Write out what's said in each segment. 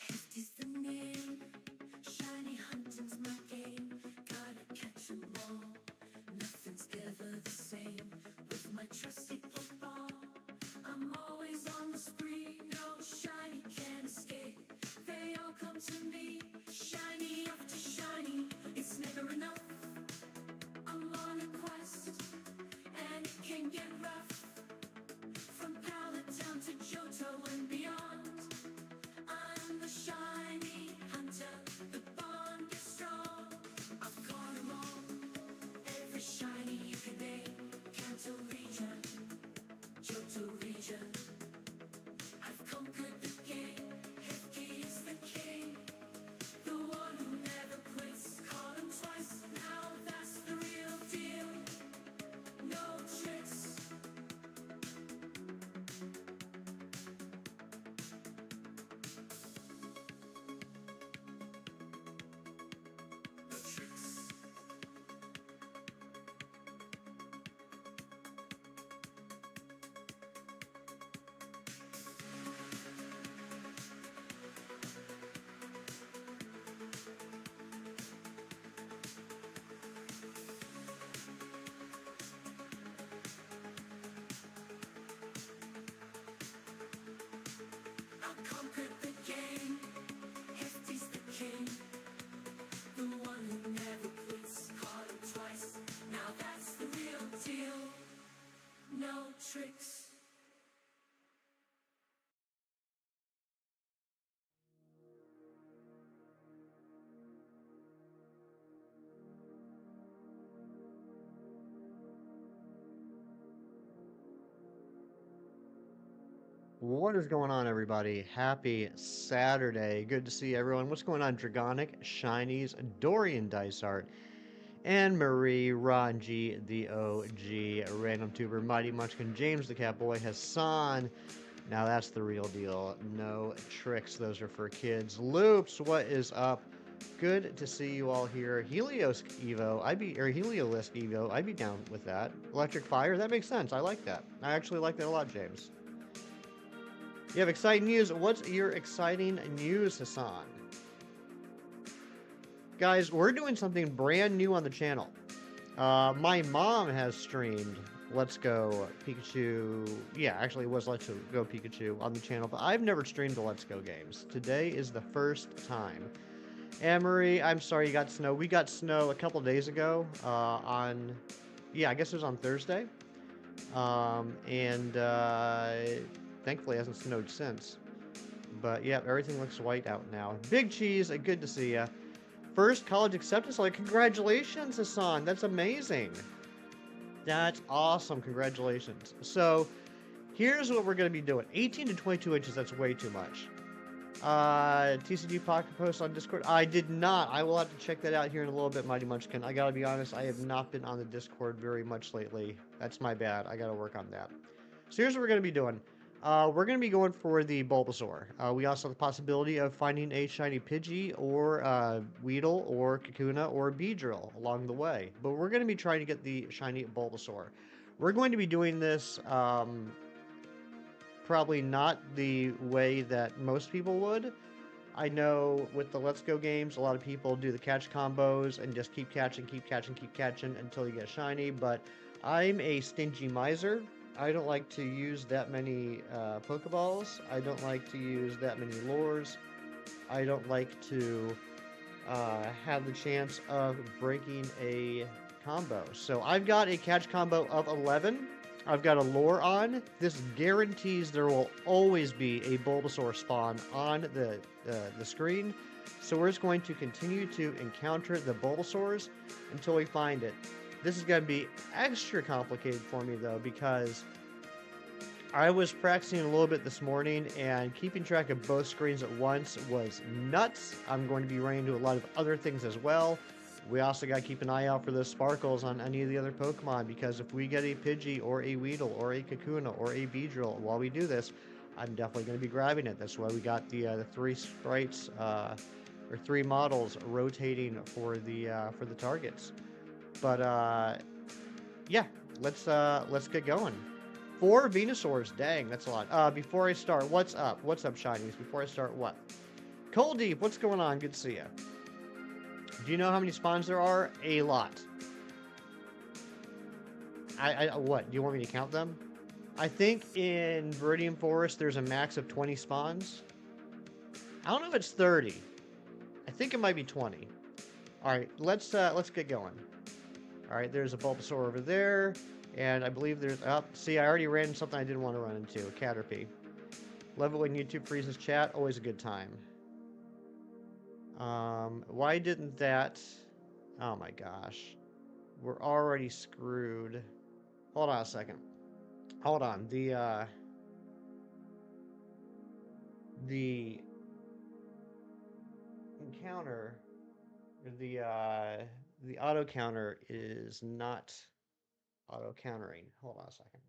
Hefty's the name, shiny hunting's my game. Gotta catch 'em all, nothing's ever the same. With my trusty football, I'm always on the spree. No shiny can escape, they all come to me. Shiny after shiny, it's never enough. I'm on a quest, and it can get rough. From Palatown to Johto and beyond, I'm the shiny hunter, the bond is strong. I've caught 'em all, every shiny you can name. Kanto region, Johto region, I've conquered the game. Hefty is the king, the one who never quits. Caught 'em twice, now that's the real deal. No tricks. I've conquered the game. Hefty's the king, the one who never quits. Caught him twice, now that's the real deal. No tricks. What is going on, everybody? Happy Saturday. Good to see everyone. What's going on, Dragonic, Shinies, Dorian Dice Art, and Marie, Ranji, the OG, Random Tuber, Mighty Munchkin, James the Catboy, Hassan. Now that's the real deal. No tricks. Those are for kids. Loops, what is up? Good to see you all here. Helios Evo, Heliolisk Evo, I'd be down with that. Electric Fire, that makes sense. I like that. I actually like that a lot, James. You have exciting news. What's your exciting news, Hassan? Guys, we're doing something brand new on the channel. My mom has streamed Let's Go Pikachu. Yeah, actually, it was Let's Go Pikachu on the channel, but I've never streamed the Let's Go games. Today is the first time. Amory, I'm sorry you got snow. We got snow a couple days ago yeah, I guess it was on Thursday. Thankfully it hasn't snowed since. But yeah, everything looks white out now. Big Cheese, good to see ya. First college acceptance, like, congratulations, Hassan. That's amazing. That's awesome. Congratulations. So here's what we're going to be doing. 18 to 22 inches, that's way too much. TCG Pocket Post on Discord. I did not. I will have to check that out here in a little bit, Mighty Munchkin. I gotta be honest, I have not been on the Discord very much lately. That's my bad. I gotta work on that. So here's what we're gonna be doing. We're going to be going for the Bulbasaur. We also have the possibility of finding a shiny Pidgey or Weedle or Kakuna or Beedrill along the way. But we're going to be trying to get the shiny Bulbasaur. We're going to be doing this probably not the way that most people would. I know with the Let's Go games, a lot of people do the catch combos and just keep catching until you get shiny. But I'm a stingy miser. I don't like to use that many Pokeballs. I don't like to use that many lures. I don't like to have the chance of breaking a combo. So I've got a catch combo of 11. I've got a lure on. This guarantees there will always be a Bulbasaur spawn on the screen. So we're just going to continue to encounter the Bulbasaurs until we find it. This is going to be extra complicated for me, though, because I was practicing a little bit this morning, and keeping track of both screens at once was nuts. I'm going to be running into a lot of other things as well. We also got to keep an eye out for those sparkles on any of the other Pokemon, because if we get a Pidgey or a Weedle or a Kakuna or a Beedrill while we do this, I'm definitely going to be grabbing it. That's why we got the 3 sprites, or 3 models rotating for the targets. But yeah, let's get going. 4 Venusaurs, dang, that's a lot. Before I start, what's up? What's up, shinies? Before I start, what? Cold Deep, what's going on? Good to see you. Do you know how many spawns there are? A lot. What? Do you want me to count them? I think in Viridian Forest there's a max of 20 spawns. I don't know if it's 30. I think it might be 20. All right, let's get going. All right, there's a Bulbasaur over there, and I believe there's. Oh, see, I already ran into something I didn't want to run into. A Caterpie. Love it when YouTube freezes chat. Always a good time. Why didn't that? Oh my gosh, we're already screwed. Hold on a second. Hold on. The encounter, the auto counter is not auto countering. Hold on a second.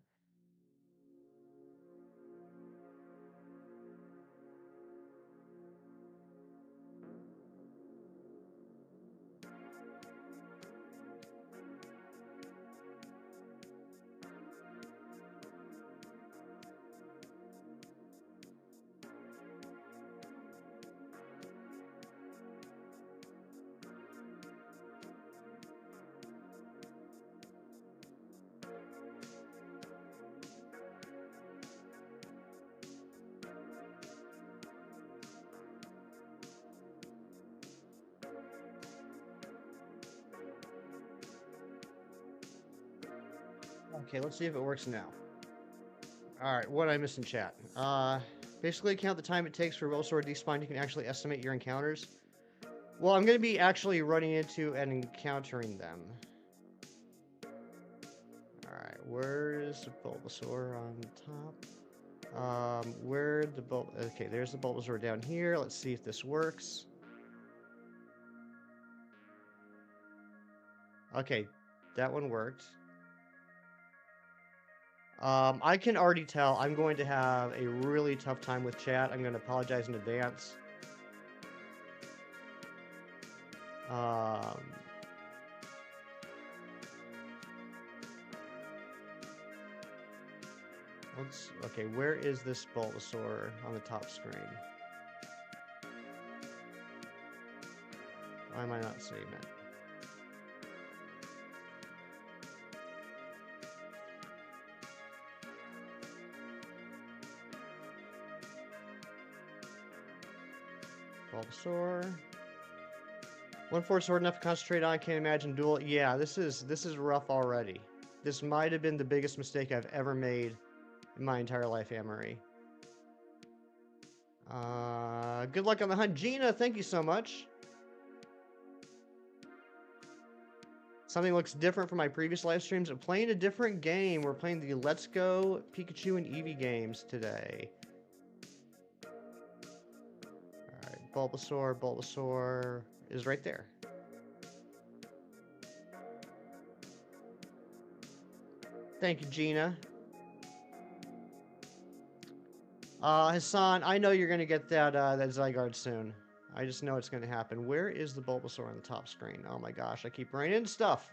Okay, let's see if it works now. Alright, what did I miss in chat? Basically count the time it takes for Bulbasaur to despawn. You can actually estimate your encounters. Well, I'm going to be actually running into and encountering them. Alright, where's the Bulbasaur on the top? Where the Okay, there's the Bulbasaur down here. Let's see if this works. Okay, that one worked. I can already tell I'm going to have a really tough time with chat. I'm going to apologize in advance. Okay, where is this Bulbasaur on the top screen? Why am I not seeing it? Bulbasaur. One force sword enough to concentrate on. Can't imagine duel. Yeah, this is rough already. This might have been the biggest mistake I've ever made in my entire life, Amory. Good luck on the hunt, Gina. Thank you so much. Something looks different from my previous live streams. I'm playing a different game. We're playing the Let's Go Pikachu and Eevee games today. Alright, Bulbasaur is right there. Thank you, Gina. Hassan, I know you're going to get that Zygarde soon. I just know it's going to happen. Where is the Bulbasaur on the top screen? Oh my gosh, I keep running into stuff.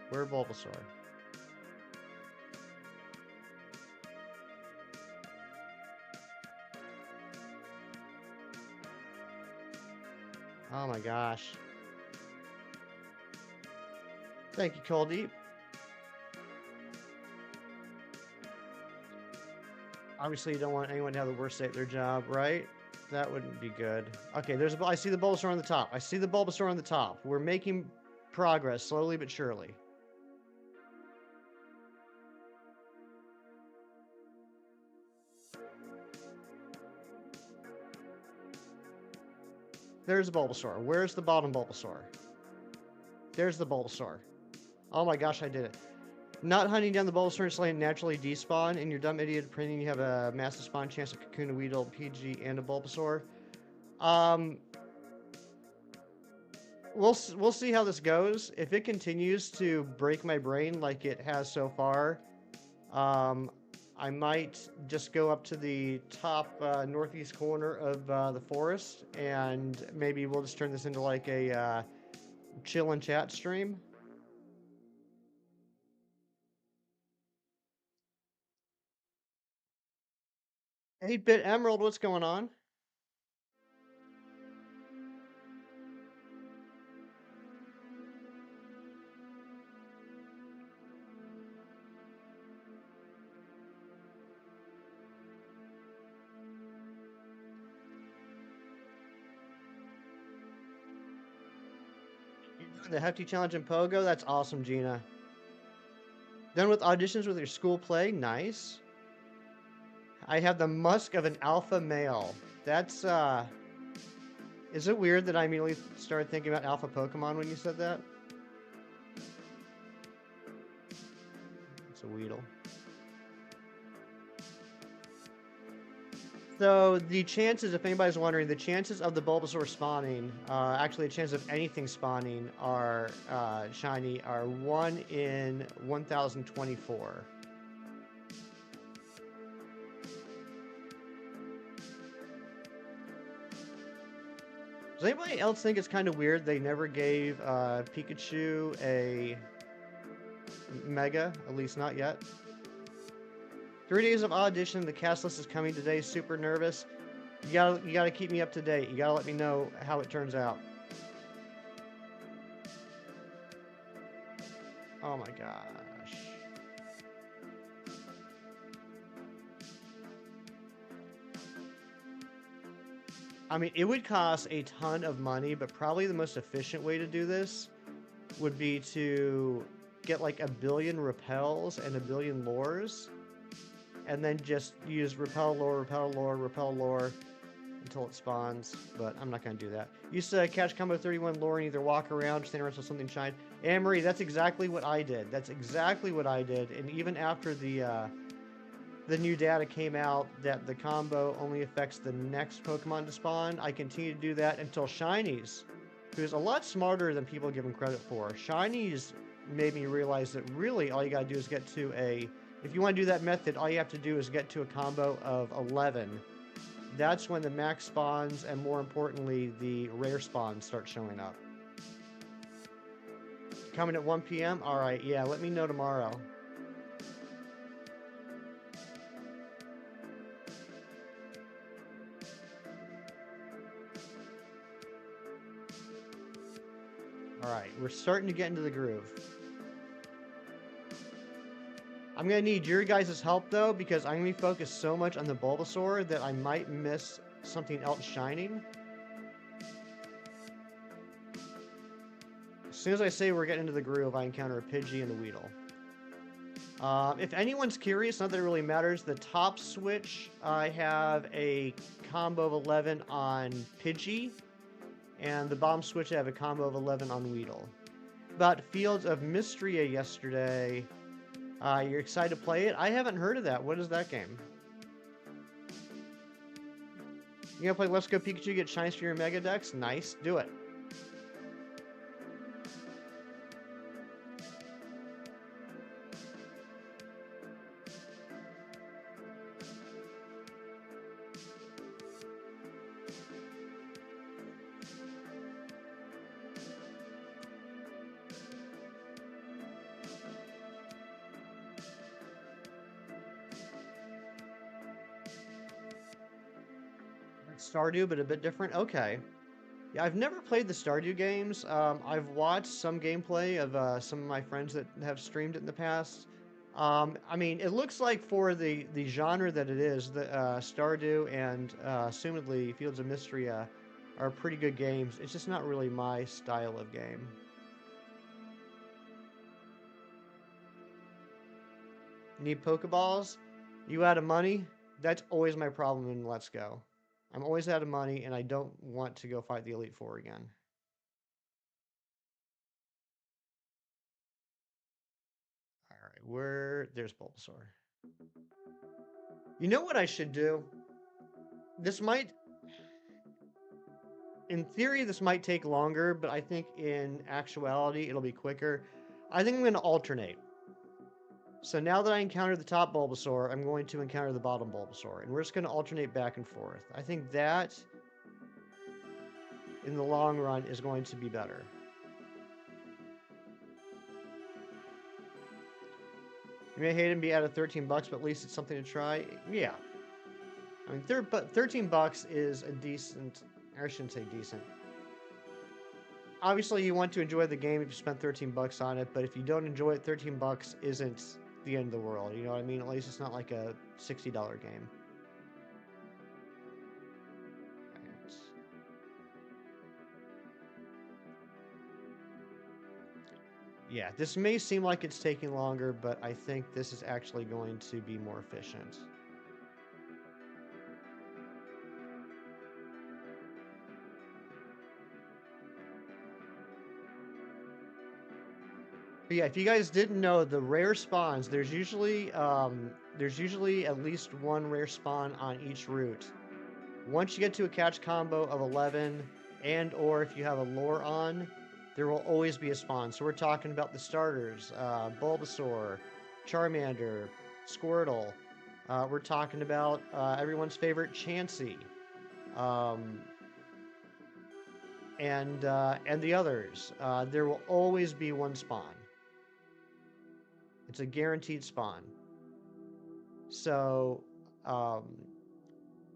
Where Bulbasaur? Oh my gosh. Thank you, Cold Deep. Obviously, you don't want anyone to have the worst day at their job, right? That wouldn't be good. Okay, I see the Bulbasaur on the top. I see the Bulbasaur on the top. We're making progress, slowly but surely. There's the Bulbasaur. Where's the bottom Bulbasaur? There's the Bulbasaur. Oh my gosh, I did it. Not hunting down the Bulbasaur and slaying naturally despawn. In your dumb idiot printing, you have a massive spawn chance of Kakuna, Weedle, Pidgey, and a Bulbasaur. We'll see how this goes. If it continues to break my brain like it has so far, I might just go up to the top northeast corner of the forest, and maybe we'll just turn this into like a chill and chat stream. 8-Bit Emerald, what's going on? You're doing the Hefty Challenge in Pogo? That's awesome, Gina. Done with auditions with your school play? Nice. I have the musk of an alpha male. That's, is it weird that I immediately started thinking about alpha Pokemon when you said that? It's a Weedle. So the chances, if anybody's wondering, the chances of the Bulbasaur spawning, actually the chance of anything spawning are shiny, are 1 in 1024. Does anybody else think it's kind of weird they never gave Pikachu a Mega? At least not yet. 3 days of audition. The cast list is coming today. Super nervous. You gotta keep me up to date. You gotta let me know how it turns out. Oh my gosh. I mean, it would cost a ton of money, but probably the most efficient way to do this would be to get like 1 billion repels and 1 billion lures, and then just use repel lure, repel lure, repel lure until it spawns. But I'm not going to do that. Used to catch combo 31 lure and either walk around, stand around until something shined. Anne-Marie, that's exactly what I did. That's exactly what I did. And even after the new data came out that the combo only affects the next Pokemon to spawn, I continued to do that until Shinies, who's a lot smarter than people give him credit for. Shinies made me realize that really all you gotta do is get to a... If you want to do that method, all you have to do is get to a combo of 11. That's when the max spawns, and more importantly, the rare spawns start showing up. Coming at 1 p.m.? Alright, yeah, let me know tomorrow. Alright, we're starting to get into the groove. I'm going to need your guys' help, though, because I'm going to be focused so much on the Bulbasaur that I might miss something else shining. As soon as I say we're getting into the groove, I encounter a Pidgey and a Weedle. If anyone's curious, not that it really matters, the top switch, I have a combo of 11 on Pidgey, and the bottom switch, I have a combo of 11 on Weedle. About Fields of Mystria yesterday... you're excited to play it? I haven't heard of that. What is that game? You gonna play Let's Go Pikachu, get shines for your Mega Dex? Nice. Do it. Stardew, but a bit different? Okay. Yeah, I've never played the Stardew games. I've watched some gameplay of some of my friends that have streamed it in the past. I mean, it looks like for the genre that it is, the Stardew and assumedly Fields of Mystria are pretty good games. It's just not really my style of game. Need Pokeballs? You out of money? That's always my problem in Let's Go. I'm always out of money, and I don't want to go fight the Elite Four again. Alright, there's Bulbasaur. You know what I should do? This might... In theory, this might take longer, but I think in actuality, it'll be quicker. I think I'm going to alternate. So now that I encountered the top Bulbasaur, I'm going to encounter the bottom Bulbasaur. And we're just going to alternate back and forth. I think that, in the long run, is going to be better. You may hate him be out of $13, but at least it's something to try. Yeah. I mean, $13 is a decent... I shouldn't say decent. Obviously, you want to enjoy the game if you spent $13 on it, but if you don't enjoy it, $13 isn't the end of the world. You know what I mean? At least it's not like a $60 game. Right. Yeah, this may seem like it's taking longer, but I think this is actually going to be more efficient. But yeah, if you guys didn't know, the rare spawns, there's usually at least one rare spawn on each route. Once you get to a catch combo of 11, and or if you have a lure on, there will always be a spawn. So we're talking about the starters, Bulbasaur, Charmander, Squirtle. We're talking about everyone's favorite Chansey, and the others. There will always be one spawn. It's a guaranteed spawn. So,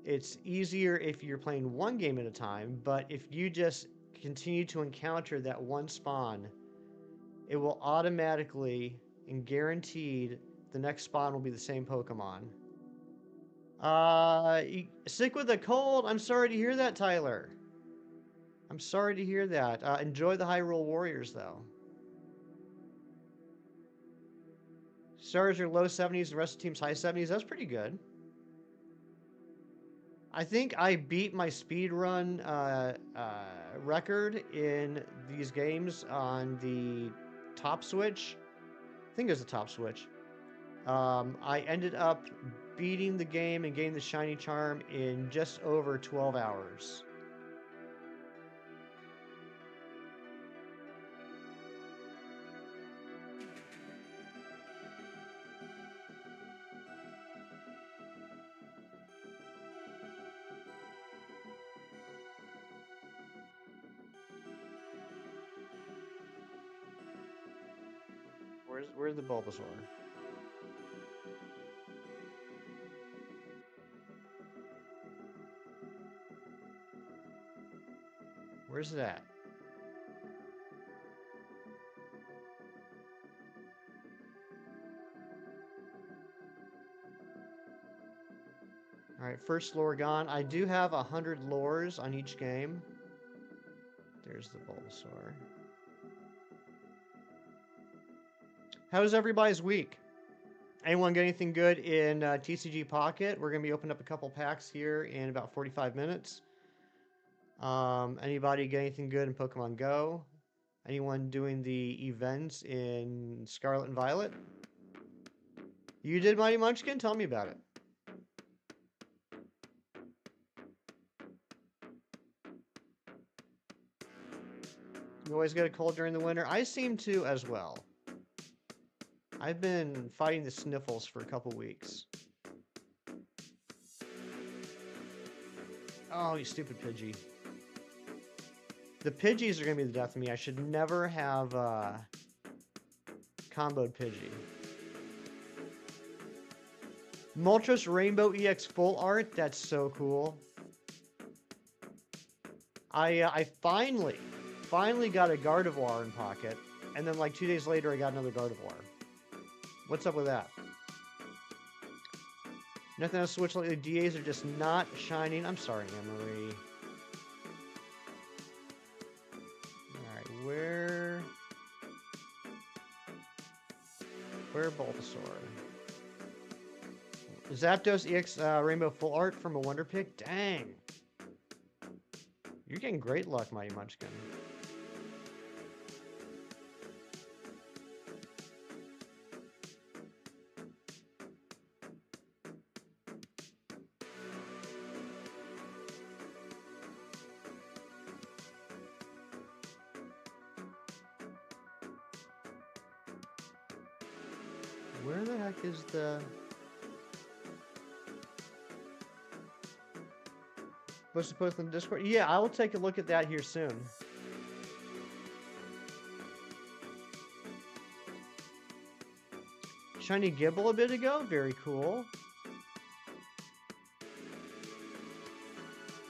it's easier if you're playing one game at a time, but if you just continue to encounter that one spawn, it will automatically and guaranteed the next spawn will be the same Pokemon. Sick with a cold? I'm sorry to hear that, Tyler. I'm sorry to hear that. Enjoy the Hyrule Warriors, though. Stars are low 70s, the rest of the team's high 70s. That's pretty good. I think I beat my speedrun record in these games on the top switch. I think it was the top switch. I ended up beating the game and getting the shiny charm in just over 12 hours. Where's the Bulbasaur? Where's it at? Alright, first lure gone. I do have 100 lures on each game. There's the Bulbasaur. How's everybody's week? Anyone get anything good in TCG Pocket? We're going to be opening up a couple packs here in about 45 minutes. Anybody get anything good in Pokemon Go? Anyone doing the events in Scarlet and Violet? You did, Mighty Munchkin? Tell me about it. You always get a cold during the winter? I seem to as well. I've been fighting the sniffles for a couple weeks. Oh, you stupid Pidgey. The Pidgeys are going to be the death of me. I should never have comboed Pidgey. Moltres Rainbow EX full art? That's so cool. I finally got a Gardevoir in Pocket, and then like 2 days later I got another Gardevoir. What's up with that? Nothing else switch lately. DAs are just not shining. I'm sorry, Anne-Marie. Alright, where Bulbasaur? Zapdos EX Rainbow Full Art from a Wonder Pick? Dang. You're getting great luck, Mighty Munchkin. Where the heck is the... Supposed to post in the Discord? Yeah, I will take a look at that here soon. Shiny Gibble a bit ago? Very cool.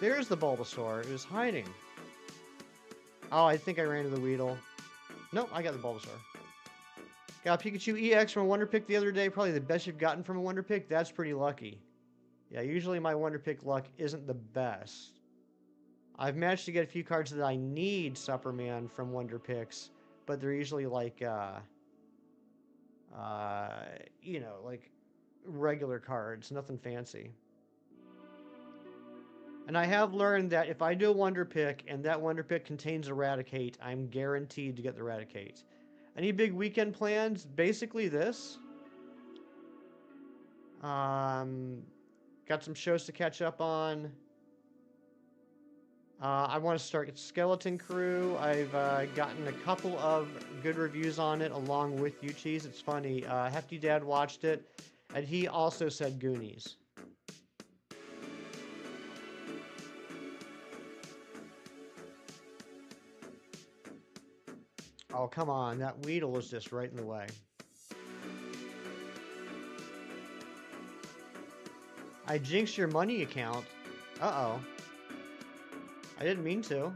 There's the Bulbasaur. It was hiding. Oh, I think I ran to the Weedle. Nope, I got the Bulbasaur. Got a Pikachu EX from a Wonder Pick the other day. Probably the best you've gotten from a Wonder Pick. That's pretty lucky. Yeah, usually my Wonder Pick luck isn't the best. I've managed to get a few cards that I need Superman from Wonder Picks, but they're usually like, you know, like regular cards, nothing fancy. And I have learned that if I do a Wonder Pick and that Wonder Pick contains Eradicate, I'm guaranteed to get the Eradicate. Any big weekend plans? Basically this. Got some shows to catch up on. I want to start Skeleton Crew. I've gotten a couple of good reviews on it along with you, Cheese. It's funny. Hefty Dad watched it, and he also said Goonies. Oh, come on. That Weedle is just right in the way. I jinxed your money account. Uh-oh. I didn't mean to.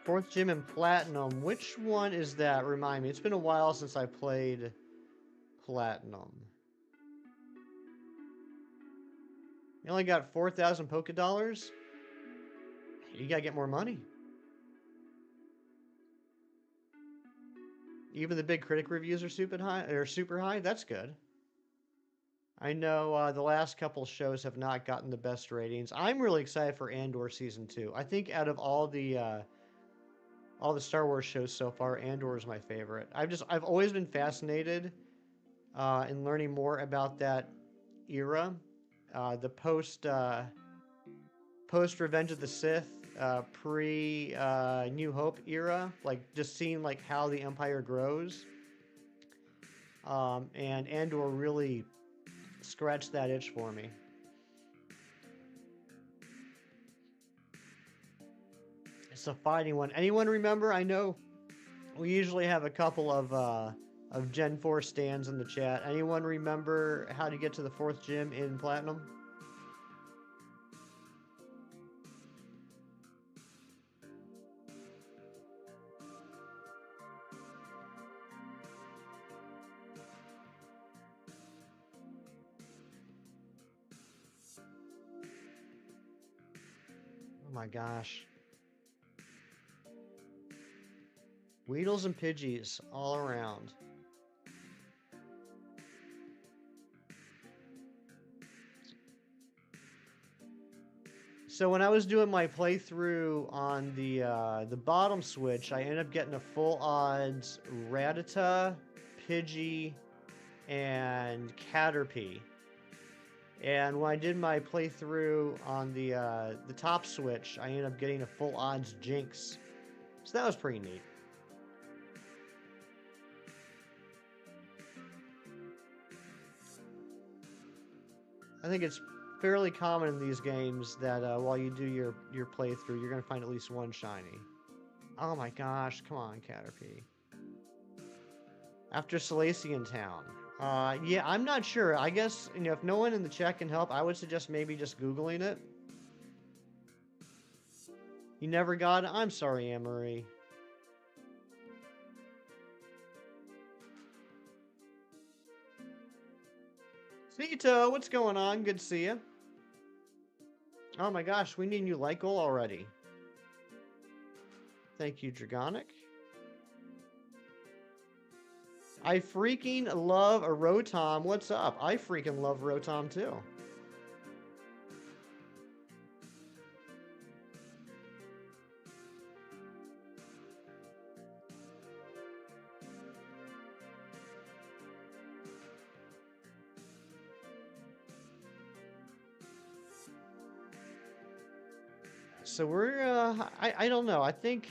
Fourth gym in Platinum. Which one is that? Remind me. It's been a while since I played Platinum. You only got 4,000 Poké Dollars? You gotta get more money. Even the big critic reviews are super high. That's good. I know the last couple shows have not gotten the best ratings. I'm really excited for Andor Season 2. I think out of all the Star Wars shows so far, Andor is my favorite. I've always been fascinated in learning more about that era, the post Revenge of the Sith, pre New Hope era, like just seeing like how the Empire grows. And Andor really scratched that itch for me. It's a fighting one. Anyone remember? I know we usually have a couple of Gen 4 stands in the chat. Anyone remember how to get to the 4th gym in Platinum? Oh my gosh. Weedles and Pidgeys all around. So when I was doing my playthrough on the bottom switch, I ended up getting a full odds Rattata, Pidgey, and Caterpie. And when I did my playthrough on the top switch, I ended up getting a full odds Jinx. So that was pretty neat. I think it's fairly common in these games that while you do your playthrough, you're going to find at least one shiny. Oh my gosh, come on, Caterpie. After Salacian Town. Yeah, I'm not sure. I guess, you know, if no one in the chat can help, I would suggest maybe just Googling it. You never got it? I'm sorry, Anne-Marie. Sito, what's going on? Good to see you. Oh my gosh, we need a new light goal already. Thank you, Dragonic. I freaking love a Rotom. What's up? I freaking love Rotom too. So we're I don't know. I think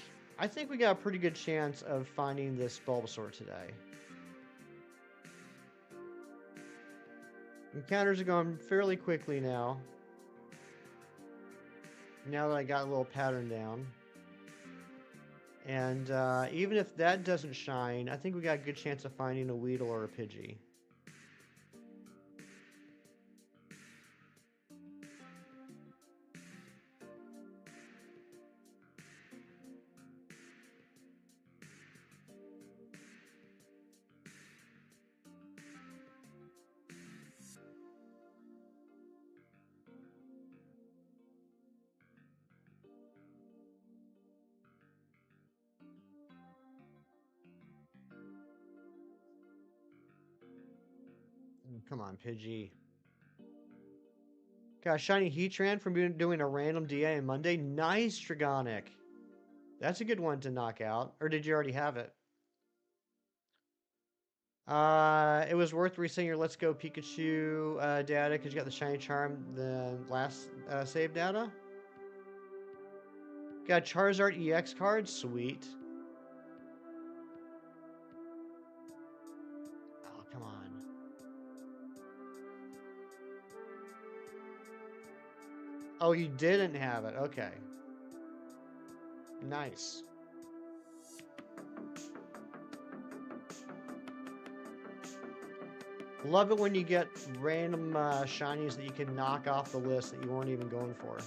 we got a pretty good chance of finding this Bulbasaur today. Encounters are going fairly quickly now. Now that I got a little pattern down. And even if that doesn't shine, I think we got a good chance of finding a Weedle or a Pidgey. Come on, Pidgey. Got a shiny Heatran from doing a random DA on Monday. Nice, Dragonic. That's a good one to knock out. Or did you already have it? It was worth resetting your Let's Go Pikachu data because you got the shiny charm the last save data. Got Charizard EX card. Sweet. Oh, come on. Oh, you didn't have it. Okay. Nice. Love it when you get random shinies that you can knock off the list that you weren't even going for.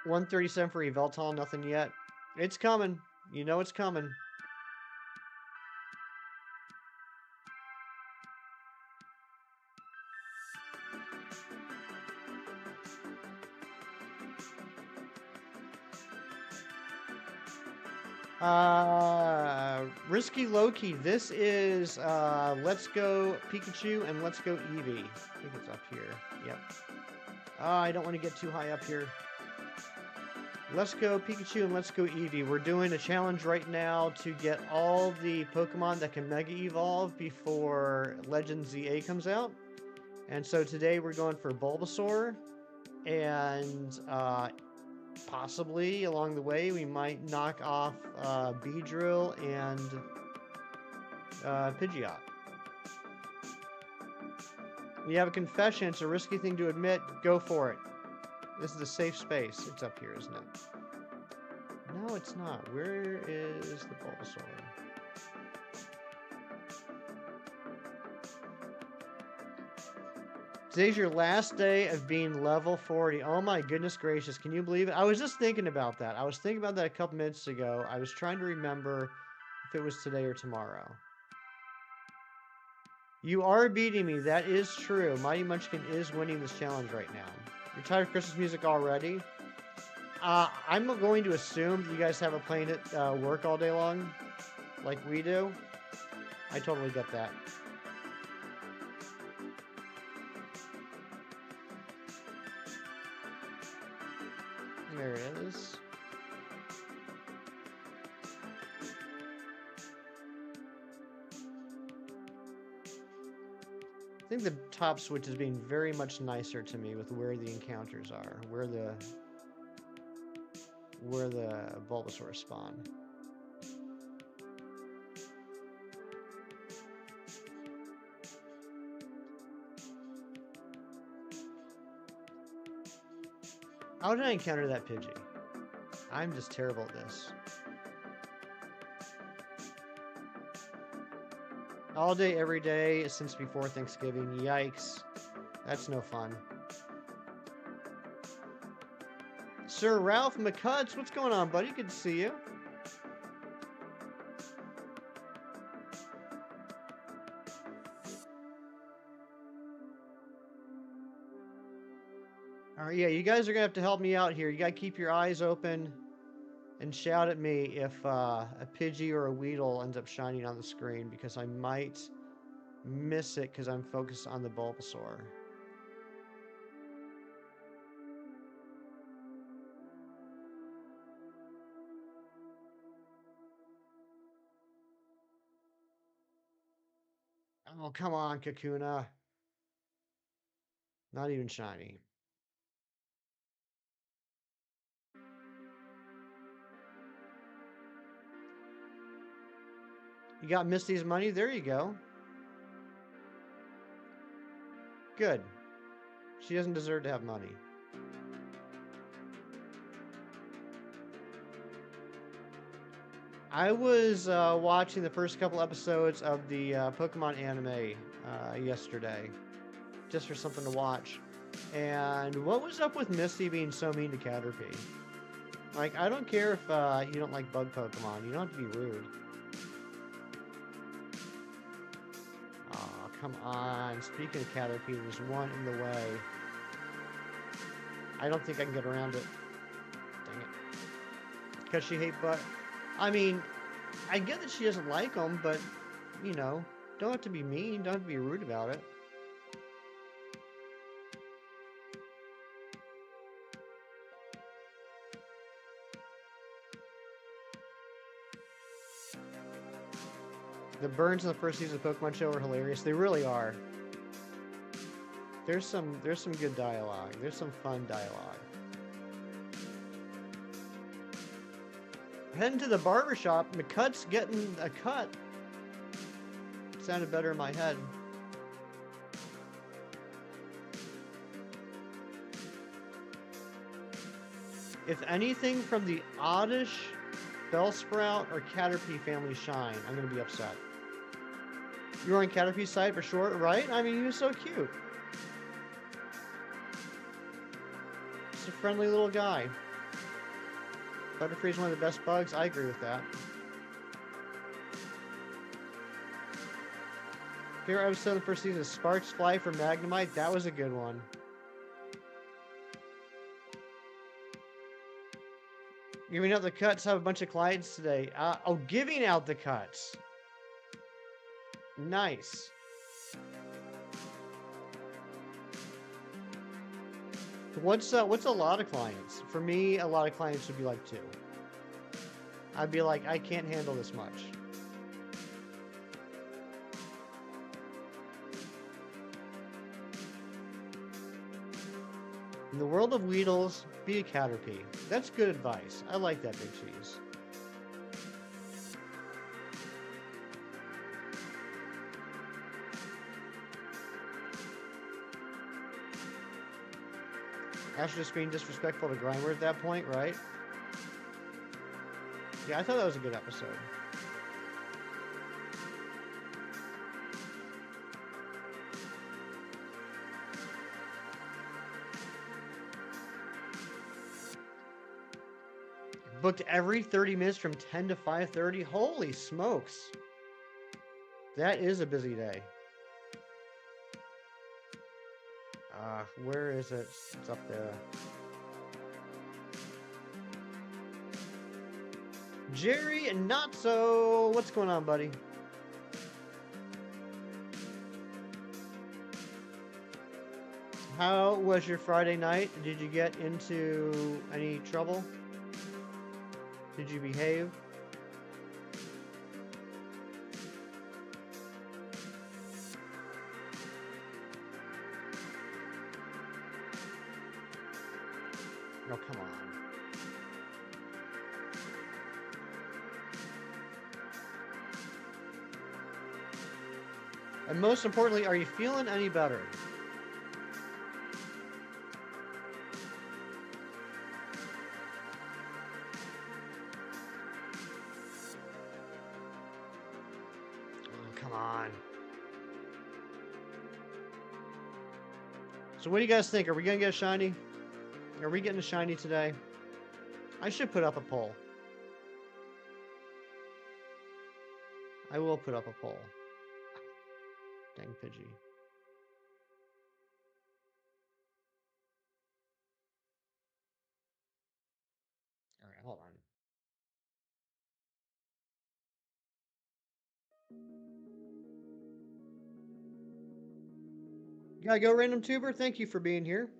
$137 for Yveltal, nothing yet. It's coming. You know it's coming. Risky Loki. This is Let's Go Pikachu and Let's Go Eevee. I think it's up here. Yep. I don't want to get too high up here. Let's Go Pikachu and Let's Go Eevee. We're doing a challenge right now to get all the Pokemon that can Mega Evolve before Legend ZA comes out. And so today we're going for Bulbasaur, and possibly along the way we might knock off Beedrill and Pidgeot. We have a confession. It's a risky thing to admit. Go for it. This is a safe space. It's up here, isn't it? No, it's not. Where is the Bulbasaur? Today's your last day of being level 40. Oh my goodness gracious. Can you believe it? I was just thinking about that. I was thinking about that a couple minutes ago. I was trying to remember if it was today or tomorrow. You are beating me. That is true. Mighty Munchkin is winning this challenge right now. You're tired of Christmas music already? I'm going to assume that you guys have it playing at work all day long, like we do. I totally get that. There it is. I think the top switch is being very much nicer to me with where the encounters are, where the Bulbasaur spawn. How did I encounter that Pidgey? I'm just terrible at this. All day, every day, since before Thanksgiving. Yikes. That's no fun. Sir Ralph McCutts, what's going on, buddy? Good to see you. Alright, yeah, you guys are gonna have to help me out here. You gotta keep your eyes open and shout at me if a Pidgey or a Weedle ends up shining on the screen, because I might miss it because I'm focused on the Bulbasaur. Oh, come on, Kakuna. Not even shiny. You got Misty's money? There you go. Good. She doesn't deserve to have money. I was watching the first couple episodes of the Pokemon anime yesterday, just for something to watch. And what was up with Misty being so mean to Caterpie? Like, I don't care if you don't like bug Pokemon. You don't have to be rude. Oh, come on. Speaking of Caterpie, there's one in the way. I don't think I can get around it. Dang it. Because she hates bug. I mean, I get that she doesn't like them, but, you know, don't have to be mean. Don't have to be rude about it. The burns in the first season of Pokemon Show are hilarious. They really are. There's some good dialogue. There's some fun dialogue. Heading to the barbershop. McCut's getting a cut. Sounded better in my head. If anything from the Oddish, Bellsprout, or Caterpie family shine, I'm going to be upset. You're on Caterpie's side for sure, right? I mean, he was so cute. Just a friendly little guy. Butterfree's one of the best bugs. I agree with that. Favorite episode of the first season is Sparks Fly for Magnemite. That was a good one. Giving out the cuts. Have a bunch of clients today. Oh, giving out the cuts. Nice. What's a lot of clients? For me, a lot of clients would be like 2. I'd be like, I can't handle this much. In the world of Weedles, be a Caterpie. That's good advice. I like that, Big Cheese. Ash just being disrespectful to Grimer at that point, right? Yeah, I thought that was a good episode. Booked every 30 minutes from 10 to 5:30. Holy smokes. That is a busy day. Where is it? It's up there. Jerry and Not So. What's going on, buddy? How was your Friday night? Did you get into any trouble? Did you behave? Oh, come on. And most importantly, are you feeling any better? Oh, come on. So what do you guys think? Are we going to get a shiny? Are we getting a shiny today? I should put up a poll. I will put up a poll. Dang Pidgey. Alright, hold on. Gotta go, Random Tuber. Thank you for being here.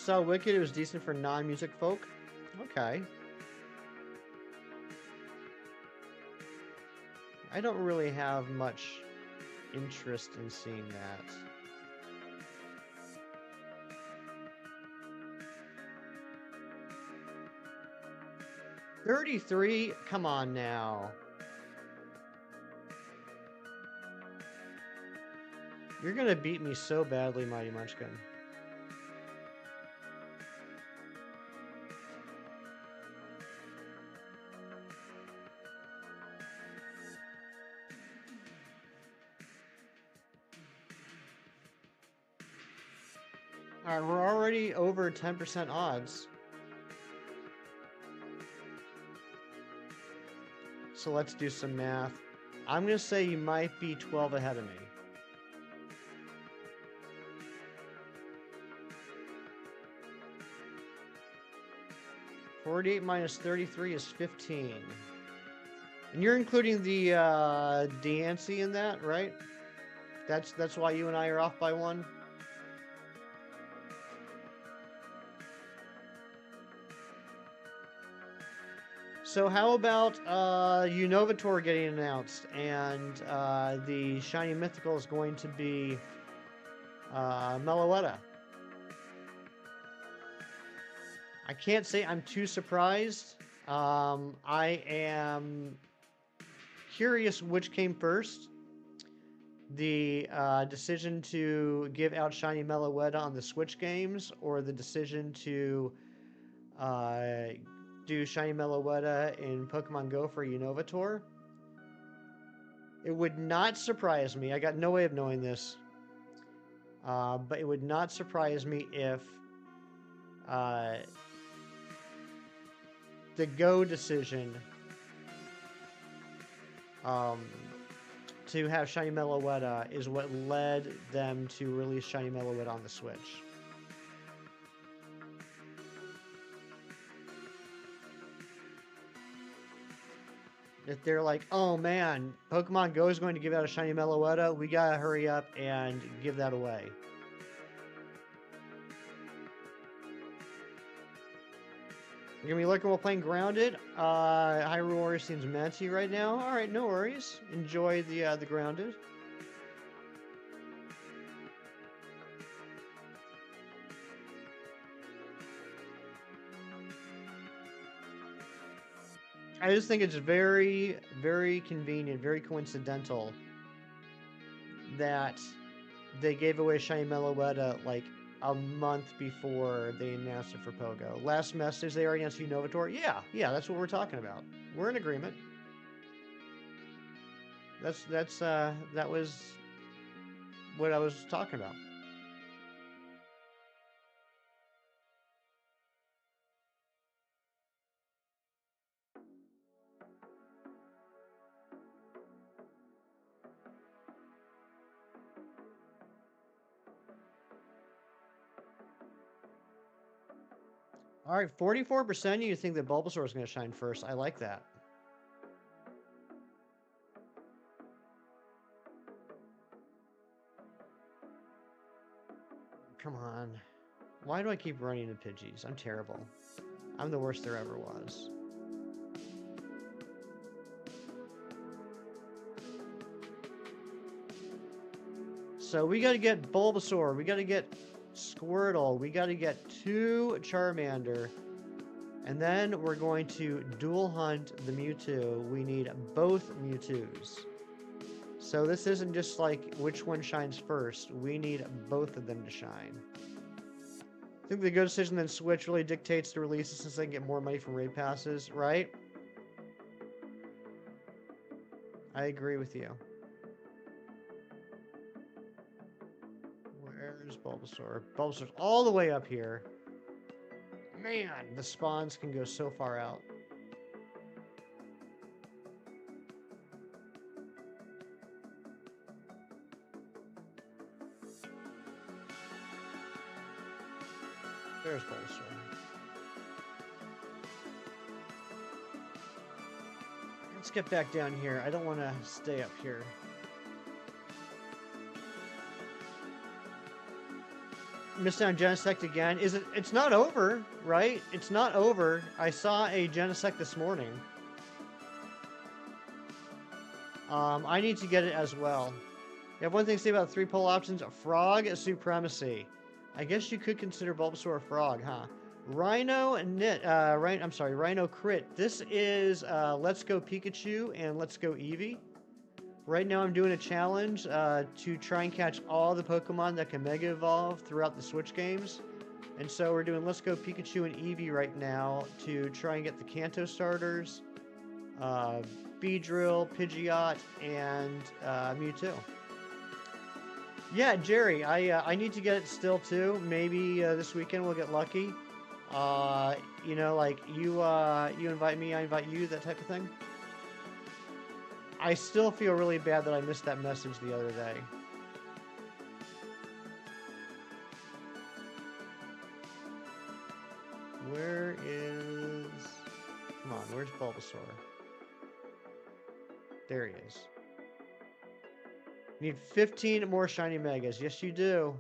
saw Wicked. It was decent for non-music folk. Okay. I don't really have much interest in seeing that. $33? Come on now. You're gonna beat me so badly, Mighty Munchkin. Alright, we're already over 10% odds. So let's do some math. I'm going to say you might be 12 ahead of me. $48 minus 33 is 15. And you're including the Dancy in that, right? That's why you and I are off by one? So how about Unovator getting announced, and the Shiny Mythical is going to be Meloetta. I can't say I'm too surprised. I am curious which came first. The decision to give out Shiny Meloetta on the Switch games, or the decision to do Shiny Meloetta in Pokemon Go for Unovator. It would not surprise me. I got no way of knowing this. But it would not surprise me if the Go decision to have Shiny Meloetta is what led them to release Shiny Meloetta on the Switch. If they're like, oh man, Pokemon Go is going to give out a Shiny Meloetta, we gotta hurry up and give that away. You're gonna be looking while playing Grounded. Hyrule Warriors seems manty right now. Alright, no worries. Enjoy the Grounded. I just think it's very, very convenient, very coincidental that they gave away Shiny Meloetta like a month before they announced it for Pogo. Last message, they already announced Unovator. Yeah, that's what we're talking about. We're in agreement. That was what I was talking about. All right, 44% you think that Bulbasaur is going to shine first. I like that. Come on. Why do I keep running into Pidgeys? I'm terrible. I'm the worst there ever was. So we got to get Bulbasaur. We got to get Squirtle. We got to get 2 Charmander. And then we're going to dual hunt the Mewtwo. We need both Mewtwo's. So this isn't just like which one shines first. We need both of them to shine. I think the good decision then Switch really dictates the releases since they can get more money from raid passes, right? I agree with you. Where's Bulbasaur? Bulbasaur's all the way up here. Man, the spawns can go so far out. There's Bulbasaur. Let's get back down here. I don't want to stay up here. missed out on Genesect again. Is it? It's not over, right? It's not over. I saw a Genesect this morning. I need to get it as well. You have one thing to say about the 3 poll options. Frog supremacy. I guess you could consider Bulbasaur a frog, huh? Rhino Rhino Crit. This is Let's Go Pikachu and Let's Go Eevee. Right now I'm doing a challenge to try and catch all the Pokemon that can Mega Evolve throughout the Switch games. And so we're doing Let's Go Pikachu and Eevee right now to try and get the Kanto starters, Beedrill, Pidgeot, and Mewtwo. Yeah, Jerry, I need to get it still too. Maybe this weekend we'll get lucky. You know, like you invite me, I invite you, that type of thing. I still feel really bad that I missed that message the other day. Where is... Come on, where's Bulbasaur? There he is. You need 15 more shiny megas. Yes, you do.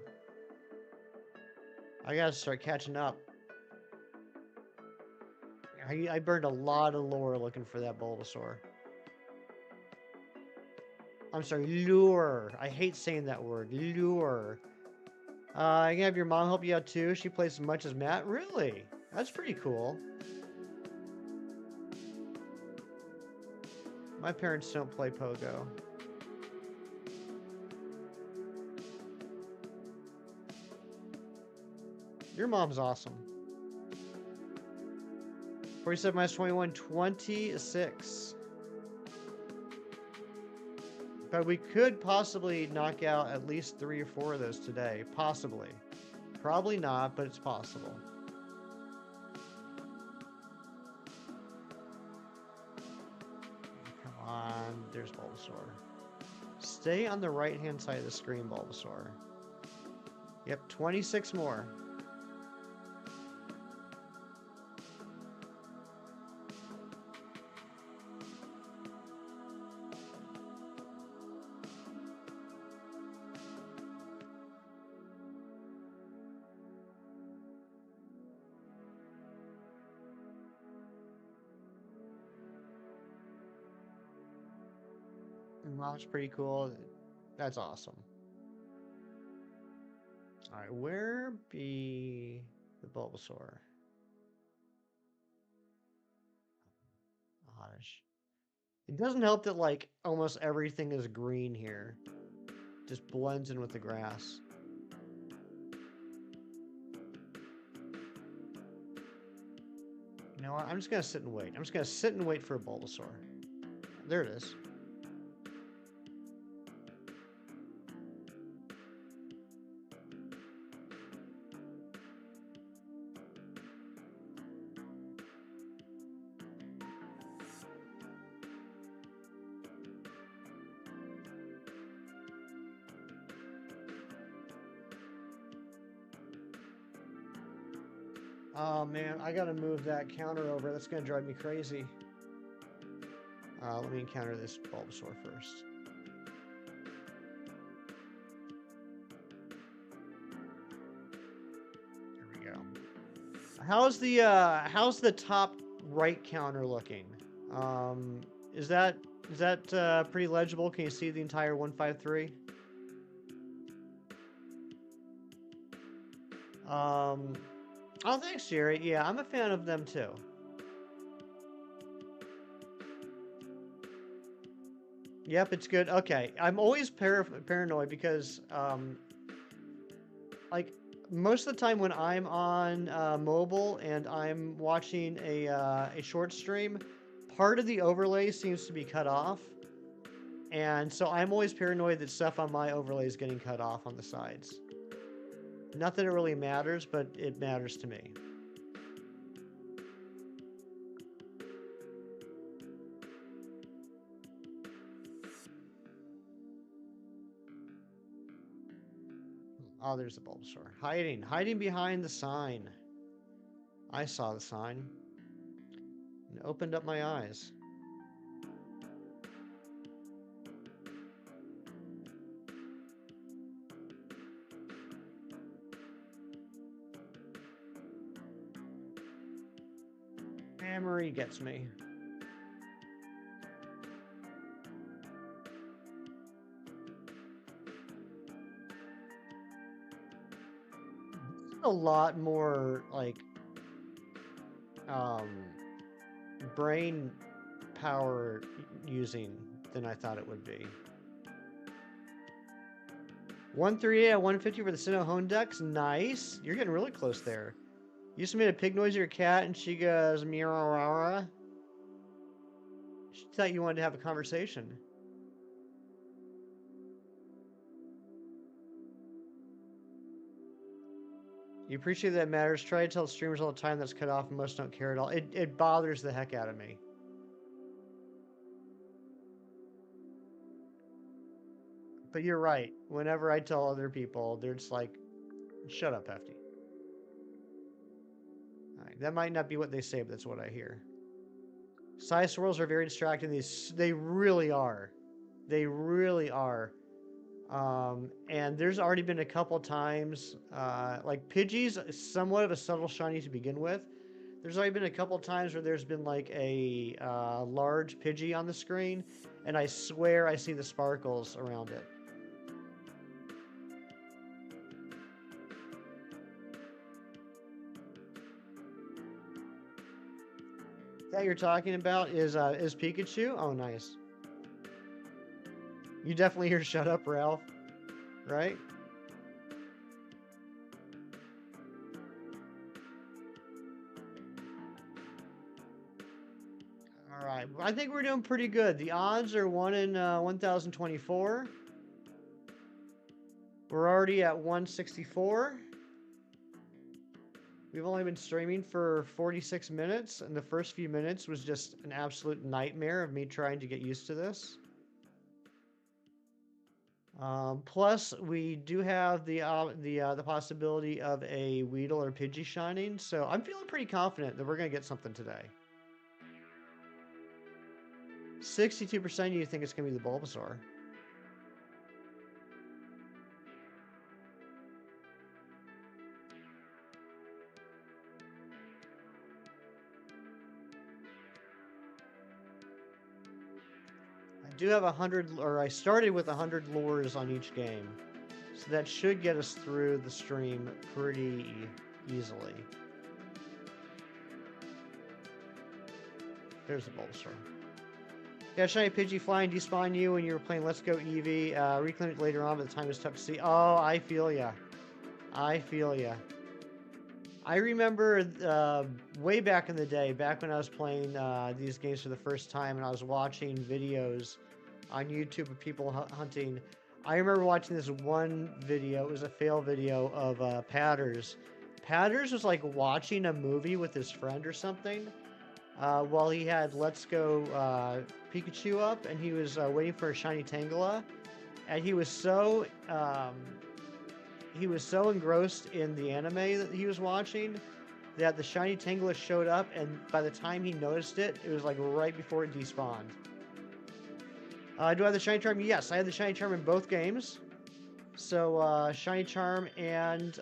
I gotta start catching up. I burned a lot of lore looking for that Bulbasaur. I'm sorry, lure. I hate saying that word. Lure. You can have your mom help you out too. She plays as much as Matt. Really? That's pretty cool. My parents don't play Pogo. Your mom's awesome. 47 minus 21, 26. But we could possibly knock out at least 3 or 4 of those today. Possibly. Probably not, but it's possible. Come on, there's Bulbasaur. Stay on the right-hand side of the screen, Bulbasaur. Yep, 26 more. Mom's pretty cool. That's awesome. Alright, where be the Bulbasaur? Oddish. It doesn't help that, like, almost everything is green here. Just blends in with the grass. You know what? I'm just gonna sit and wait. I'm just gonna sit and wait for a Bulbasaur. There it is. Oh man, I gotta move that counter over. That's gonna drive me crazy. Let me encounter this Bulbasaur first. There we go. How's the top right counter looking? Is that pretty legible? Can you see the entire 153? Oh, thanks, Jerry. Yeah, I'm a fan of them too. Yep, it's good. Okay, I'm always paranoid because, like, most of the time when I'm on mobile and I'm watching a short stream, part of the overlay seems to be cut off. And so I'm always paranoid that stuff on my overlay is getting cut off on the sides. Not that it really matters, but it matters to me. Oh, there's the Bulbasaur. Hiding behind the sign. I saw the sign. And opened up my eyes. Memory gets me. A lot more like brain power using than I thought it would be. 138 at 150 for the Sinnoh Hondex. Nice. You're getting really close there. You just made a pig noise to your cat and she goes meow. She thought you wanted to have a conversation. You appreciate that it matters. Try to tell streamers all the time that's cut off and most don't care at all. It bothers the heck out of me. But you're right. Whenever I tell other people, they're just like, shut up, Hefty. Alright, that might not be what they say, but that's what I hear. Side swirls are very distracting. They really are. They really are. And there's already been a couple times, like Pidgey's somewhat of a subtle shiny to begin with. There's already been a couple times where there's been like a large Pidgey on the screen, and I swear I see the sparkles around it. That you're talking about is Pikachu? Oh, nice. You definitely hear "Shut up, Ralph," right? All right, I think we're doing pretty good. The odds are 1 in 1,024. We're already at 164. We've only been streaming for 46 minutes, and the first few minutes was just an absolute nightmare of me trying to get used to this. Plus, we do have the possibility of a Weedle or Pidgey shining, so I'm feeling pretty confident that we're going to get something today. 62% you think it's going to be the Bulbasaur. I do have 100, or I started with 100 lures on each game, so that should get us through the stream pretty easily. There's the Bulbasaur. Yeah, shiny Pidgey flying despawn you when you were playing Let's Go Eevee. Reclaim it later on, but the time is tough to see. Oh, I feel ya. I feel ya. I remember way back in the day, back when I was playing these games for the first time and I was watching videos on YouTube of people hunting. I remember watching this one video. It was a fail video of Patters. Patters was like watching a movie with his friend or something while he had Let's Go Pikachu up, and he was waiting for a shiny Tangela, and he was so engrossed in the anime that he was watching that the shiny Tangela showed up, and by the time he noticed it, it was like right before it despawned. Do I have the shiny charm? Yes, I have the shiny charm in both games. So shiny charm and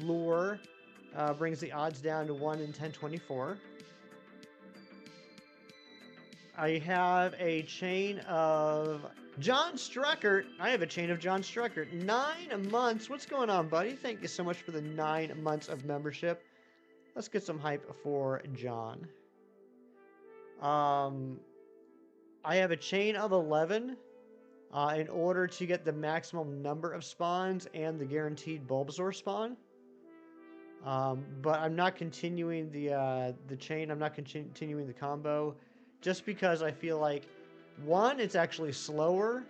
lure brings the odds down to 1 in 1024. I have a chain of John Struckert. I have a chain of John Struckert. 9 months. What's going on, buddy? Thank you so much for the 9 months of membership. Let's get some hype for John. I have a chain of 11 in order to get the maximum number of spawns and the guaranteed Bulbasaur spawn. But I'm not continuing the chain. I'm not continuing the combo, just because I feel like, 1, it's actually slower,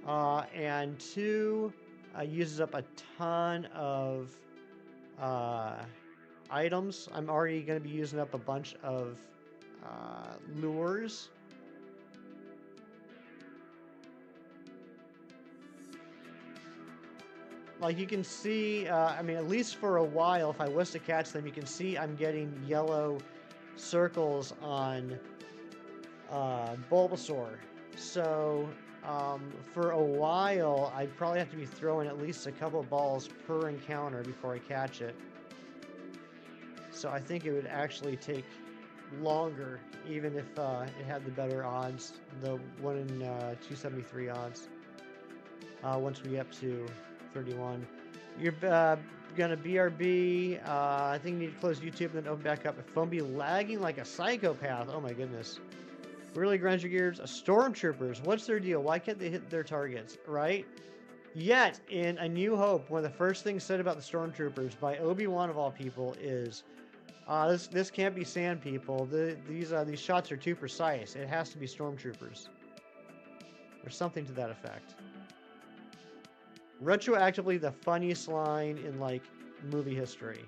and 2, uses up a ton of items. I'm already going to be using up a bunch of lures. Like you can see, I mean, at least for a while, if I was to catch them, you can see I'm getting yellow circles on Bulbasaur. So for a while, I'd probably have to be throwing at least a couple balls per encounter before I catch it. So I think it would actually take longer, even if it had the better odds, the 1 in 273 odds. Once we get up to 31. You're gonna BRB. I think you need to close YouTube and then open back up. If phone be lagging like a psychopath. Oh my goodness. Really grinds your gears. Stormtroopers. What's their deal? Why can't they hit their targets? Right? Yet, in A New Hope, one of the first things said about the Stormtroopers by Obi-Wan of all people is, this can't be sand people. These shots are too precise. It has to be Stormtroopers. Or something to that effect. Retroactively, the funniest line in, like, movie history.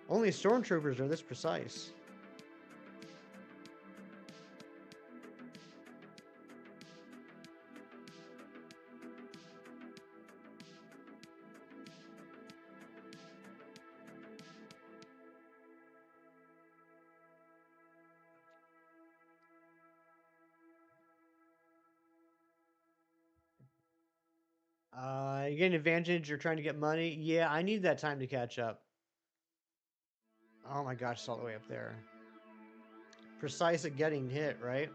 Only Stormtroopers are this precise. You get an advantage, you're trying to get money. Yeah, I need that time to catch up. Oh my gosh, it's all the way up there. Precise at getting hit, right?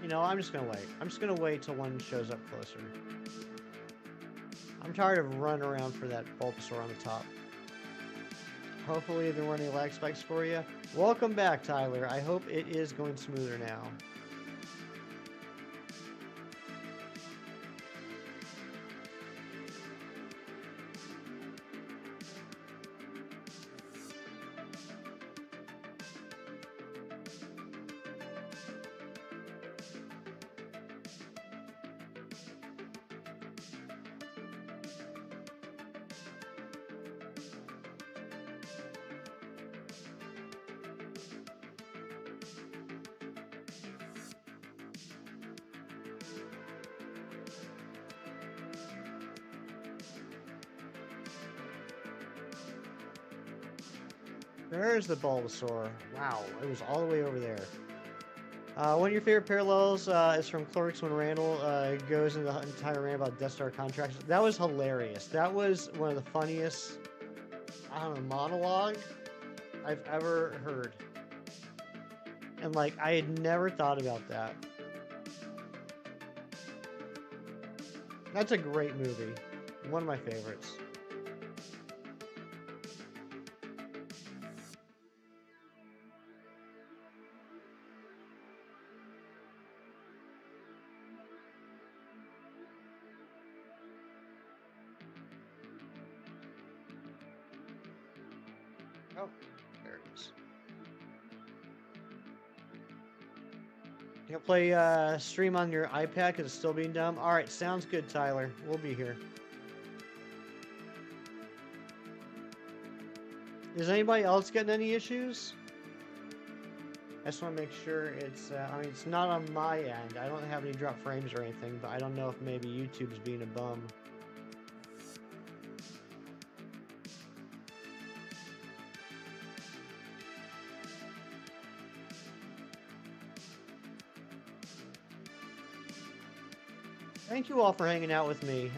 You know, I'm just gonna wait. I'm just gonna wait till one shows up closer. I'm tired of running around for that Bulbasaur on the top. Hopefully there weren't any lag spikes for you. Welcome back, Tyler. I hope it is going smoother now. There's the Bulbasaur. Wow, it was all the way over there. One of your favorite parallels is from Clerks when Randall goes into the entire rant about Death Star contracts. That was hilarious. That was one of the funniest, I don't know, monologue I've ever heard. And like, I had never thought about that. That's a great movie. One of my favorites. Oh, there it is. You can play stream on your iPad because it's still being done. All right, sounds good, Tyler. We'll be here. Is anybody else getting any issues? I just want to make sure it's, I mean, it's not on my end. I don't have any drop frames or anything, but I don't know if maybe YouTube's being a bum. Thank you all for hanging out with me.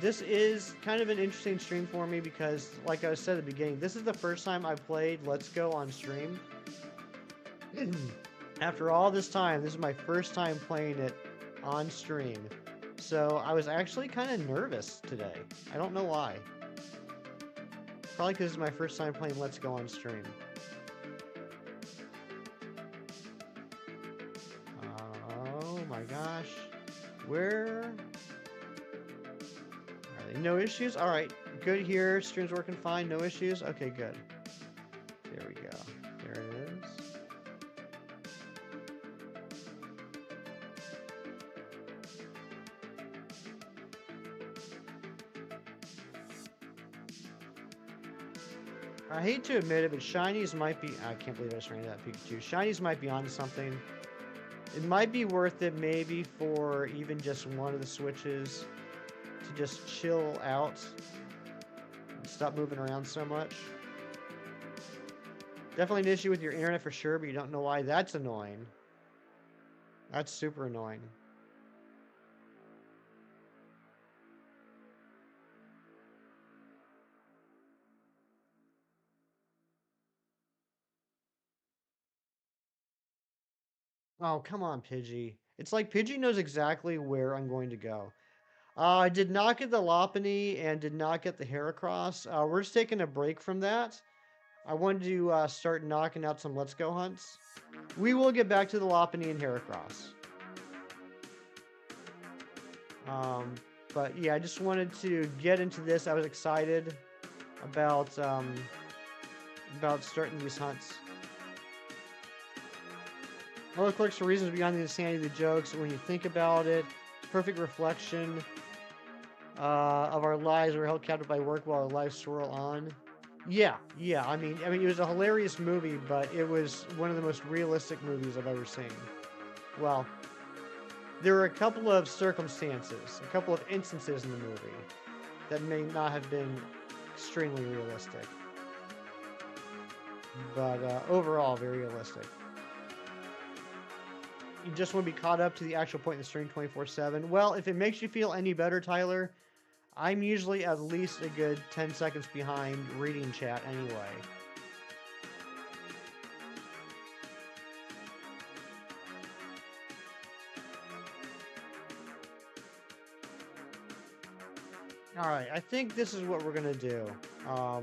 This is kind of an interesting stream for me because, like I said at the beginning, this is the first time I played Let's Go on stream. After all this time, this is my first time playing it on stream. So I was actually kind of nervous today. I don't know why. Probably because it's my first time playing Let's Go on stream. Oh my gosh. Where are they? No issues? Alright, good here. Stream's working fine. No issues? Okay, good. There we go. There it is. I hate to admit it, but Shinies might be... I can't believe I just ran that Pikachu. Shinies might be onto something. It might be worth it maybe for even just one of the switches to just chill out Stop moving around so much. Definitely an issue with your internet for sure, but you don't know why. That's annoying. That's super annoying. Oh, come on, Pidgey. It's like Pidgey knows exactly where I'm going to go. I did not get the Lopunny and did not get the Heracross. We're just taking a break from that. I wanted to start knocking out some Let's Go hunts. We will get back to the Lopunny and Heracross. But yeah, I just wanted to get into this. I was excited about starting these hunts. All clicks for reasons beyond the insanity of the jokes. When you think about it, perfect reflection of our lives. We're held captive by work while our lives swirl on. Yeah. I mean, it was a hilarious movie, but it was one of the most realistic movies I've ever seen. Well, there were a couple of circumstances, a couple of instances in the movie that may not have been extremely realistic, but overall very realistic. You just want to be caught up to the actual point in the stream 24/7. Well, if it makes you feel any better, Tyler, I'm usually at least a good 10 seconds behind reading chat anyway. Alright, I think this is what we're going to do. I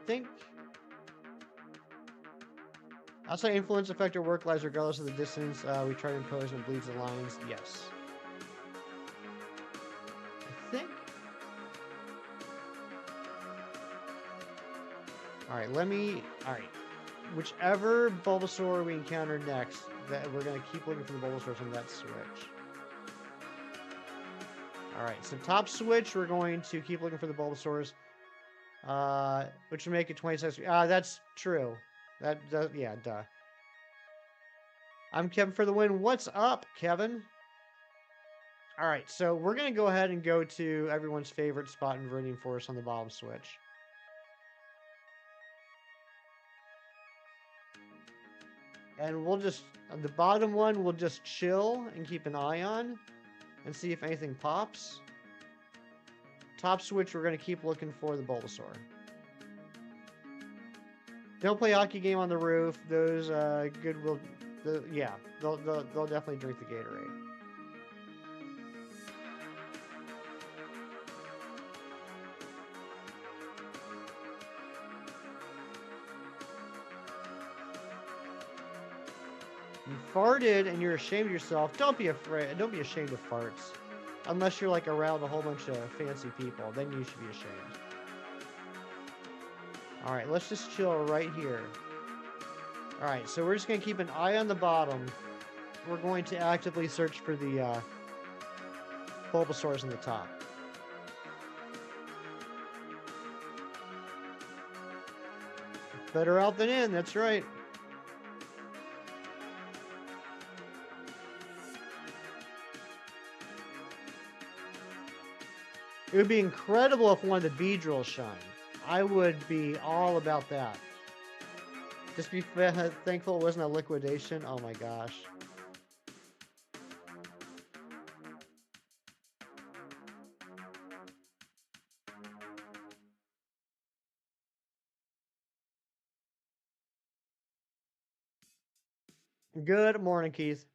think outside influence affect our work lives regardless of the distance we try to impose and bleeds the lines. Yes. I think. Alright, alright. Whichever Bulbasaur we encounter next, that we're going to keep looking for the Bulbasaurs on that switch. Alright, so top switch, we're going to keep looking for the Bulbasaurs. Which will make it 26. That's true. Yeah, duh. I'm Kevin for the win. What's up, Kevin? Alright, so we're going to go ahead and go to everyone's favorite spot in Viridian Forest on the bottom switch. And we'll just, the bottom one, we'll just chill and keep an eye on and see if anything pops. Top switch, we're going to keep looking for the Bulbasaur. Don't play hockey game on the roof. Those Goodwill, yeah, they'll definitely drink the Gatorade. You farted and you're ashamed of yourself. Don't be afraid. Don't be ashamed of farts. Unless you're like around a whole bunch of fancy people, then you should be ashamed. Alright, let's just chill right here. Alright, so we're just going to keep an eye on the bottom. We're going to actively search for the Bulbasaurs in the top. Better out than in, that's right. It would be incredible if one of the Beedrills shined. I would be all about that. Just be thankful it wasn't a liquidation. Oh my gosh. Good morning, Keith.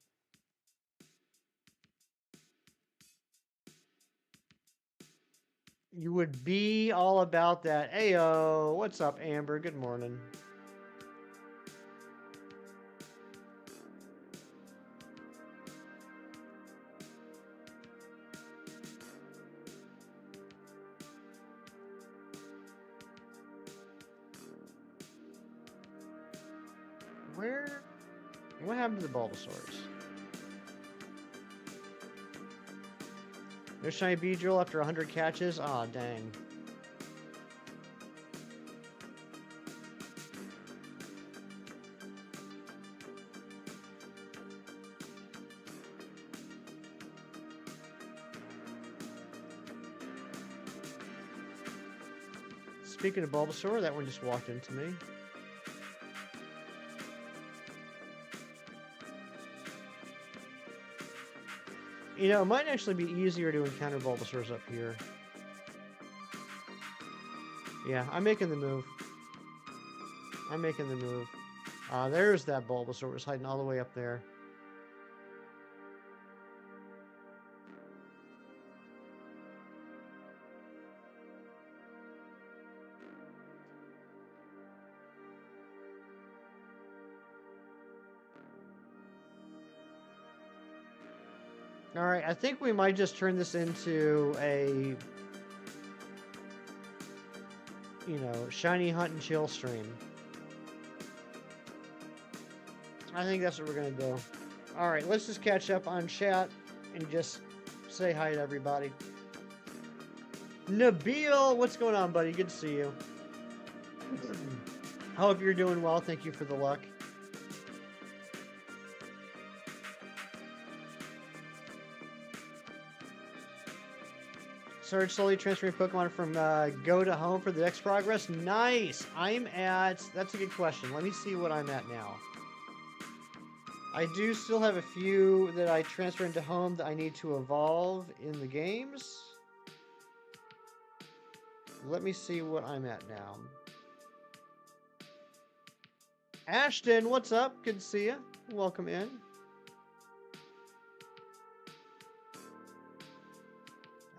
You would be all about that. Ayo, what's up, Amber? Good morning. What happened to the Bulbasaurs? No shiny Beedrill after 100 catches? Aw, dang. Speaking of Bulbasaur, that one just walked into me. You know, it might actually be easier to encounter Bulbasaurs up here. Yeah, I'm making the move. I'm making the move. There's that Bulbasaur. It was hiding all the way up there. Alright, I think we might just turn this into a, you know, shiny hunt and chill stream. I think that's what we're going to do. Alright, let's just catch up on chat and just say hi to everybody. Nabil, what's going on, buddy? Good to see you. Hope you're doing well. Thank you for the luck. Started slowly transferring Pokemon from Go to Home for the next progress. Nice! I'm at... That's a good question. Let me see what I'm at now. I do still have a few that I transfer into Home that I need to evolve in the games. Let me see what I'm at now. Ashton, what's up? Good to see you. Welcome in.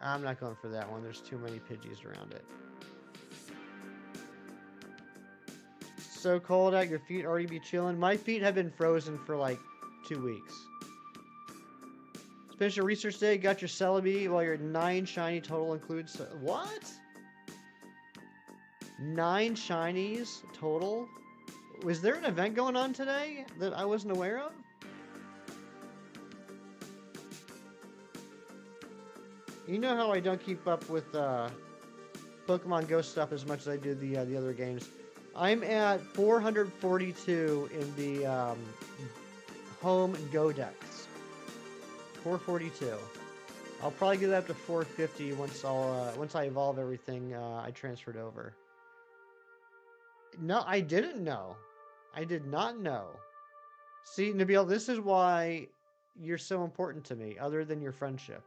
I'm not going for that one. There's too many Pidgeys around it. So cold out, your feet already be chilling. My feet have been frozen for like 2 weeks. Finished your research day, got your Celebi, while your 9 shiny total includes... What? 9 shinies total? Was there an event going on today that I wasn't aware of? You know how I don't keep up with Pokemon Go stuff as much as I do the other games. I'm at 442 in the Home Go Dex. 442. I'll probably get up to 450 once I evolve everything I transferred over. No, I didn't know. I did not know. See, Nabil, this is why you're so important to me, other than your friendship.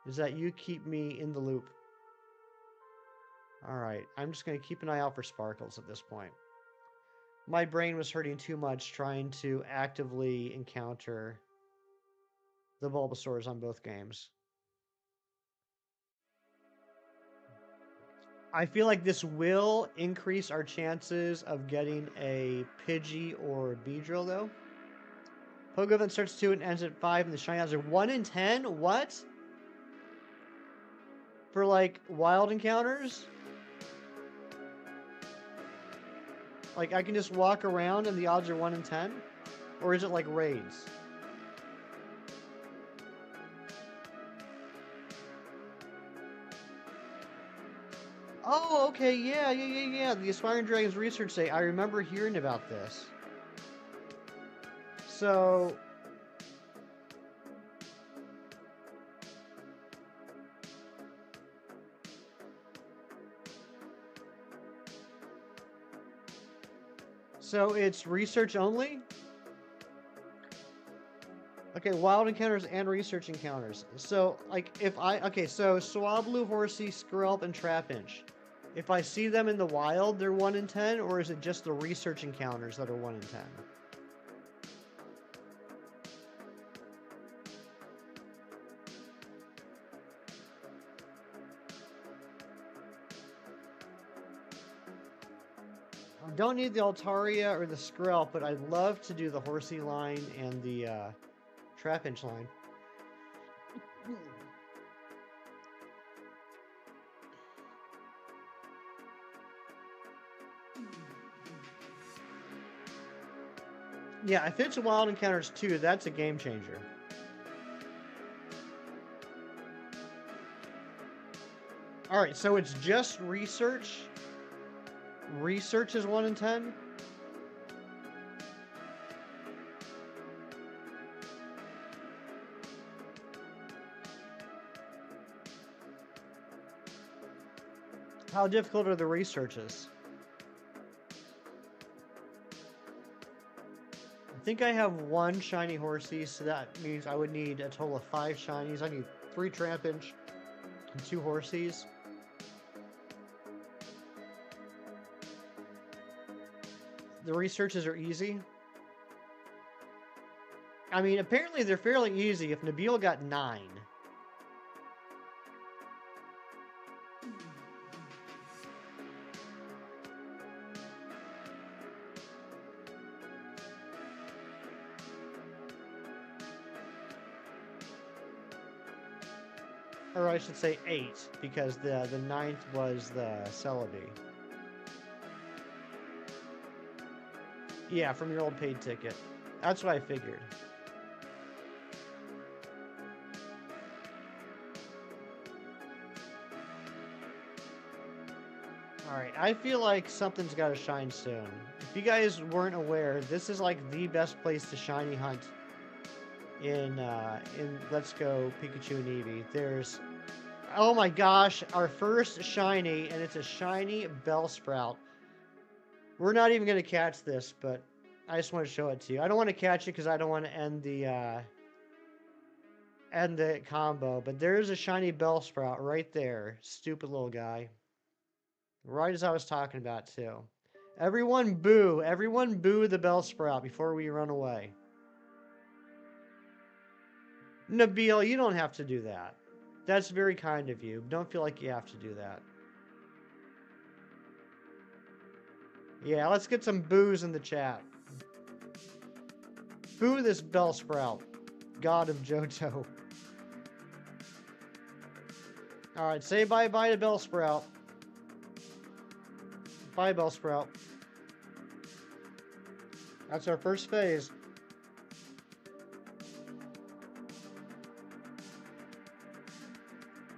Is that you keep me in the loop. Alright, I'm just going to keep an eye out for sparkles at this point. My brain was hurting too much trying to actively encounter the Bulbasaurs on both games. I feel like this will increase our chances of getting a Pidgey or Beedrill, though. Pogo event starts 2 and ends at 5, and the shiny odds are 1 in 10? What? For, like, wild encounters? Like, I can just walk around and the odds are 1 in 10? Or is it like raids? Oh, okay, yeah. The Aspiring Dragons Research Day. I remember hearing about this. So... So it's research only? Okay, wild encounters and research encounters. So, like, if I... Okay, so Swablu, Horsey, Skrelp, and Trapinch. If I see them in the wild, they're 1 in 10? Or is it just the research encounters that are 1 in 10? I don't need the Altaria or the Skrelp, but I'd love to do the Horsey line and the Trapinch line. Yeah, if it's Wild Encounters 2, that's a game changer. Alright, so it's just research. Research is 1 in 10. How difficult are the researches? I think I have 1 shiny Horsey, so that means I would need a total of 5 shinies. I need 3 Trampinch and 2 Horseys. The researches are easy. I mean, apparently they're fairly easy if Nabil got 9. Or I should say 8, because the 9th was the Celebi. Yeah, from your old paid ticket. That's what I figured. Alright, I feel like something's got to shine soon. If you guys weren't aware, this is like the best place to shiny hunt in Let's Go Pikachu and Eevee. There's, oh my gosh, our first shiny, and it's a shiny Bellsprout. We're not even going to catch this, but I just want to show it to you. I don't want to catch it because I don't want to end the combo, but there's a shiny Bellsprout right there. Stupid little guy. Right as I was talking about, too. Everyone boo. Everyone boo the Bellsprout before we run away. Nabil, you don't have to do that. That's very kind of you. Don't feel like you have to do that. Yeah, let's get some boos in the chat. Boo this Bellsprout. God of Johto. Alright, say bye-bye to Bellsprout. Bye, Bellsprout. That's our first phase.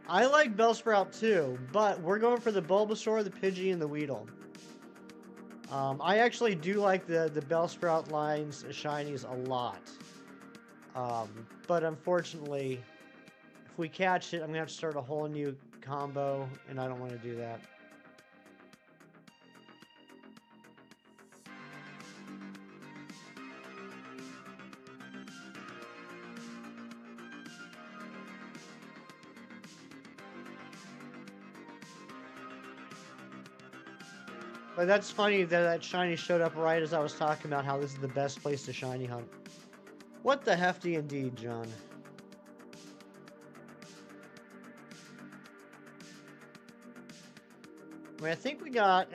I like Bellsprout too, but we're going for the Bulbasaur, the Pidgey, and the Weedle. I actually do like the Bellsprout lines shinies a lot. But unfortunately, if we catch it, I'm going to have to start a whole new combo, and I don't want to do that. But that's funny that that shiny showed up right as I was talking about how this is the best place to shiny hunt. What the hefty indeed, John. I mean, I think we got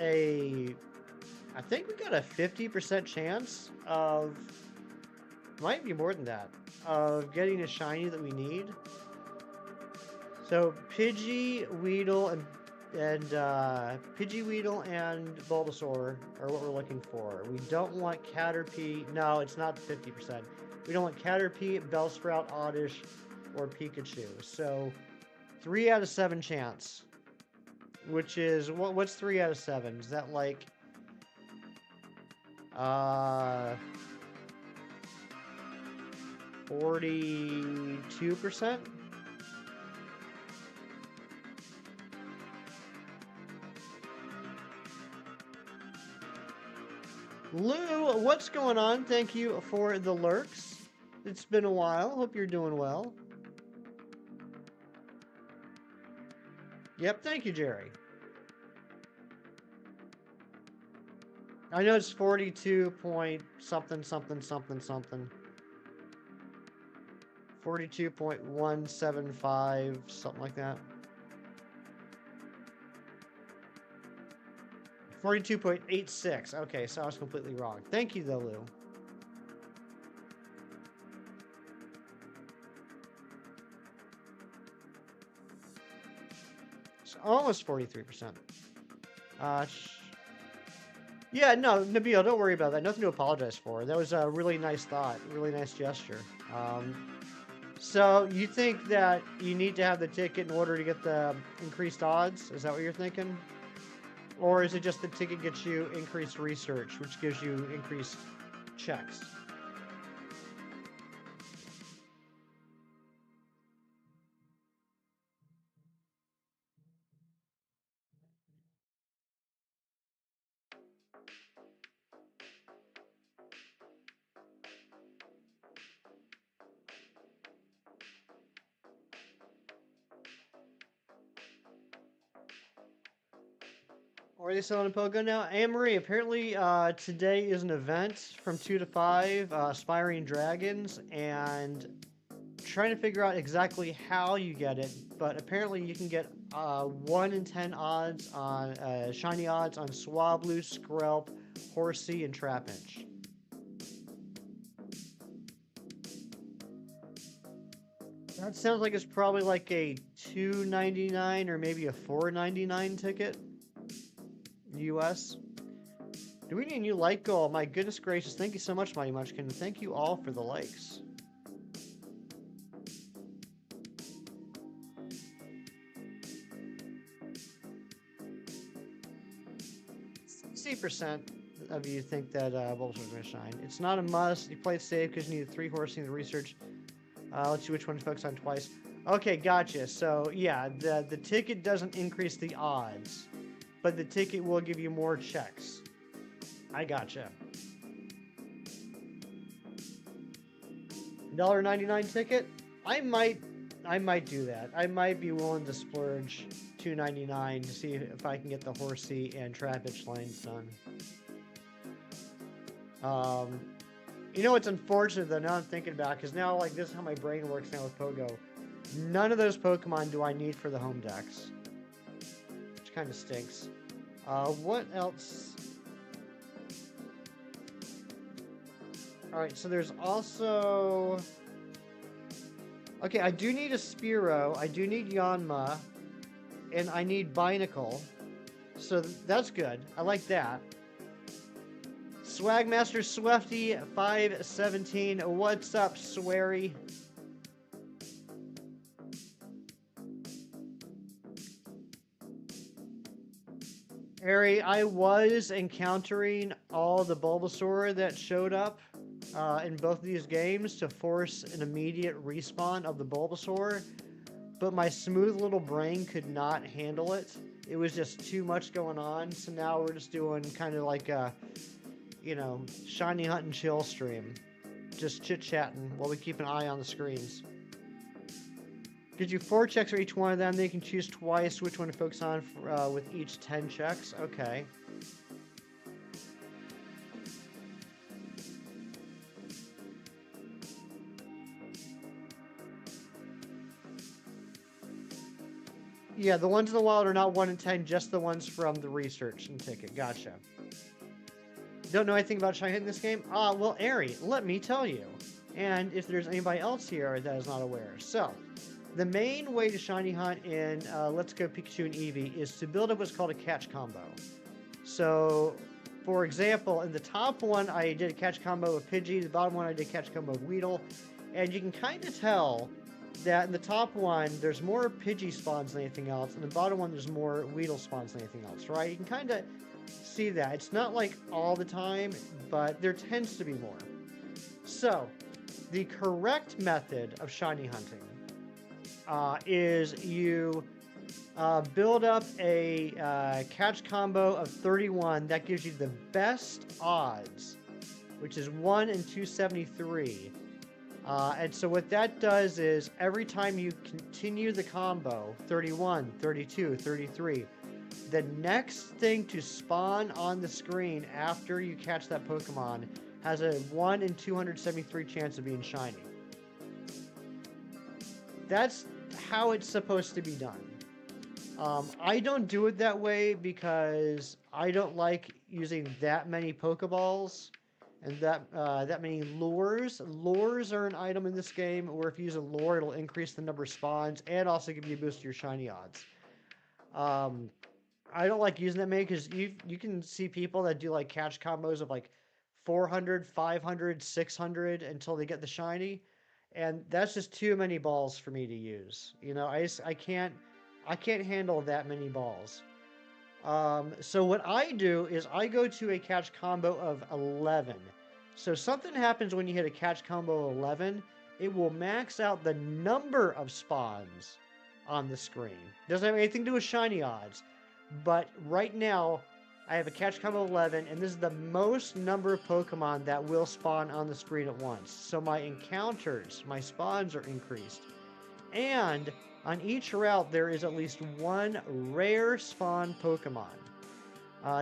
a 50% chance of, might be more than that, of getting a shiny that we need. So Pidgey, Weedle, and Pidgey, Weedle, and Bulbasaur are what we're looking for. We don't want Caterpie. No, it's not 50%. We don't want Caterpie, Bellsprout, Oddish, or Pikachu. So 3 out of 7 chance. Which is, what's 3 out of 7? Is that like 42%? Lou, what's going on? Thank you for the lurks. It's been a while. Hope you're doing well. Yep, thank you, Jerry. I know it's 42 point something, something, something, something. 42.175, something like that. 42.86. Okay, so I was completely wrong. Thank you, though, Lou. It's almost 43%. Yeah, no, Nabil, don't worry about that. Nothing to apologize for. That was a really nice thought, really nice gesture. So you think that you need to have the ticket in order to get the increased odds? Is that what you're thinking? Or is it just the ticket gets you increased research, which gives you increased checks? Or are they selling a Pogo now? Anne-Marie, apparently today is an event from 2 to 5, Aspiring Dragons, and trying to figure out exactly how you get it, but apparently you can get 1 in 10 odds on, shiny odds on Swablu, Skrelp, Horsey, and Trapinch. That sounds like it's probably like a $2.99 or maybe a $4.99 ticket. US. Do we need a new like goal? My goodness gracious, thank you so much, Mighty Munchkin. Thank you all for the likes. % of you think that Bulbasaur is going to shine. It's not a must. You play it safe because you need 3 horsing the research. Let's see which one to focus on twice. Okay, gotcha. So yeah, the ticket doesn't increase the odds, but the ticket will give you more checks. I gotcha. $1.99 ticket? I might do that. I might be willing to splurge $2.99 to see if I can get the Horsey and Trapinch lanes done. You know what's unfortunate though, now I'm thinking about, because now like this is how my brain works now with Pogo. None of those Pokemon do I need for the home decks, which kind of stinks. What else? Alright, so there's also... Okay, I do need a Spearow, I do need Yanma, and I need Binacle. So that's good. I like that. Swagmaster Swefty 517. What's up, Swery? Ari, I was encountering all the Bulbasaur that showed up in both of these games to force an immediate respawn of the Bulbasaur, but my smooth little brain could not handle it. It was just too much going on, so now we're just doing kind of like a, you know, shiny hunt and chill stream. Just chit-chatting while we keep an eye on the screens. Gives you 4 checks for each one of them. Then you can choose twice which one to focus on for, with each 10 checks. Okay. Yeah, the ones in the wild are not 1 in 10, just the ones from the research and ticket. Gotcha. Don't know anything about Shiny Hunt in this game? Well, Ari, let me tell you. And if there's anybody else here that is not aware. So, the main way to Shiny Hunt in Let's Go Pikachu and Eevee is to build up what's called a catch combo. So, for example, in the top one, I did a catch combo of Pidgey. The bottom one, I did a catch combo of Weedle. And you can kind of tell that in the top one, there's more Pidgey spawns than anything else. And the bottom one, there's more Weedle spawns than anything else, right? You can kind of see that. It's not like all the time, but there tends to be more. So, the correct method of shiny hunting is you build up a catch combo of 31 that gives you the best odds, which is 1 in 273. And so what that does is every time you continue the combo, 31, 32, 33, the next thing to spawn on the screen after you catch that Pokemon has a 1 in 273 chance of being shiny. That's how it's supposed to be done. I don't do it that way because I don't like using that many Pokeballs and that many lures. Lures are an item in this game where if you use a lure, it'll increase the number of spawns and also give you a boost to your shiny odds. I don't like using that many because you can see people that do like catch combos of like 400, 500, 600 until they get the shiny, and that's just too many balls for me to use. You know, I can't handle that many balls. So what I do is I go to a catch combo of 11. So something happens when you hit a catch combo of 11, it will max out the number of spawns on the screen. Doesn't have anything to do with shiny odds. But right now, I have a catch combo of 11, and this is the most number of Pokemon that will spawn on the screen at once. So my encounters, my spawns are increased. And on each route, there is at least one rare spawn Pokemon.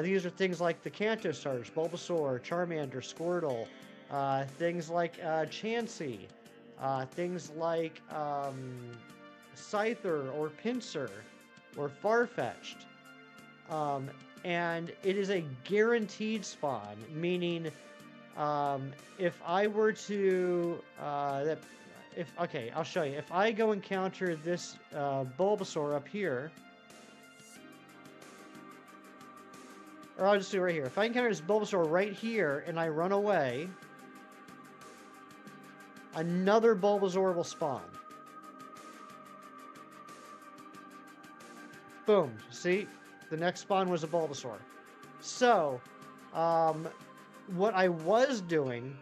These are things like the Kanto starters, Bulbasaur, Charmander, Squirtle, things like Chansey, things like Scyther or Pinsir or Farfetch'd. Um, and it is a guaranteed spawn, meaning if I were to okay, I'll show you. If I go encounter this Bulbasaur up here, or I'll just do it right here. If I encounter this Bulbasaur right here and I run away, another Bulbasaur will spawn. Boom. See? The next spawn was a Bulbasaur. So, what I was doing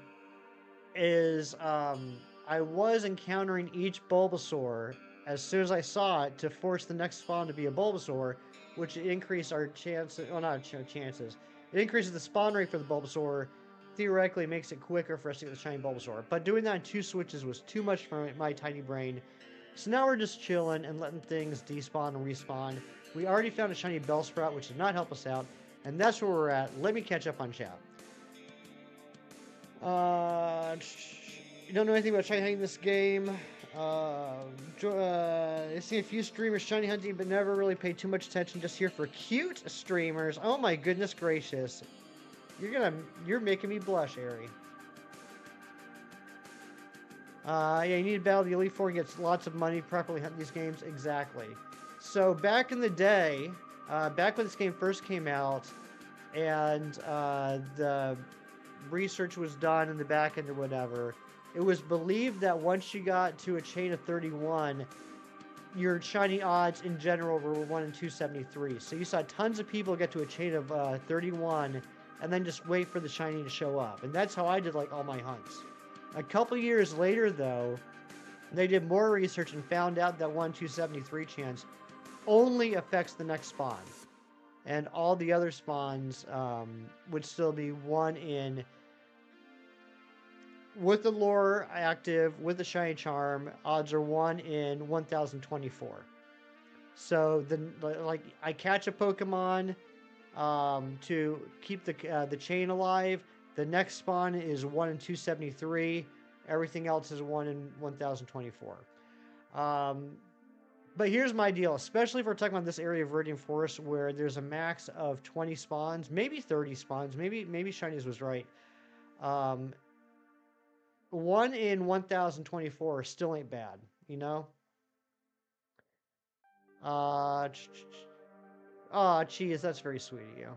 is I was encountering each Bulbasaur as soon as I saw it to force the next spawn to be a Bulbasaur, which increased our chances. Well, not chances. It increases the spawn rate for the Bulbasaur. Theoretically, makes it quicker for us to get the shiny Bulbasaur. But doing that in 2 switches was too much for my tiny brain. So now we're just chilling and letting things despawn and respawn. We already found a shiny Bellsprout, which did not help us out. And that's where we're at. Let me catch up on chat. You don't know anything about shiny hunting this game. I see a few streamers shiny hunting, but never really paid too much attention. Just here for cute streamers. Oh my goodness gracious! You're making me blush, Ari. Yeah, you need to battle the Elite Four and get lots of money to properly hunt these games. Exactly. So back in the day, back when this game first came out, and the research was done in the back end or whatever, it was believed that once you got to a chain of 31, your shiny odds in general were 1 in 273. So you saw tons of people get to a chain of 31 and then just wait for the shiny to show up. And that's how I did like all my hunts. A couple years later, though, they did more research and found out that 1 in 273 chance only affects the next spawn. And all the other spawns would still be 1 in... With the lure active, with the shiny charm, odds are 1 in 1024. So I catch a Pokemon to keep the chain alive. The next spawn is 1 in 273. Everything else is 1 in 1024. But here's my deal, especially if we're talking about this area of Viridian Forest where there's a max of 20 spawns, maybe 30 spawns, maybe Shinies was right. 1 in 1024 still ain't bad, you know? Aw, geez, that's very sweet of you.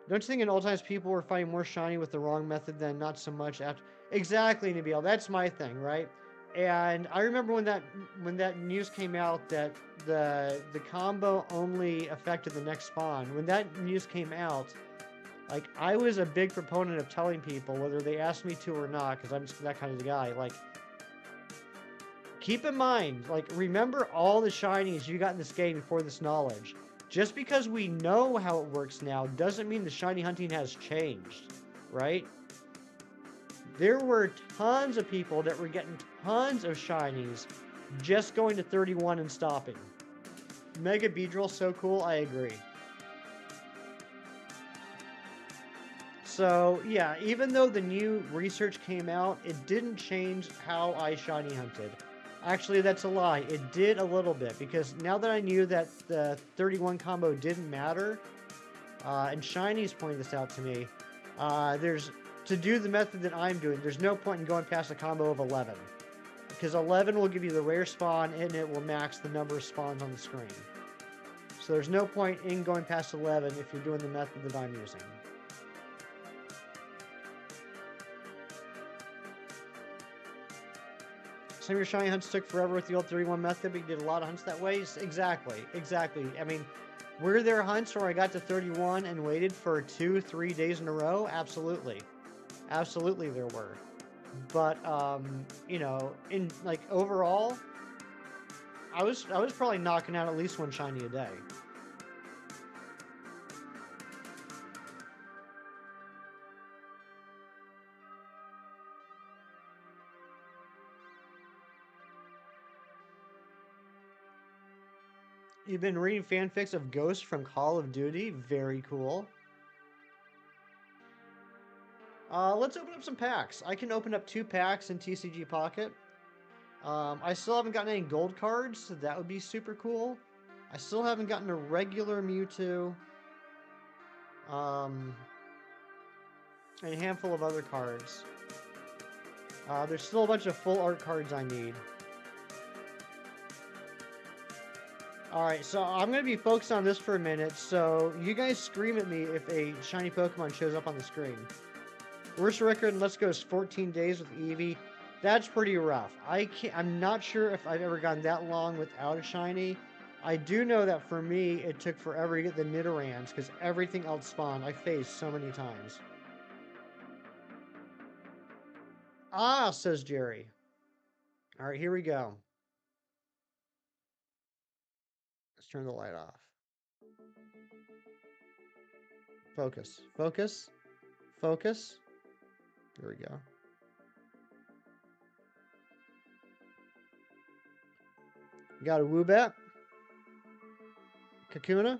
Don't you think in old times people were finding more shiny with the wrong method than not so much after? Exactly, Nabil. That's my thing, right? And I remember when that news came out that the combo only affected the next spawn. When that news came out, like, I was a big proponent of telling people, whether they asked me to or not, because I'm just that kind of guy, like, keep in mind, like, remember all the shinies you got in this game before this knowledge. Just because we know how it works now doesn't mean the shiny hunting has changed, right? There were tons of people that were getting tons of shinies just going to 31 and stopping. Mega Beedrill, so cool, I agree. So, yeah, even though the new research came out, it didn't change how I shiny hunted. Actually, that's a lie. It did a little bit, because now that I knew that the 31 combo didn't matter, and Shiny's pointed this out to me, to do the method that I'm doing, there's no point in going past a combo of 11. Because 11 will give you the rare spawn, and it will max the number of spawns on the screen. So there's no point in going past 11 if you're doing the method that I'm using. Some of your shiny hunts took forever with the old 31 method, but you did a lot of hunts that way? Exactly. I mean, were there hunts where I got to 31 and waited for 2-3 days in a row? Absolutely. Absolutely there were. But, you know, in, like, overall, I was probably knocking out at least 1 shiny a day. You've been reading fanfics of Ghost from Call of Duty. Very cool. Let's open up some packs. I can open up 2 packs in TCG Pocket. I still haven't gotten any gold cards, so that would be super cool. I still haven't gotten a regular Mewtwo. And a handful of other cards. There's still a bunch of full art cards I need. Alright, so I'm going to be focused on this for a minute, so you guys scream at me if a shiny Pokemon shows up on the screen. Worst record in Let's Go is 14 days with Eevee. That's pretty rough. I'm not sure if I've ever gone that long without a shiny. I do know that for me, it took forever to get the Nidorans, because everything else spawned. I faced so many times. Ah, says Jerry. Alright, here we go. Let's turn the light off. Focus. Focus. Focus. Here we go. We got a Woobat. Kakuna.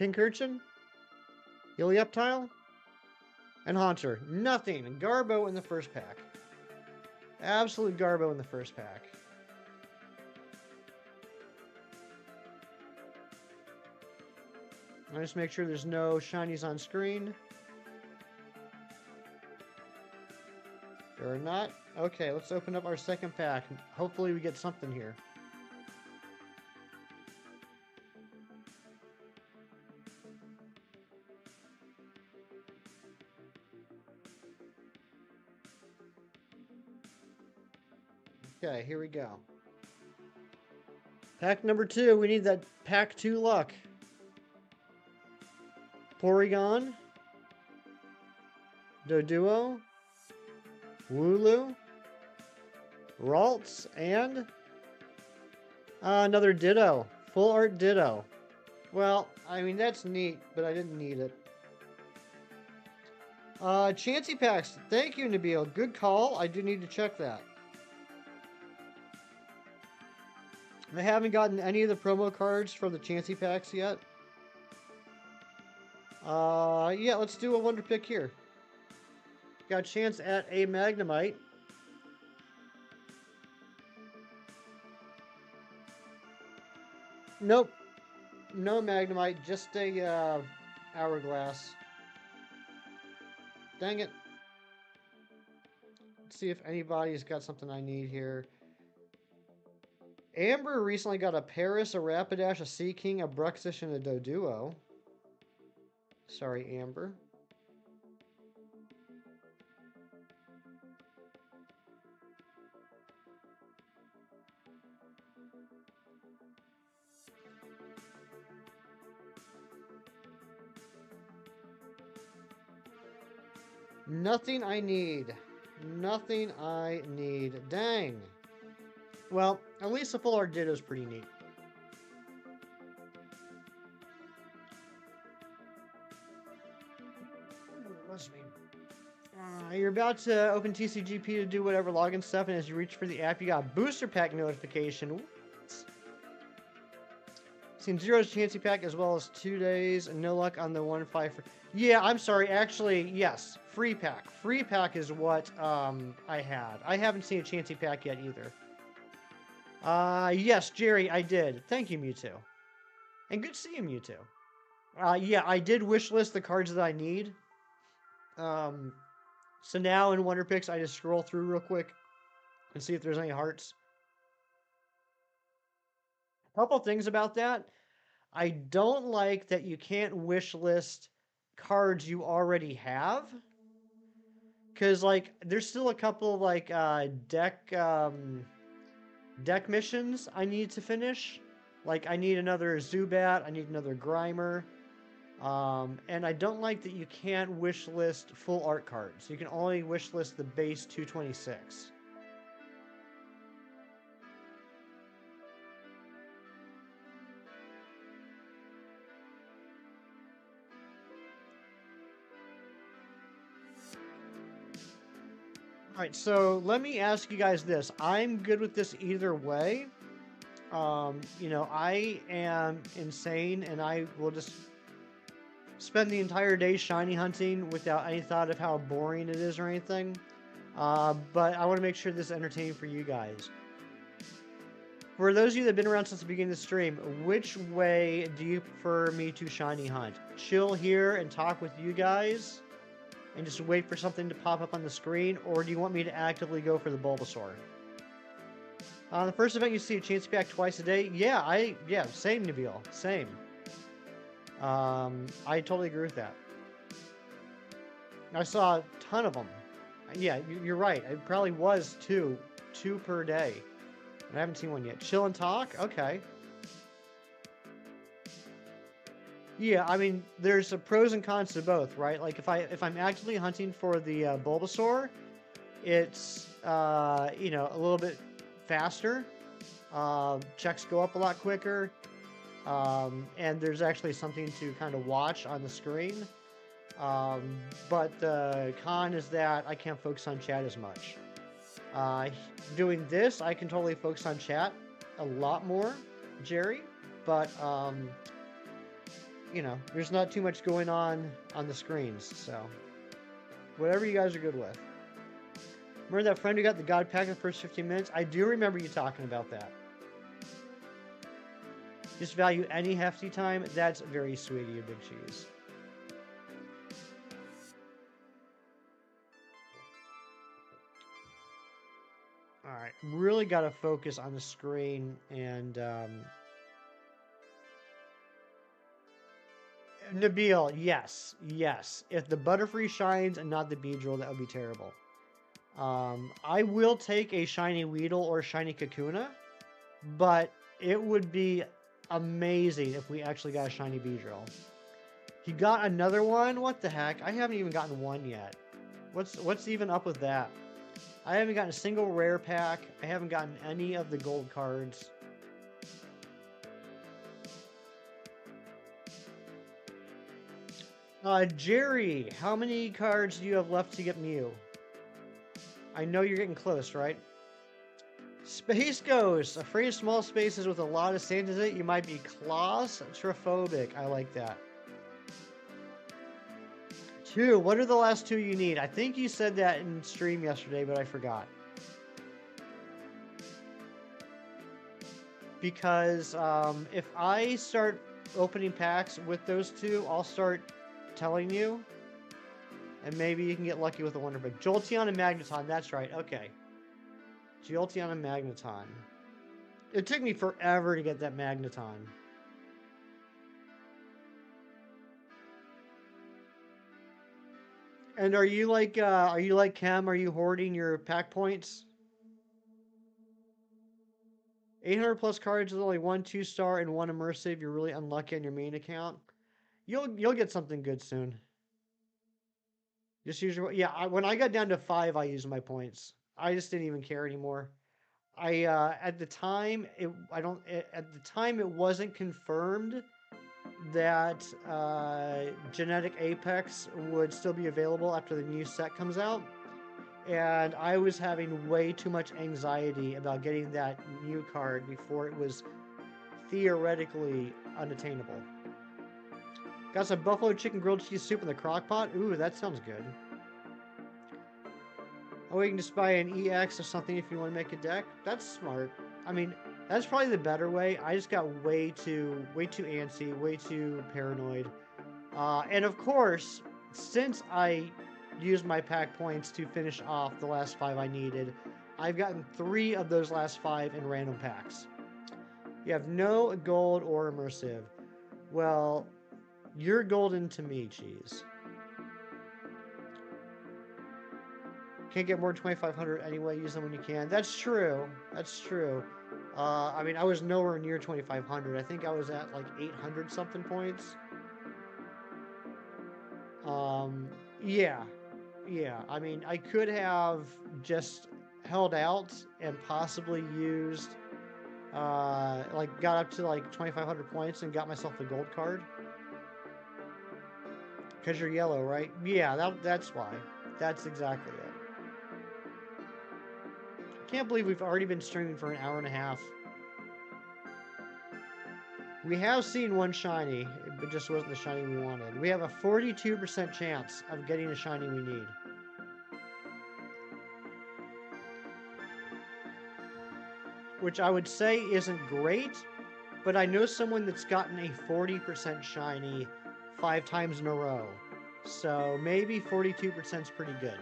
Pincurchin. Helioptile. And Haunter. Nothing. Garbo in the first pack. Absolute Garbo in the first pack. I'll just make sure there's no shinies on screen. There are not. Okay, let's open up our second pack. Hopefully we get something here. Okay, here we go. Pack number 2. We need that pack 2 luck. Porygon. Doduo. Wooloo. Ralts. And another Ditto. Full art Ditto. Well, I mean, that's neat, but I didn't need it. Chansey packs. Thank you, Nabil. Good call. I do need to check that. I haven't gotten any of the promo cards for the Chansey packs yet. Yeah, let's do a wonder pick here. Got a chance at a Magnemite. Nope. No Magnemite, just a Hourglass. Dang it. Let's see if anybody's got something I need here. Amber recently got a Paris, a Rapidash, a Seaking, a Bruxish, and a Doduo. Sorry, Amber. Nothing I need. Nothing I need. Dang. Well, at least the full art Ditto is pretty neat. You're about to open TCGP to do whatever login stuff, and as you reach for the app, you got a booster pack notification. What? Seen Zero's Chansey pack as well as 2 days, and no luck on the 1-5. Yeah, I'm sorry. Actually, yes. Free pack. Free pack is what I had. I haven't seen a Chansey pack yet either. Yes, Jerry, I did. Thank you, Mewtwo. And good to see you, Mewtwo. Yeah, I did wishlist the cards that I need. So now in Wonder Picks, I just scroll through real quick and see if there's any hearts. A couple things about that. I don't like that you can't wishlist cards you already have. Because, like, there's still a couple, like, deck missions I need to finish. Like, I need another Zubat, I need another Grimer. And I don't like that you can't wishlist full art cards. You can only wishlist the base 226. Alright, so let me ask you guys this. I'm good with this either way. You know, I am insane, and I will just spend the entire day shiny hunting without any thought of how boring it is or anything. But I want to make sure this is entertaining for you guys. For those of you that have been around since the beginning of the stream, which way do you prefer me to shiny hunt? Chill here and talk with you guys and just wait for something to pop up on the screen, or do you want me to actively go for the Bulbasaur? The first event you see a chance to pack twice a day. Yeah, same, Nabil, same. I totally agree with that. I saw a ton of them. Yeah, you're right. It probably was two per day. I haven't seen one yet. Chill and talk? Okay. Yeah, I mean, there's a pros and cons to both, right? Like if I'm actively hunting for the Bulbasaur, it's you know, a little bit faster. Checks go up a lot quicker, and there's actually something to kind of watch on the screen. But the con is that I can't focus on chat as much. Doing this, I can totally focus on chat a lot more, Jerry, but you know, there's not too much going on the screens, so whatever you guys are good with. Remember that friend who got the God Pack in the first 15 minutes? I do remember you talking about that. Just value any hefty time. That's very sweet of you, Big Cheese. Alright, really got to focus on the screen and Nabil, yes. If the Butterfree shines and not the Beedrill, that would be terrible. I will take a shiny Weedle or shiny Kakuna, but it would be amazing if we actually got a shiny Beedrill. He got another one? What the heck? I haven't even gotten one yet. What's even up with that? I haven't gotten a single rare pack. I haven't gotten any of the gold cards. Jerry, how many cards do you have left to get Mew? I know you're getting close, right? Space Ghost. Afraid of small spaces with a lot of sand in it. You might be claustrophobic. I like that. 2. What are the last 2 you need? I think you said that in stream yesterday, but I forgot. Because if I start opening packs with those 2, I'll start telling you. And maybe you can get lucky with a Wonder Break. Jolteon and Magneton. That's right. Okay. Jolteon and Magneton. It took me forever to get that Magneton. And are you like Chem? Are you hoarding your pack points? 800 plus cards with only 1 2-star and 1 immersive. You're really unlucky on your main account. You'll get something good soon. Just use your when I got down to 5, I used my points. I just didn't even care anymore. At the time it wasn't confirmed that Genetic Apex would still be available after the new set comes out, and I was having way too much anxiety about getting that new card before it was theoretically unattainable. Got some buffalo chicken grilled cheese soup in the crock pot. Ooh, that sounds good. Oh, you can just buy an EX or something if you want to make a deck. That's smart. I mean, that's probably the better way. I just got way too antsy, way too paranoid. And of course, since I used my pack points to finish off the last 5 I needed, I've gotten 3 of those last 5 in random packs. You have no gold or immersive. Well, you're golden to me, Cheese. Can't get more than 2,500 anyway. Use them when you can. That's true. I mean, I was nowhere near 2,500. I think I was at like 800 something points. Yeah. I mean, I could have just held out and possibly used, like, got up to like 2,500 points and got myself a gold card. Because you're yellow, right? Yeah, that's why. That's exactly it. Can't believe we've already been streaming for an hour and a half. We have seen one shiny, but just wasn't the shiny we wanted. We have a 42% chance of getting a shiny we need. Which I would say isn't great, but I know someone that's gotten a 40% shiny 5 times in a row. So maybe 42% is pretty good.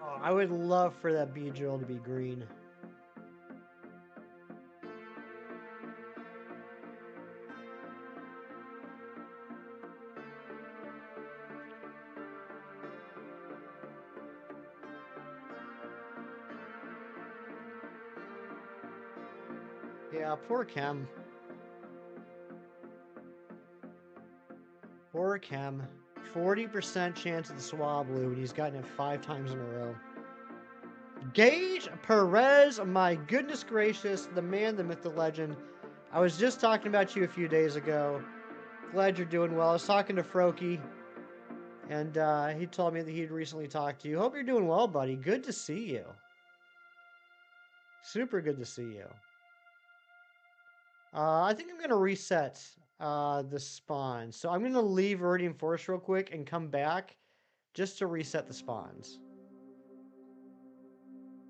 Oh, I would love for that Beedrill to be green. Yeah, poor Chem. Poor Chem. 40% chance of the Swablu, and he's gotten it 5 times in a row. Gage Perez, my goodness gracious, the man, the myth, the legend. I was just talking about you a few days ago. Glad you're doing well. I was talking to Froky, and he told me that he'd recently talked to you. Hope you're doing well, buddy. Good to see you. Super good to see you. I think I'm going to reset the spawn. So I'm going to leave Viridian Forest real quick and come back just to reset the spawns.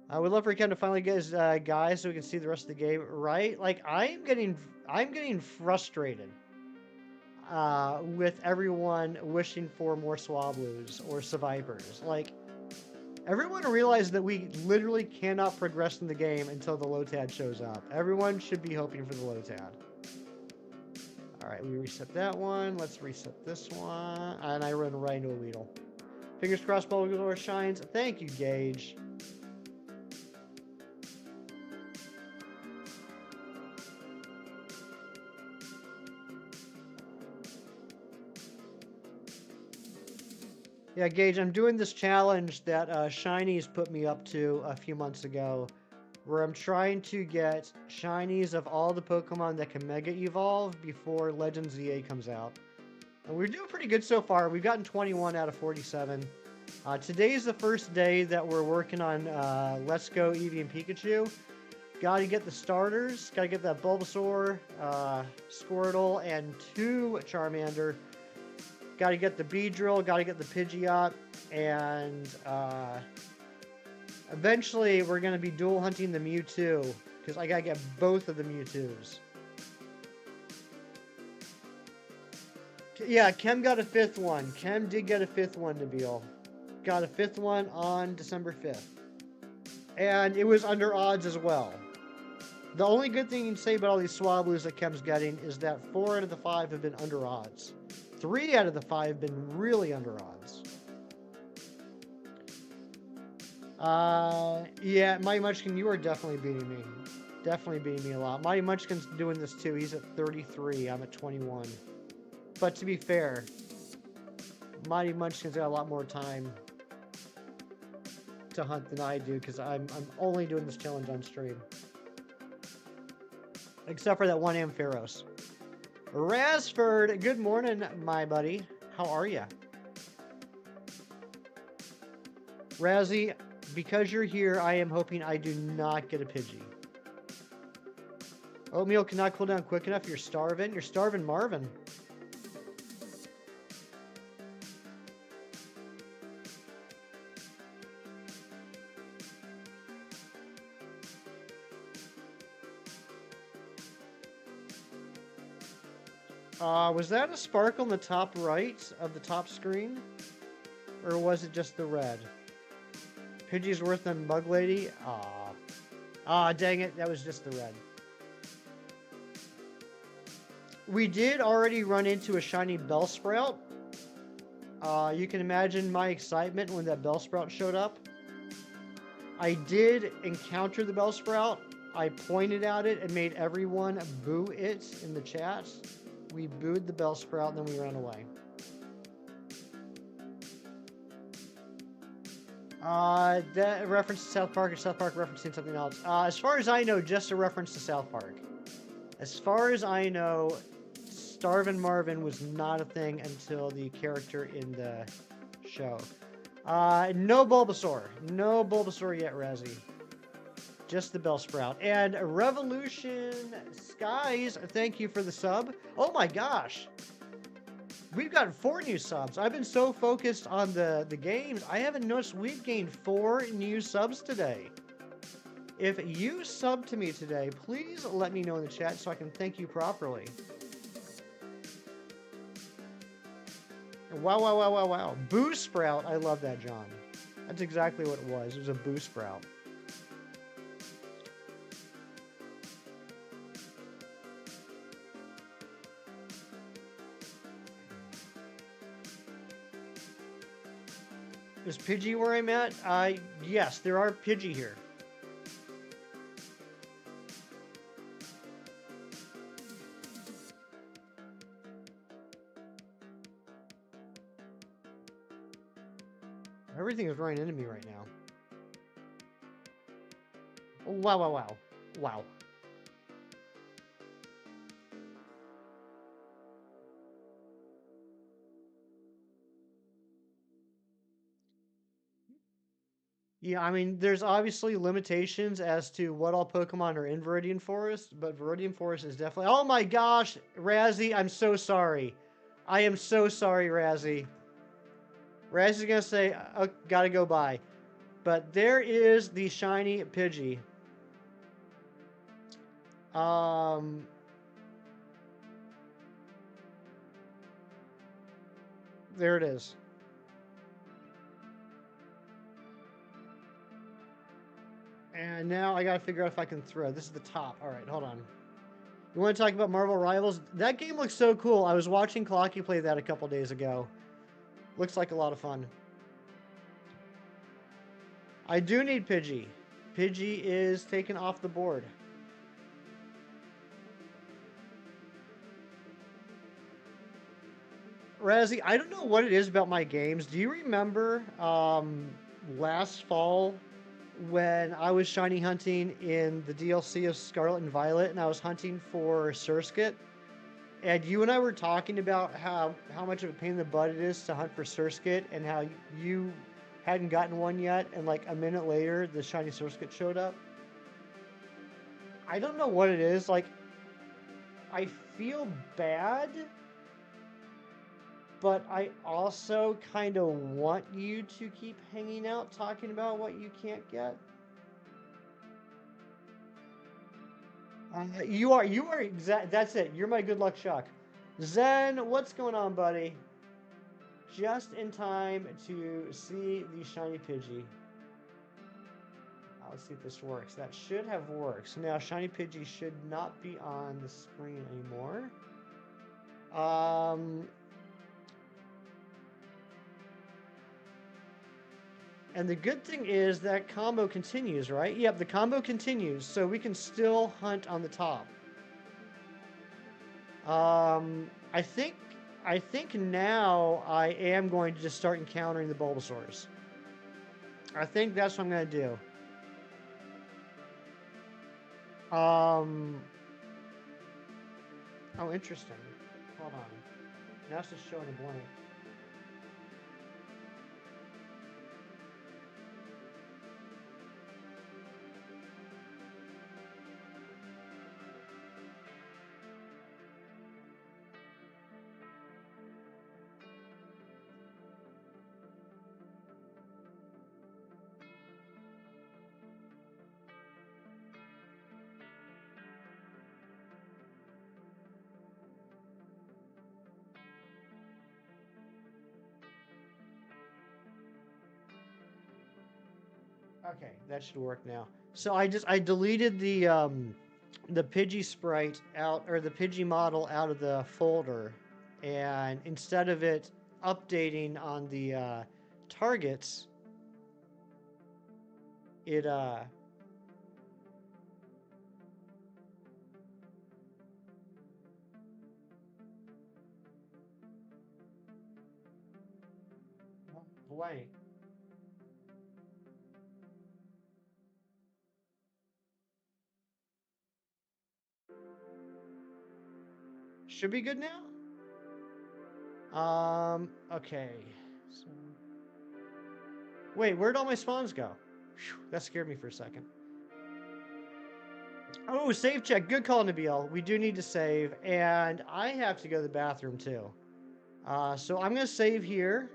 I would love for Ken to finally get his guys so we can see the rest of the game, right? Like I'm getting frustrated with everyone wishing for more Swablu's or Survivors. Like everyone realized that we literally cannot progress in the game until the Lotad shows up. Everyone should be hoping for the Lotad. Alright, we reset that one. Let's reset this one. And I run right into a Weedle. Fingers crossed, Bulbasaur shines. Thank you, Gage. Yeah, Gage, I'm doing this challenge that Shinies put me up to a few months ago, where I'm trying to get Shinies of all the Pokemon that can Mega Evolve before Legends ZA comes out. And we're doing pretty good so far. We've gotten 21 out of 47. Today's the first day that we're working on Let's Go Eevee and Pikachu. Gotta get the starters, gotta get that Bulbasaur, Squirtle, and 2 Charmander. Got to get the Beedrill, got to get the Pidgeot, and eventually we're going to be dual hunting the Mewtwo, because I got to get both of the Mewtwo's. Yeah, Kem got a 5th one. Kem did get a 5th one, Nabil. Got a 5th one on December 5th. And it was under odds as well. The only good thing you can say about all these Swablu's that Kem's getting is that 4 out of the 5 have been under odds. 3 out of the 5 have been really under odds. Yeah, Mighty Munchkin, you are definitely beating me. Definitely beating me a lot. Mighty Munchkin's doing this too. He's at 33. I'm at 21. But to be fair, Mighty Munchkin's got a lot more time to hunt than I do because I'm only doing this challenge on stream. Except for that one Ampharos. Rasford, good morning, my buddy. How are ya? Razzie, because you're here, I am hoping I do not get a Pidgey. Oatmeal cannot cool down quick enough. You're starving. You're starving, Marvin. Was that a sparkle in the top right of the top screen? Or was it just the red? Pidgey's worth than Bug Lady? Dang it, that was just the red. We did already run into a shiny Bellsprout. You can imagine my excitement when that Bellsprout showed up. I did encounter the Bellsprout. I pointed at it and made everyone boo it in the chat. We booed the Bellsprout and then we ran away. That reference to South Park or South Park referencing something else? As far as I know, just a reference to South Park. As far as I know, Starvin' Marvin was not a thing until the character in the show. No Bulbasaur. No Bulbasaur yet, Razzie. Just the Bellsprout. And Revolution Skies, thank you for the sub. Oh my gosh. We've got 4 new subs. I've been so focused on the games, I haven't noticed we've gained 4 new subs today. If you sub to me today, please let me know in the chat so I can thank you properly. Wow, wow, wow, wow, wow. Boo Sprout. I love that, John. That's exactly what it was. It was a Boo Sprout. Is Pidgey where I'm at? Yes, there are Pidgey here. Everything is running into me right now. Wow, wow, wow. Wow. Yeah, I mean, there's obviously limitations as to what all Pokemon are in Viridian Forest, but Viridian Forest is definitely... Oh my gosh, Razzie, I'm so sorry. I am so sorry, Razzie. Razzie's gonna say, oh, gotta go by. But there is the shiny Pidgey. There it is. And now I gotta figure out if I can throw. This is the top. All right, hold on. You want to talk about Marvel Rivals? That game looks so cool. I was watching Clocky play that a couple days ago. Looks like a lot of fun. I do need Pidgey. Pidgey is taken off the board. Razzie, I don't know what it is about my games. Do you remember last fall when I was shiny hunting in the DLC of Scarlet and Violet and I was hunting for Surskit? And you and I were talking about how much of a pain in the butt it is to hunt for Surskit and how you hadn't gotten one yet, and like a minute later the shiny Surskit showed up. I don't know what it is. Like, I feel bad, but I also kind of want you to keep hanging out talking about what you can't get. You are exact. That's it. You're my good luck Chuck. Zen, what's going on, buddy? Just in time to see the shiny Pidgey. Let's see if this works. That should have worked. So now shiny Pidgey should not be on the screen anymore. And the good thing is that combo continues, right? Yep, the combo continues, so we can still hunt on the top. I think now I am going to just start encountering the Bulbasaurs. I think that's what I'm going to do. Oh, interesting. Hold on. Now it's just showing a blank. Okay, that should work now. So I deleted the Pidgey sprite out, or the Pidgey model out of the folder, and instead of it updating on the targets, it blank. should be good now. Okay. So... Wait, where'd all my spawns go? Whew, that scared me for a second. Oh, save check. Good call, Nabil. We do need to save, and I have to go to the bathroom too. So I'm going to save here.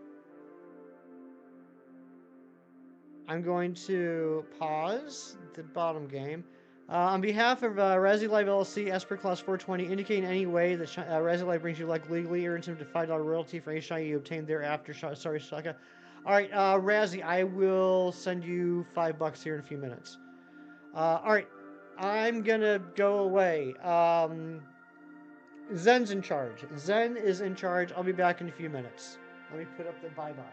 I'm going to pause the bottom game. On behalf of Resi Live LLC, Esper Class 420, indicating any way that Resi Live brings you luck legally, earns him to $5 royalty for any shiny you obtain thereafter. Sorry, Shaka. All right, Razzie, I will send you $5 here in a few minutes. All right, I'm gonna go away. Zen's in charge. Zen is in charge. I'll be back in a few minutes. Let me put up the bye-bye.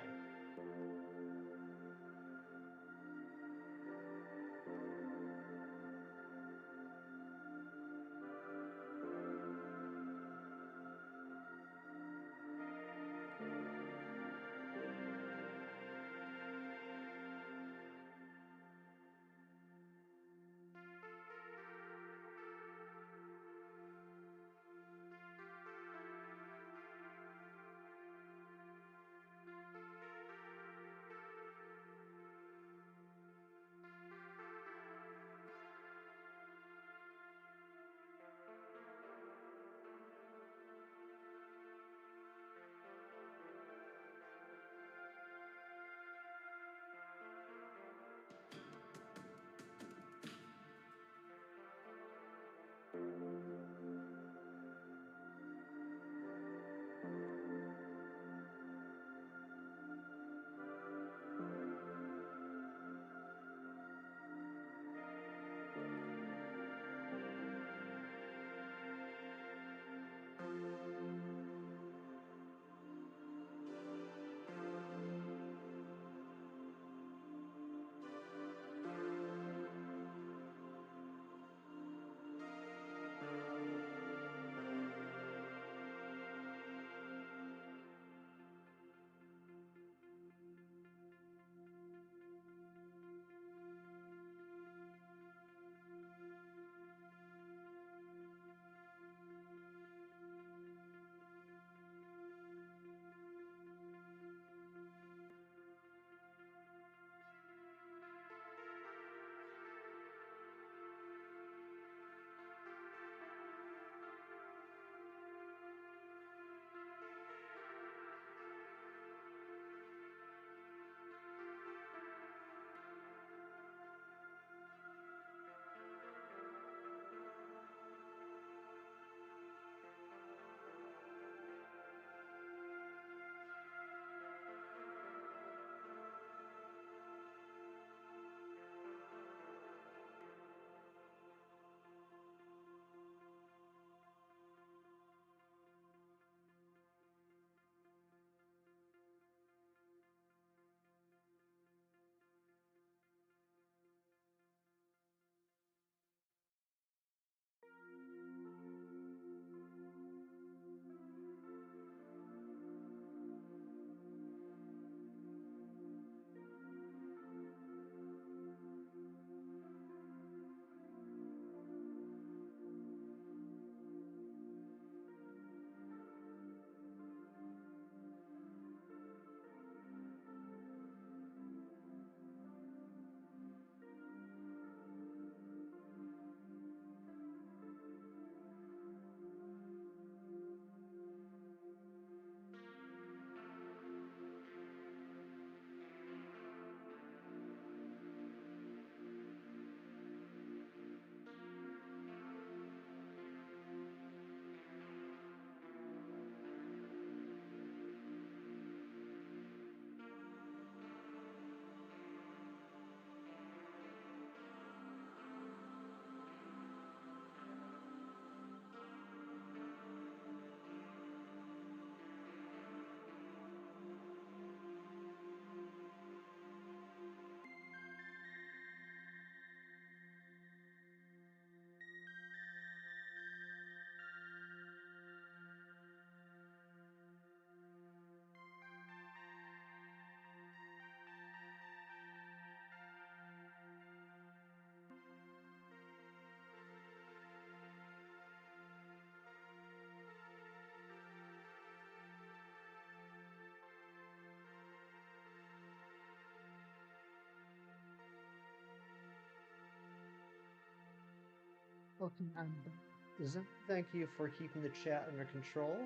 Okay, I'm back. Thank you for keeping the chat under control.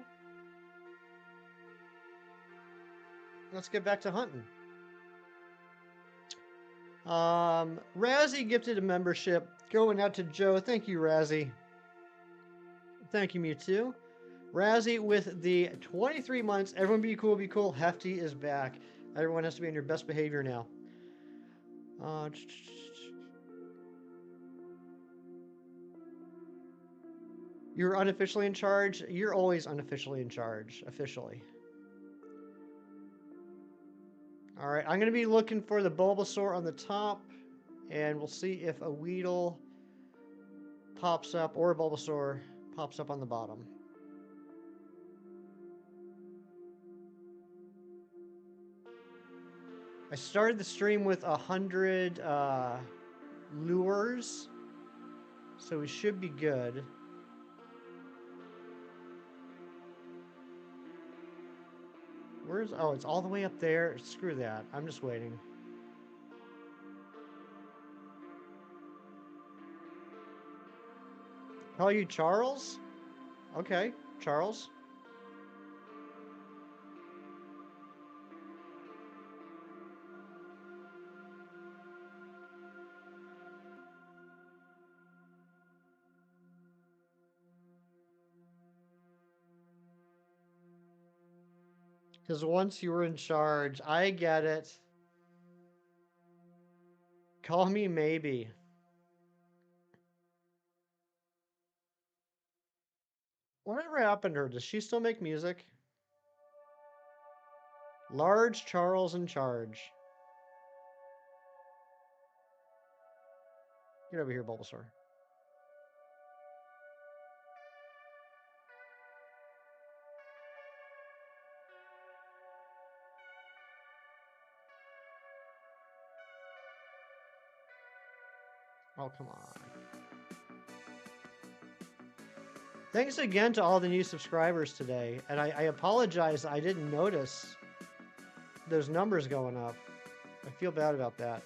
Let's get back to hunting. Razzie gifted a membership. Going out to Joe. Thank you, Razzie. Thank you, Mewtwo. Razzie with the 23 months. Everyone be cool, be cool. Hefty is back. Everyone has to be on your best behavior now. You're unofficially in charge. You're always unofficially in charge. Officially. Alright, I'm going to be looking for the Bulbasaur on the top. And we'll see if a Weedle pops up or a Bulbasaur pops up on the bottom. I started the stream with 100 lures, so we should be good. Where's... Oh, it's all the way up there. Screw that. I'm just waiting. Call you Charles? Okay, Charles. Because once you were in charge, I get it. Call me maybe. Whatever happened to her? Does she still make music? Large Charles in charge. Get over here, Bulbasaur. Oh, come on. Thanks again to all the new subscribers today. And I apologize, I didn't notice those numbers going up. I feel bad about that.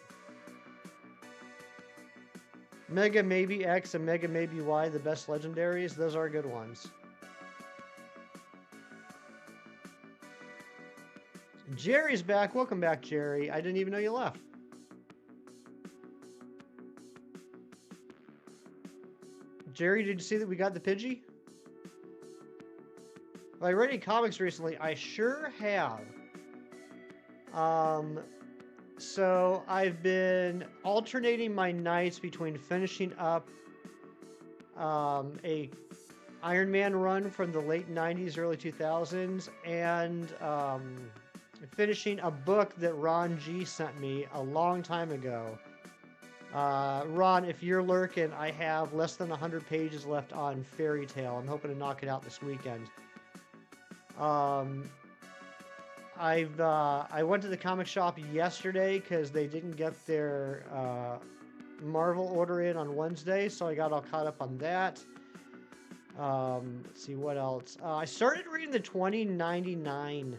Mega Maybe X and Mega Maybe Y, the best legendaries. Those are good ones. Jerry's back. Welcome back, Jerry. I didn't even know you left. Jerry, did you see that we got the Pidgey? Have I read any comics recently? I sure have. So I've been alternating my nights between finishing up a Iron Man run from the late 90s, early 2000s, and finishing a book that Ron G sent me a long time ago. Ron, if you're lurking, I have less than 100 pages left on Fairy Tale. I'm hoping to knock it out this weekend. I went to the comic shop yesterday because they didn't get their Marvel order in on Wednesday, so I got all caught up on that. Let's see what else. I started reading the 2099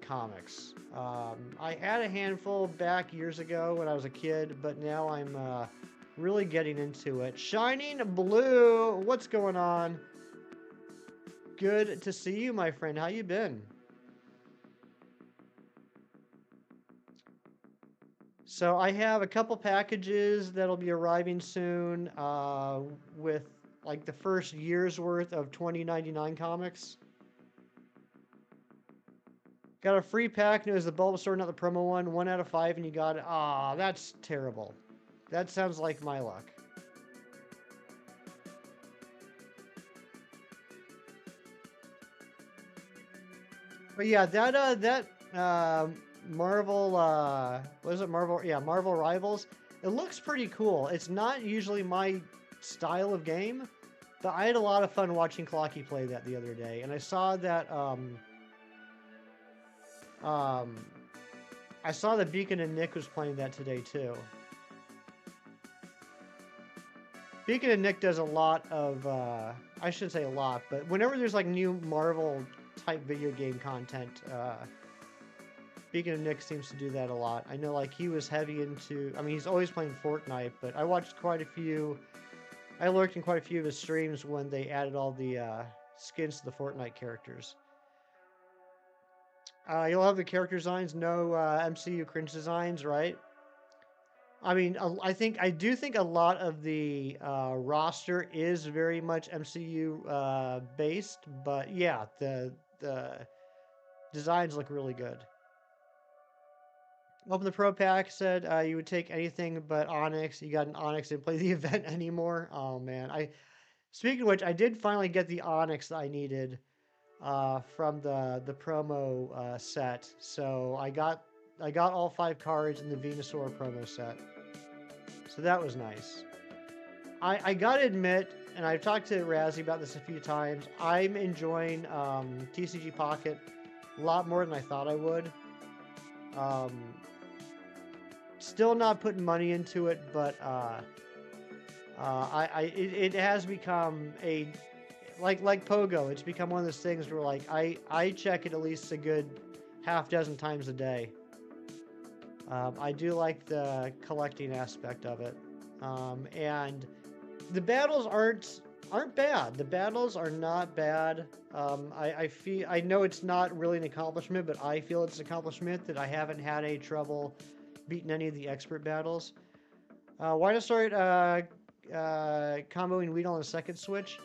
comics. I had a handful back years ago when I was a kid, but now I'm really getting into it. Shining Blue, what's going on? Good to see you, my friend. How you been? So I have a couple packages that'll be arriving soon with like the first year's worth of 2099 comics. Got a free pack, and it was the Bulbasaur, not the promo one. 1 out of 5, and you got it. Ah, that's terrible. That sounds like my luck. But yeah, that Marvel, what is it? Marvel, yeah, Marvel Rivals. It looks pretty cool. It's not usually my style of game, but I had a lot of fun watching Clocky play that the other day, and I saw that I saw that Beacon and Nick was playing that today too. Beacon and Nick does a lot of, I shouldn't say a lot, but whenever there's like new Marvel type video game content, Beacon and Nick seems to do that a lot. I know like he was heavy into, I mean he's always playing Fortnite, but I watched quite a few I lurked in quite a few of his streams when they added all the skins to the Fortnite characters. You'll have the character designs, no MCU cringe designs, right? I mean, I do think a lot of the roster is very much MCU based, but yeah, the designs look really good. Open the Pro Pack, said you would take anything but Onyx. You got an Onyx, didn't play the event anymore. Oh man, speaking of which, I did finally get the Onyx that I needed from the promo set. So I got all 5 cards in the Venusaur promo set. So that was nice. I gotta admit, and I've talked to Razzie about this a few times, I'm enjoying TCG Pocket a lot more than I thought I would. Still not putting money into it, but it has become a like Pogo. It's become one of those things where like I check it at least a good half dozen times a day. I do like the collecting aspect of it, and the battles aren't bad. The battles are not bad. I know it's not really an accomplishment, but I feel it's an accomplishment that I haven't had any trouble beating any of the expert battles. Why not start comboing Weedle on the second switch?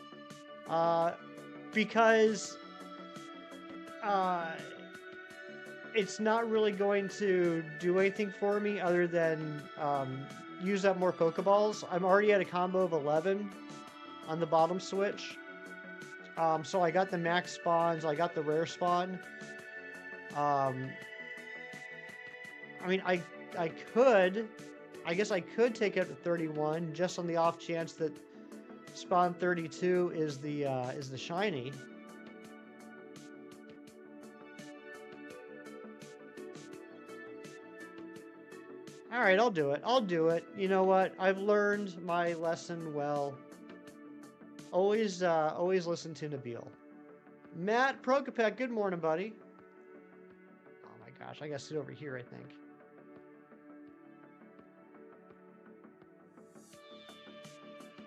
Because it's not really going to do anything for me other than use up more Pokeballs. I'm already at a combo of 11 on the bottom switch. So I got the max spawns, I got the rare spawn. I mean, I guess I could take it to 31 just on the off chance that spawn 32 is the shiny. All right, I'll do it. I'll do it. You know what? I've learned my lesson well. Always listen to Nabil. Matt Prokopek, good morning, buddy. Oh my gosh, I gotta sit over here, I think.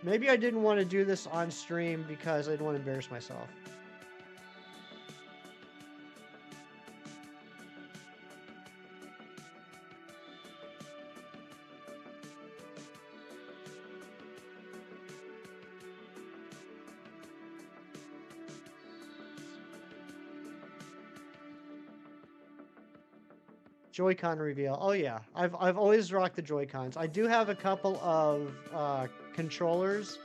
Maybe I didn't want to do this on stream because I didn't want to embarrass myself. Joy-Con reveal. Oh yeah, I've always rocked the Joy-Cons. I do have a couple of controllers,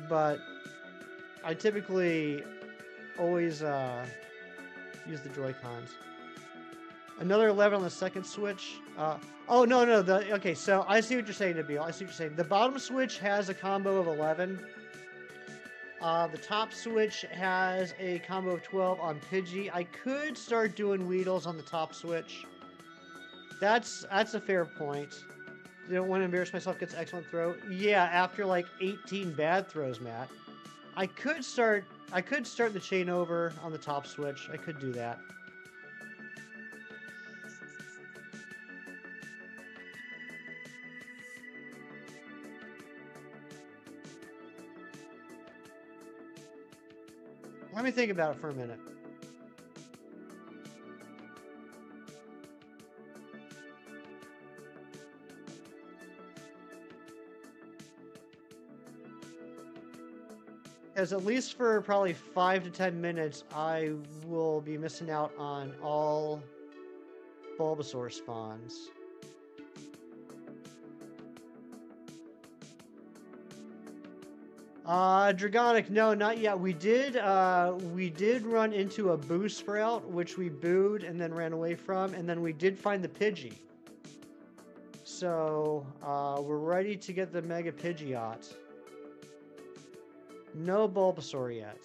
but I typically always use the Joy-Cons. Another 11 on the second switch. Oh no. Okay, so I see what you're saying, Nabil. I see what you're saying. The bottom switch has a combo of 11. The top switch has a combo of 12 on Pidgey. I could start doing Weedles on the top switch. That's a fair point. You don't want to embarrass myself. Gets excellent throw. Yeah, after like 18 bad throws, Matt. I could start the chain over on the top switch. I could do that. Let me think about it for a minute. As at least for probably 5 to 10 minutes, I will be missing out on all Bulbasaur spawns. Dragonic, no, not yet. We did run into a Boo Sprout, which we booed and then ran away from, and then we did find the Pidgey. So, we're ready to get the Mega Pidgeot. No Bulbasaur yet.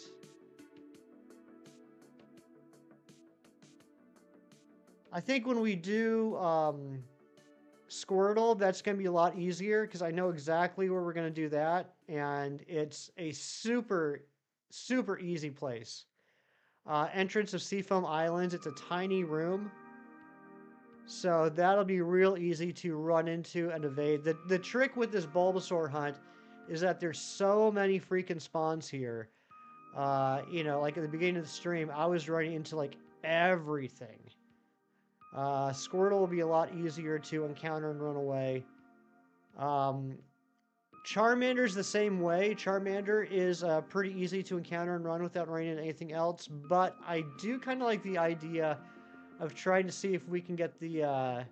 I think when we do, Squirtle, that's going to be a lot easier because I know exactly where we're going to do that, and it's a super, super easy place. Entrance of Seafoam Islands, it's a tiny room, so that'll be real easy to run into and evade. The trick with this Bulbasaur hunt is that there's so many freaking spawns here. You know, like at the beginning of the stream, I was running into like everything. Squirtle will be a lot easier to encounter and run away. Charmander's the same way. Charmander is pretty easy to encounter and run without running into anything else, but I do kind of like the idea of trying to see if we can get the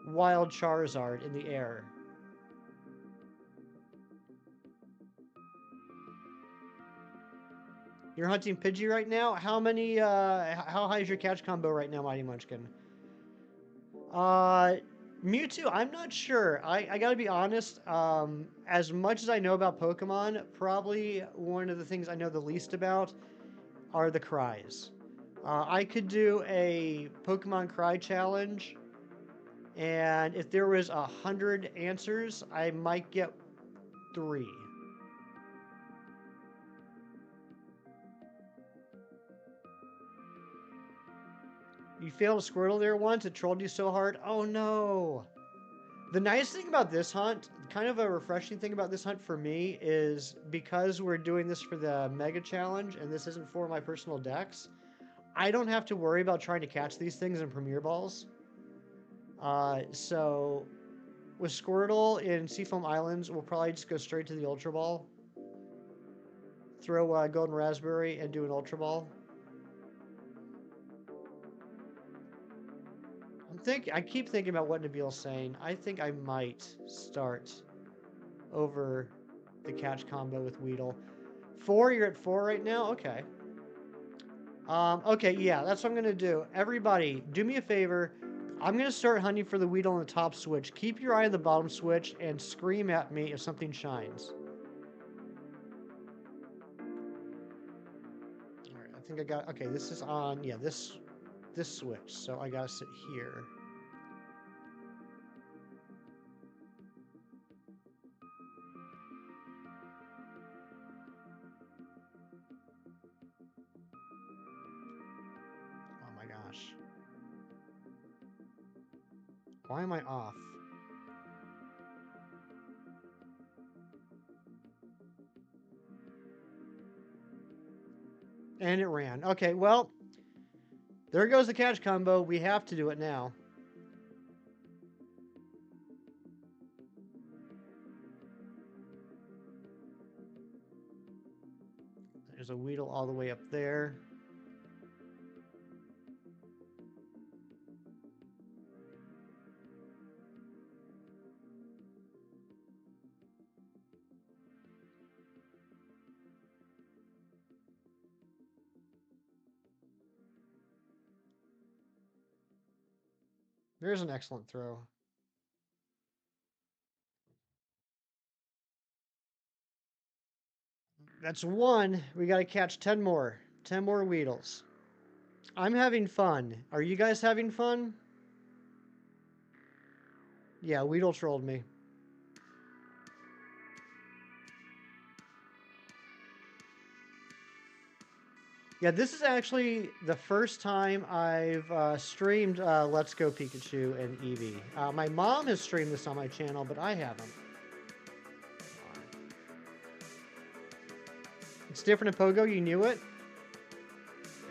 wild Charizard in the air. You're hunting Pidgey right now? How many, how high is your catch combo right now, Mighty Munchkin? Mewtwo, I'm not sure. I gotta be honest, as much as I know about Pokemon, probably one of the things I know the least about are the cries. I could do a Pokemon cry challenge, and if there was 100 answers, I might get 3. You failed a Squirtle there once, it trolled you so hard. Oh no! The nice thing about this hunt, kind of a refreshing thing about this hunt for me, is because we're doing this for the Mega Challenge, and this isn't for my personal decks, I don't have to worry about trying to catch these things in Premier Balls. So, with Squirtle in Seafoam Islands, we'll probably just go straight to the Ultra Ball. Throw Golden Raspberry and do an Ultra Ball. I keep thinking about what Nabil's saying. I think I might start over the catch combo with Weedle. 4, you're at 4 right now? Okay. Okay, yeah, that's what I'm gonna do. Everybody, do me a favor. I'm gonna start hunting for the Weedle on the top switch. Keep your eye on the bottom switch and scream at me if something shines. Alright, I think I got... Okay, this is on... Yeah, this switch. So I gotta sit here. Why am I off? And it ran. Okay, well, there goes the catch combo. We have to do it now. There's a Weedle all the way up there. There's an excellent throw. That's 1. We got to catch 10 more. 10 more Weedles. I'm having fun. Are you guys having fun? Yeah, Weedle trolled me. Yeah, this is actually the first time I've streamed Let's Go Pikachu and Eevee. My mom has streamed this on my channel, but I haven't. It's different in Pogo, you knew it?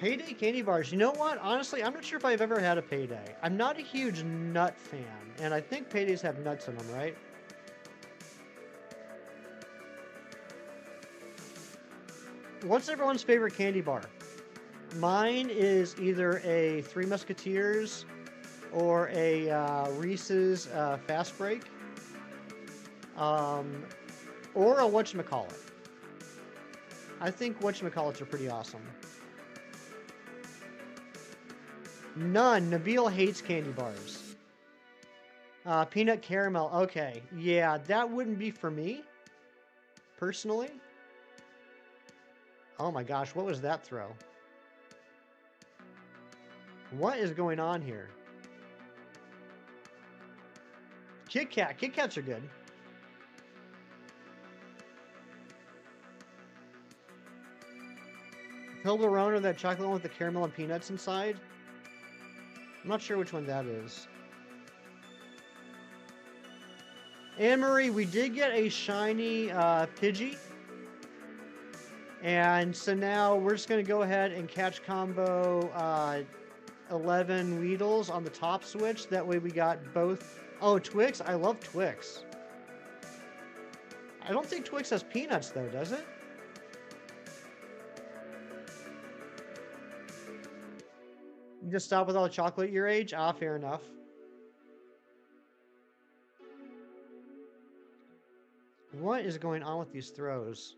Payday candy bars. You know what? Honestly, I'm not sure if I've ever had a Payday. I'm not a huge nut fan, and I think Paydays have nuts in them, right? What's everyone's favorite candy bar? Mine is either a Three Musketeers or a Reese's Fast Break, or a whatchamacallit. I think whatchamacallits are pretty awesome. None. Nabil hates candy bars. Peanut caramel. Okay. Yeah, that wouldn't be for me, personally. Oh my gosh, what was that throw? What is going on here? Kit Kat. Kit Kats are good. Toblerone, that chocolate one with the caramel and peanuts inside. I'm not sure which one that is. Anne-Marie, we did get a shiny Pidgey. And so now we're just going to go ahead and catch combo 11 Weedles on the top switch. That way we got both. Oh, Twix. I love Twix. I don't think Twix has peanuts, though, does it? You just stop with all the chocolate your age? Ah, fair enough. What is going on with these throws?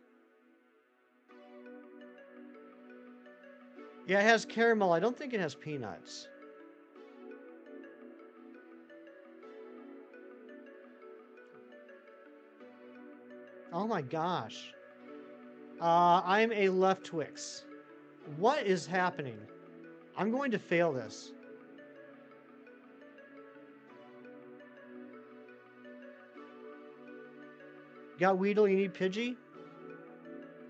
Yeah, it has caramel. I don't think it has peanuts. Oh my gosh. I'm a left Twix. What is happening? I'm going to fail this. Got Weedle, you need Pidgey?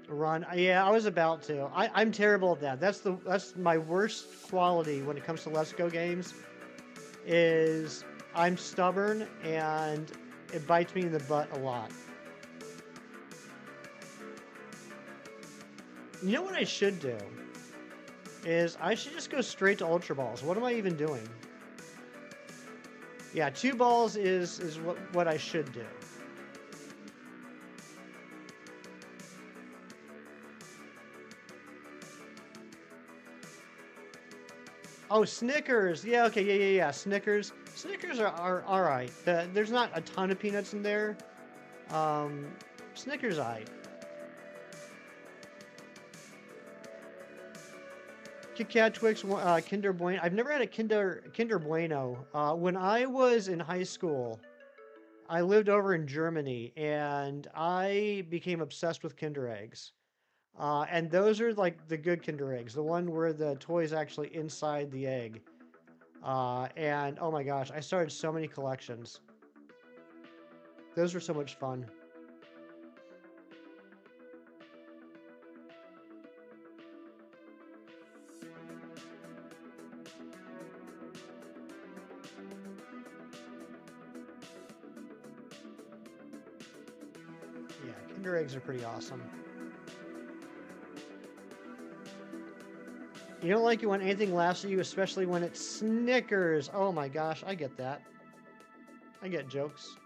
Run. Yeah, I was about to. I'm terrible at that. That's my worst quality when it comes to Let's Go games. Is I'm stubborn and it bites me in the butt a lot. You know what I should do? Is I should just go straight to Ultra Balls. What am I even doing? Yeah, 2 balls is what I should do. Oh, Snickers. Yeah, okay, yeah. Snickers. Snickers are all right. There's not a ton of peanuts in there. Snickers, all right. Kit Kat, Twix, Kinder Bueno. I've never had a Kinder Bueno. When I was in high school, I lived over in Germany, and I became obsessed with Kinder Eggs. And those are like the good Kinder Eggs, the one where the toy's actually inside the egg. And oh my gosh, I started so many collections. Those were so much fun. Yeah, Kinder Eggs are pretty awesome. You don't like it when anything laughs at you, especially when it's Snickers. Oh my gosh, I get that. I get jokes.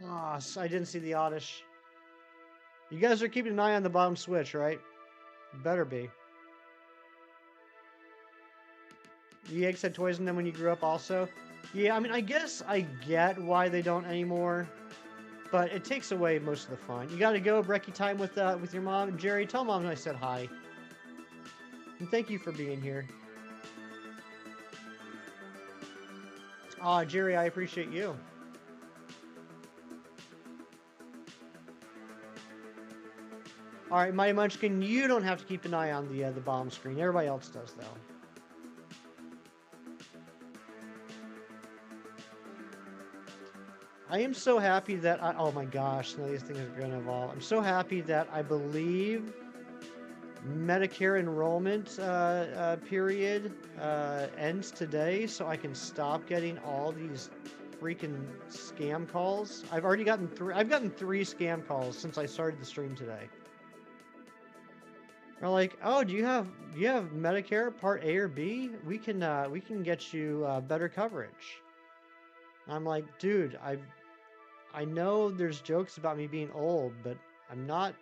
Ah, oh, I didn't see the Oddish. You guys are keeping an eye on the bottom switch, right? Better be. The eggs had toys in them when you grew up also? Yeah, I mean, I guess I get why they don't anymore. But it takes away most of the fun. You gotta go, brekkie time with your mom. Jerry, tell mom I said hi. And thank you for being here. Aw, Jerry, I appreciate you. Alright, Mighty Munchkin, you don't have to keep an eye on the bomb screen. Everybody else does, though. I am so happy that oh my gosh, now these things are going to evolve. I'm so happy that I believe Medicare enrollment period ends today, so I can stop getting all these freaking scam calls. I've already gotten I've gotten 3 scam calls since I started the stream today. They're like, "Oh, do you have Medicare Part A or B? We can get you better coverage." I'm like, dude, I know there's jokes about me being old, but I'm not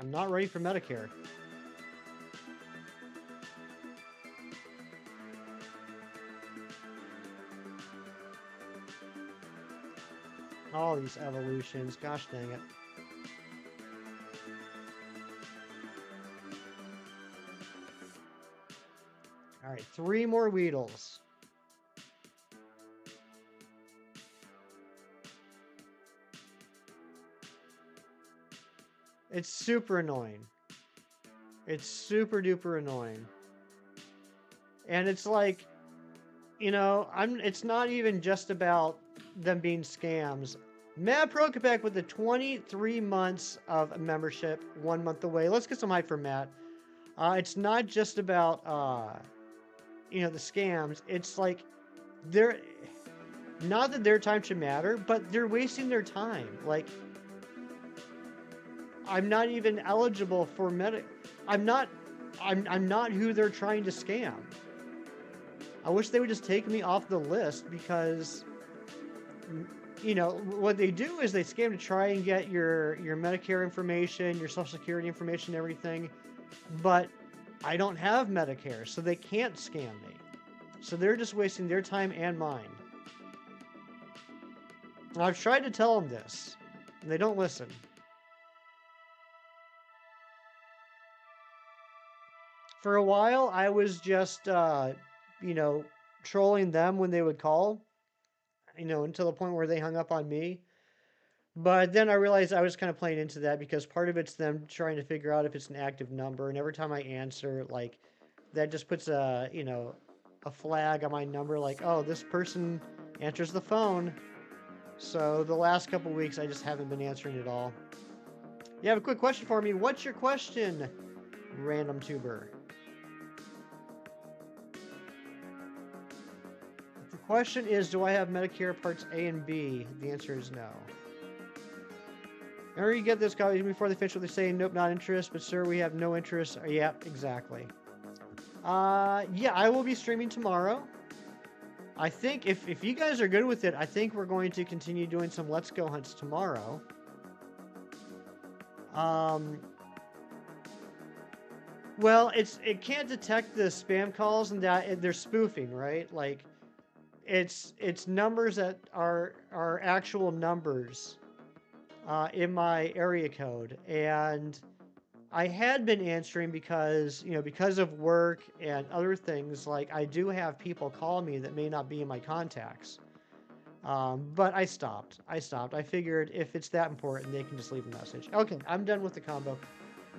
ready for Medicare. All these evolutions, gosh dang it. All right, 3 more Weedles. It's super annoying. It's super duper annoying. And it's like, you know, it's not even just about them being scams. Matt Prokopek with the 23 months of membership, 1 month away. Let's get some hype for Matt. It's not just about, you know, the scams. It's like, Not that their time should matter, but they're wasting their time. Like, I'm not even eligible for I'm not who they're trying to scam. I wish they would just take me off the list because, you know, what they do is they scam to try and get your Medicare information, your Social Security information, everything. But I don't have Medicare, so they can't scam me. So they're just wasting their time and mine. And I've tried to tell them this, and they don't listen. For a while, I was just, you know, trolling them when they would call, you know, until the point where they hung up on me. But then I realized I was kind of playing into that because part of it's them trying to figure out if it's an active number, and every time I answer, like, that just puts a, you know, a flag on my number, like, oh, this person answers the phone. So the last couple weeks, I just haven't been answering at all. You have a quick question for me. What's your question, random tuber? The question is, do I have Medicare Parts A and B? The answer is no. Remember, you get this call before they finish what they say, nope, not interest, but sir, we have no interest. Yep, exactly. Yeah, I will be streaming tomorrow. I think if you guys are good with it, I think we're going to continue doing some Let's Go hunts tomorrow. Well, it can't detect the spam calls and that they're spoofing, right? Like, it's numbers that are actual numbers in my area code, and I had been answering because, you know, because of work and other things. Like, I do have people call me that may not be in my contacts, but I stopped. I figured if it's that important, they can just leave a message. Okay, I'm done with the combo.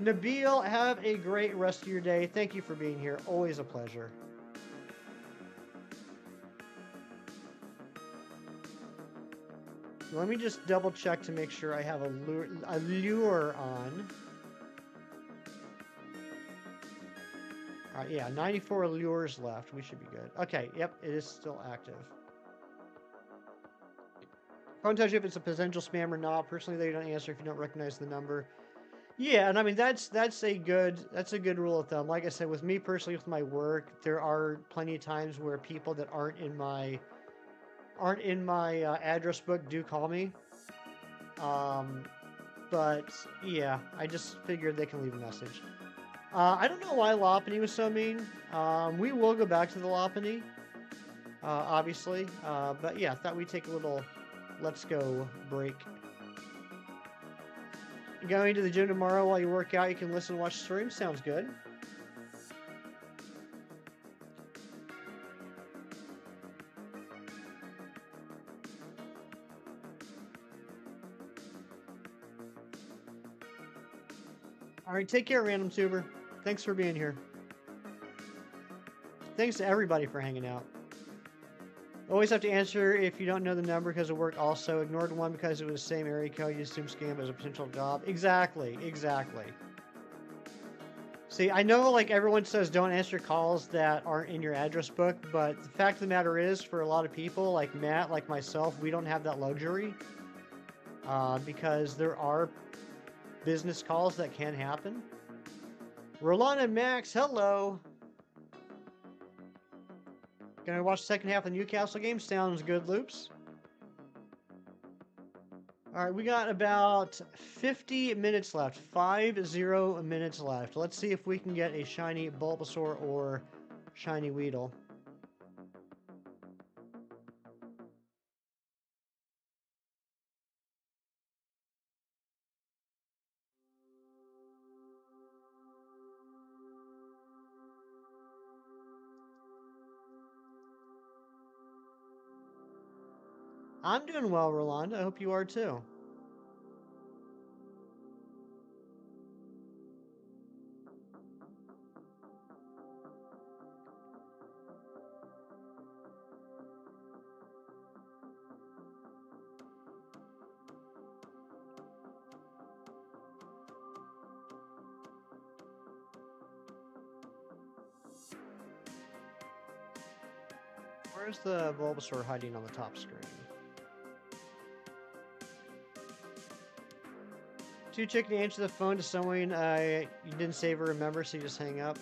Nabil, have a great rest of your day. Thank you for being here. Always a pleasure. Let me just double check to make sure I have a lure on. Yeah, 94 lures left. We should be good. Okay, yep, it is still active. Phone tells you if it's a potential spam or not. Personally, they don't answer if you don't recognize the number. Yeah, and I mean that's a good rule of thumb. Like I said, with me personally, with my work, there are plenty of times where people that aren't in my address book do call me. But yeah, I just figured they can leave a message. I don't know why Lopunny was so mean. We will go back to the Lopunny, obviously. But yeah, I thought we'd take a little Let's Go break. Going to the gym tomorrow while you work out, you can listen and watch stream. Sounds good. All right, take care, Random Tuber. Thanks for being here. Thanks to everybody for hanging out. Always have to answer if you don't know the number because of work also. Ignored one because it was the same area code. You assume scam as a potential job. Exactly. See, I know like everyone says don't answer calls that aren't in your address book, but the fact of the matter is for a lot of people like Matt, like myself, we don't have that luxury because there are business calls that can happen. Roland and Max, hello. Gonna watch the second half of the Newcastle game. Sounds good, Loops. All right, we got about 50 minutes left. 50 minutes left. Let's see if we can get a shiny Bulbasaur or shiny Weedle. I'm doing well, Rolanda. I hope you are too. Where's the Bulbasaur hiding on the top screen? Too chicken to answer the phone to someone you didn't save or remember, so you just hang up.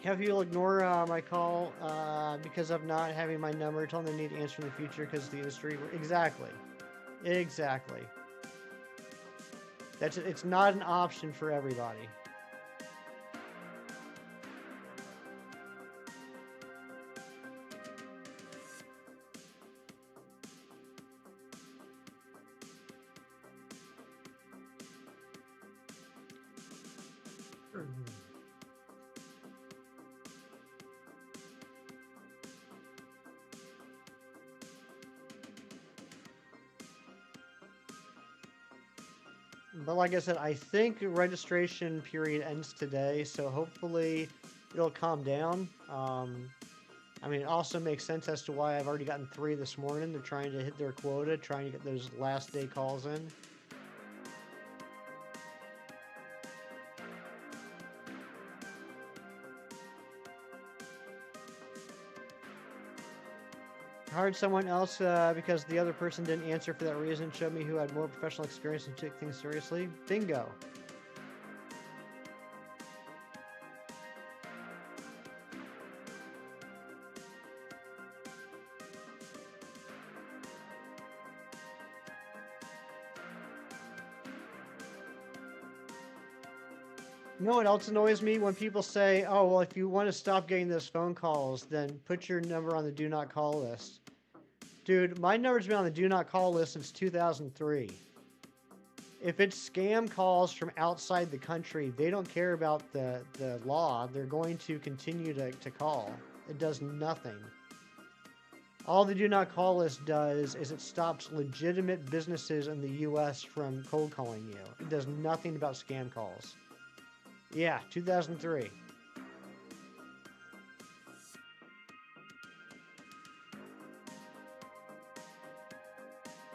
Have people ignore my call because of not having my number. Tell them they need to answer in the future because the industry. Exactly. Exactly. It's not an option for everybody. But like I said, I think registration period ends today, so hopefully it'll calm down. I mean, it also makes sense as to why I've already gotten 3 this morning. They're trying to hit their quota, trying to get those last day calls in. Hired someone else because the other person didn't answer for that reason. Showed me who had more professional experience and took things seriously. Bingo. You know what else annoys me? When people say, oh, well, if you want to stop getting those phone calls, then put your number on the do not call list. Dude, my number's been on the do not call list since 2003. If it's scam calls from outside the country, they don't care about the law. They're going to continue to call. It does nothing. All the do not call list does is it stops legitimate businesses in the U.S. from cold calling you. It does nothing about scam calls. Yeah, 2003.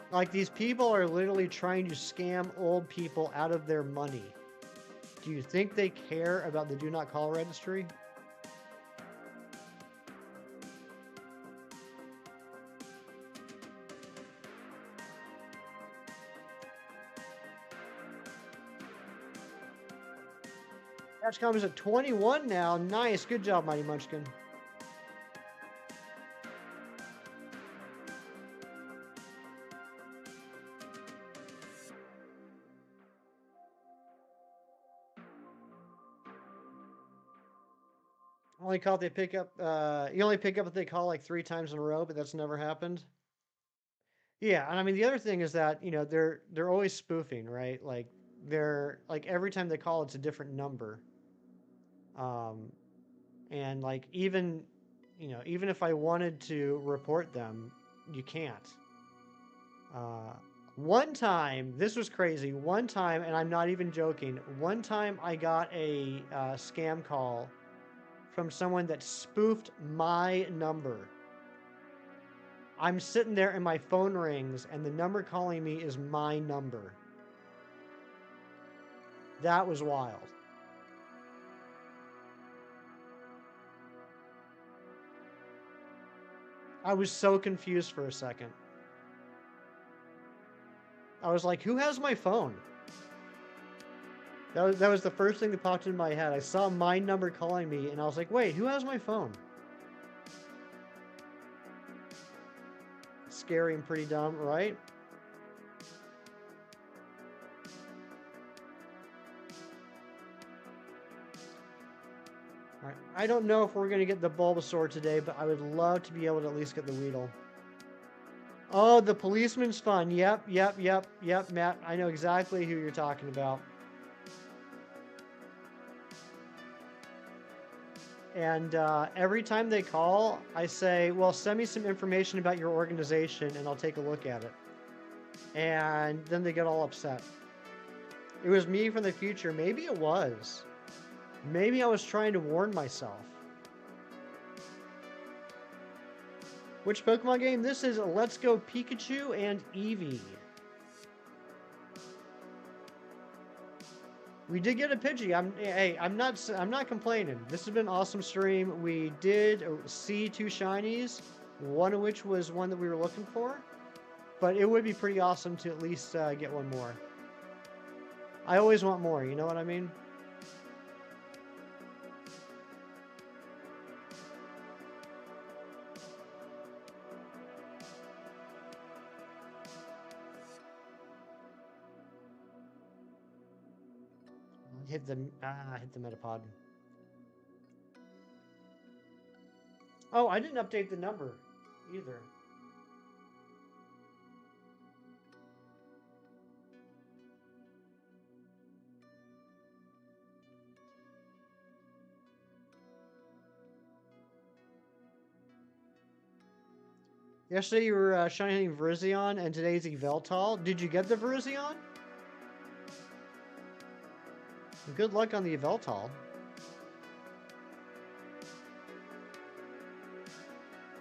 Like, these people are literally trying to scam old people out of their money. Do you think they care about the do not call registry? Catchcom is at 21 now. Nice. Good job, Mighty Munchkin. Only call if they pick up. You only pick up if they call like 3 times in a row, but that's never happened. Yeah, and I mean the other thing is that they're always spoofing, right? Like they're like every time they call, it's a different number. And like even if I wanted to report them, you can't. One time, this was crazy. One time, and I'm not even joking. One time, I got a scam call from someone that spoofed my number. I'm sitting there and my phone rings, and the number calling me is my number. That was wild. I was so confused for a second. I was like, who has my phone? That was the first thing that popped into my head. I saw my number calling me, and I was like, wait, who has my phone? Scary and pretty dumb, right? All right. I don't know if we're going to get the Bulbasaur today, but I would love to be able to at least get the Weedle. Oh, the policeman's fun. Yep, Matt. I know exactly who you're talking about. And every time they call, I say, well, send me some information about your organization and I'll take a look at it. And then they get all upset. It was me from the future. Maybe it was. Maybe I was trying to warn myself. Which Pokemon game? This is Let's Go Pikachu and Eevee. We did get a Pidgey. I'm not complaining. This has been an awesome stream. We did see 2 shinies, one of which was one that we were looking for, but it would be pretty awesome to at least get one more. I always want more, you know what I mean? Hit the Metapod. Oh, I didn't update the number either. Yesterday you were shiny hunting Virizion, and today's Yveltal. Did you get the Virizion? Good luck on the Yveltal.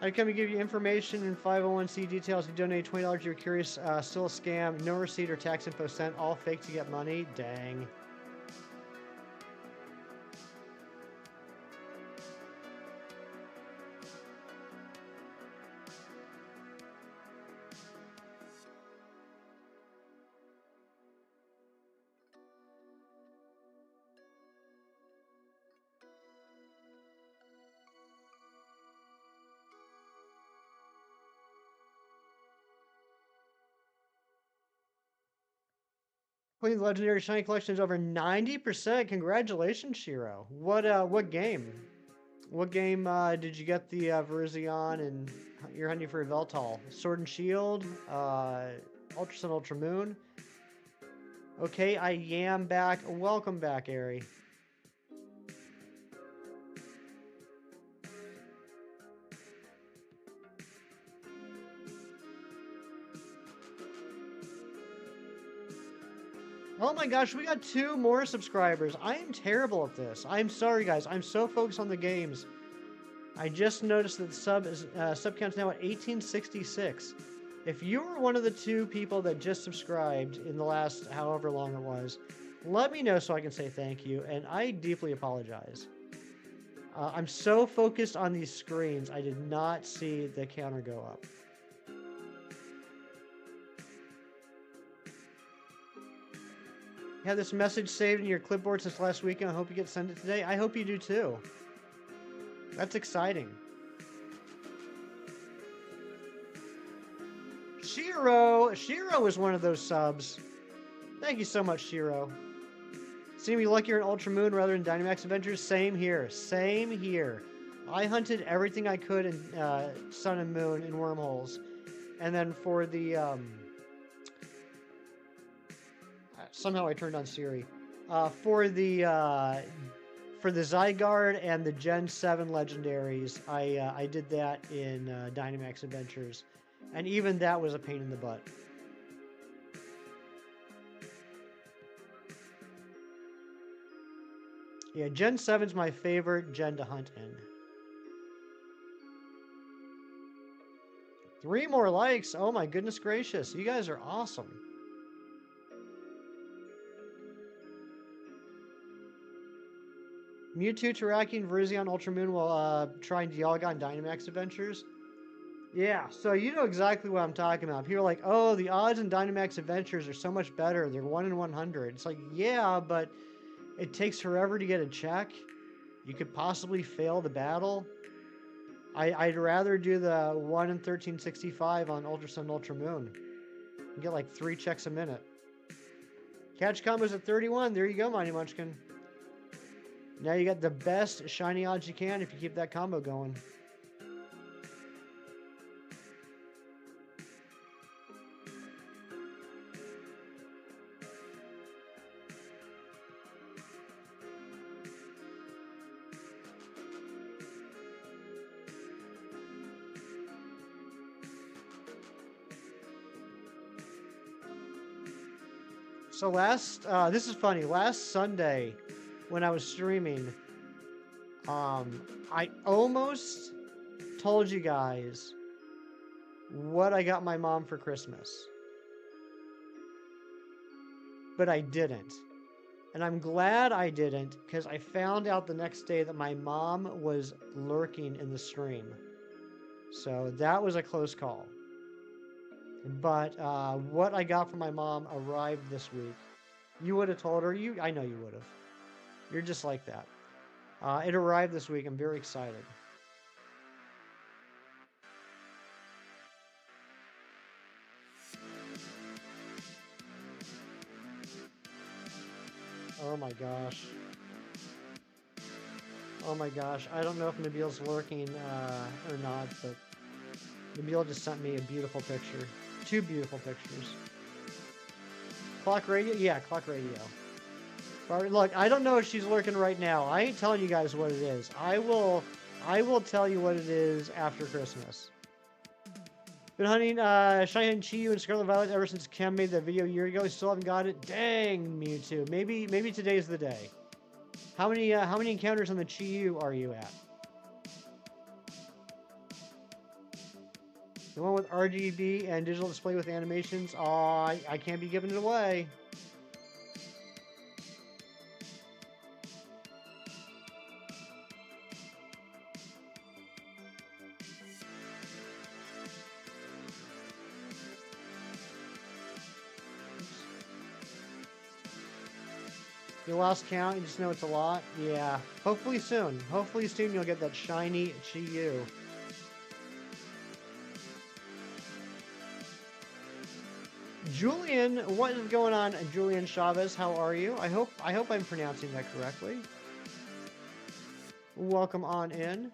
I come to give you information and 501c details. You donate $20, you're curious, still a scam, no receipt or tax info sent, all fake to get money. Dang. Queen's Legendary Shiny Collection is over 90%. Congratulations, Shiro. What game? What game did you get the Virizion and you're hunting for Yveltal? Sword and Shield? Ultra Sun, Ultra Moon? Okay, I am back. Welcome back, Ari. Oh my gosh, we got 2 more subscribers. I am terrible at this. I'm sorry, guys. I'm so focused on the games. I just noticed that the sub count's now at 1866. If you were one of the 2 people that just subscribed in the last however long it was, let me know so I can say thank you, and I deeply apologize. I'm so focused on these screens, I did not see the counter go up. You have this message saved in your clipboard since last weekend. I hope you get to send it today. I hope you do too. That's exciting. Shiro is one of those subs. Thank you so much, Shiro. Seem to be luckier in Ultra Moon rather than Dynamax Adventures. Same here. Same here. I hunted everything I could in Sun and Moon in wormholes, and then for the somehow I turned on Siri. For the Zygarde and the Gen 7 legendaries, I did that in Dynamax Adventures, and even that was a pain in the butt. Yeah, Gen 7's my favorite gen to hunt in. 3 more likes. Oh my goodness gracious. You guys are awesome. Mewtwo, Terrakion, Virizion, Ultramoon will try and Dialga on Dynamax Adventures. Yeah, so you know exactly what I'm talking about. People are like, oh, the odds in Dynamax Adventures are so much better. They're 1 in 100. It's like, yeah, but it takes forever to get a check. You could possibly fail the battle. I'd rather do the 1 in 1365 on Ultra Sun, Ultra Moon. You get like 3 checks a minute. Catch combos at 31. There you go, Mighty Munchkin. Now you got the best shiny odds you can if you keep that combo going. So this is funny. Last Sunday, when I was streaming, I almost told you guys what I got my mom for Christmas, but I didn't. And I'm glad I didn't, because I found out the next day that my mom was lurking in the stream. So that was a close call. But what I got from my mom arrived this week. You would have told her. I know you would have. You're just like that. It arrived this week. I'm very excited. Oh my gosh. Oh my gosh. I don't know if Nabil's lurking or not, but Nabil just sent me a beautiful picture. 2 beautiful pictures. Clock radio? Yeah, clock radio. But look, I don't know if she's lurking right now. I ain't telling you guys what it is. I will tell you what it is after Christmas. Been hunting Shiny Chiyu and Scarlet Violet ever since Cam made that video a year ago. Still haven't got it. Dang, Mewtwo. Maybe today's the day. How many encounters on the Chiyu are you at? The one with RGB and digital display with animations. Aw, I can't be giving it away. You lost count, you just know it's a lot? Yeah. Hopefully soon. Hopefully soon you'll get that shiny Chiyu. Julian, what is going on, Julian Chavez? How are you? I hope I'm pronouncing that correctly. Welcome on in.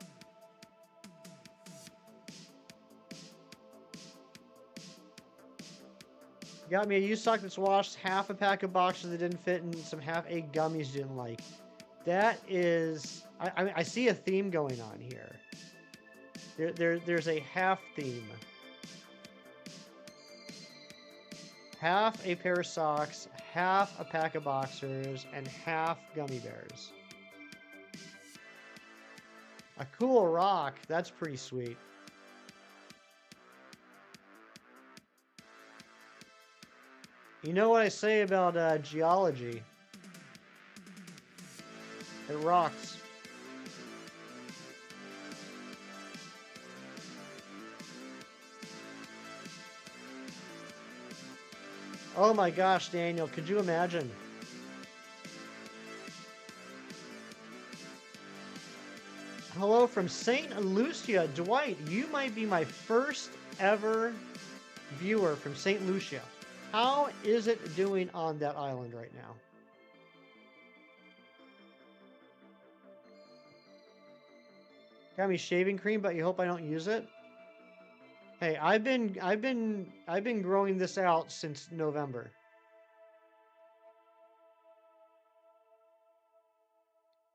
Got me a used sock that's washed, half a pack of boxes that didn't fit, and some half-egg gummies you didn't like. That is... I see a theme going on here. There's a half theme. Half a pair of socks, half a pack of boxers, and half gummy bears. A cool rock. That's pretty sweet. You know what I say about geology? It rocks. Oh my gosh, Daniel, could you imagine? Hello from St. Lucia. Dwight, you might be my first ever viewer from St. Lucia. How is it doing on that island right now? Got me shaving cream, but you hope I don't use it? Hey, I've been growing this out since November.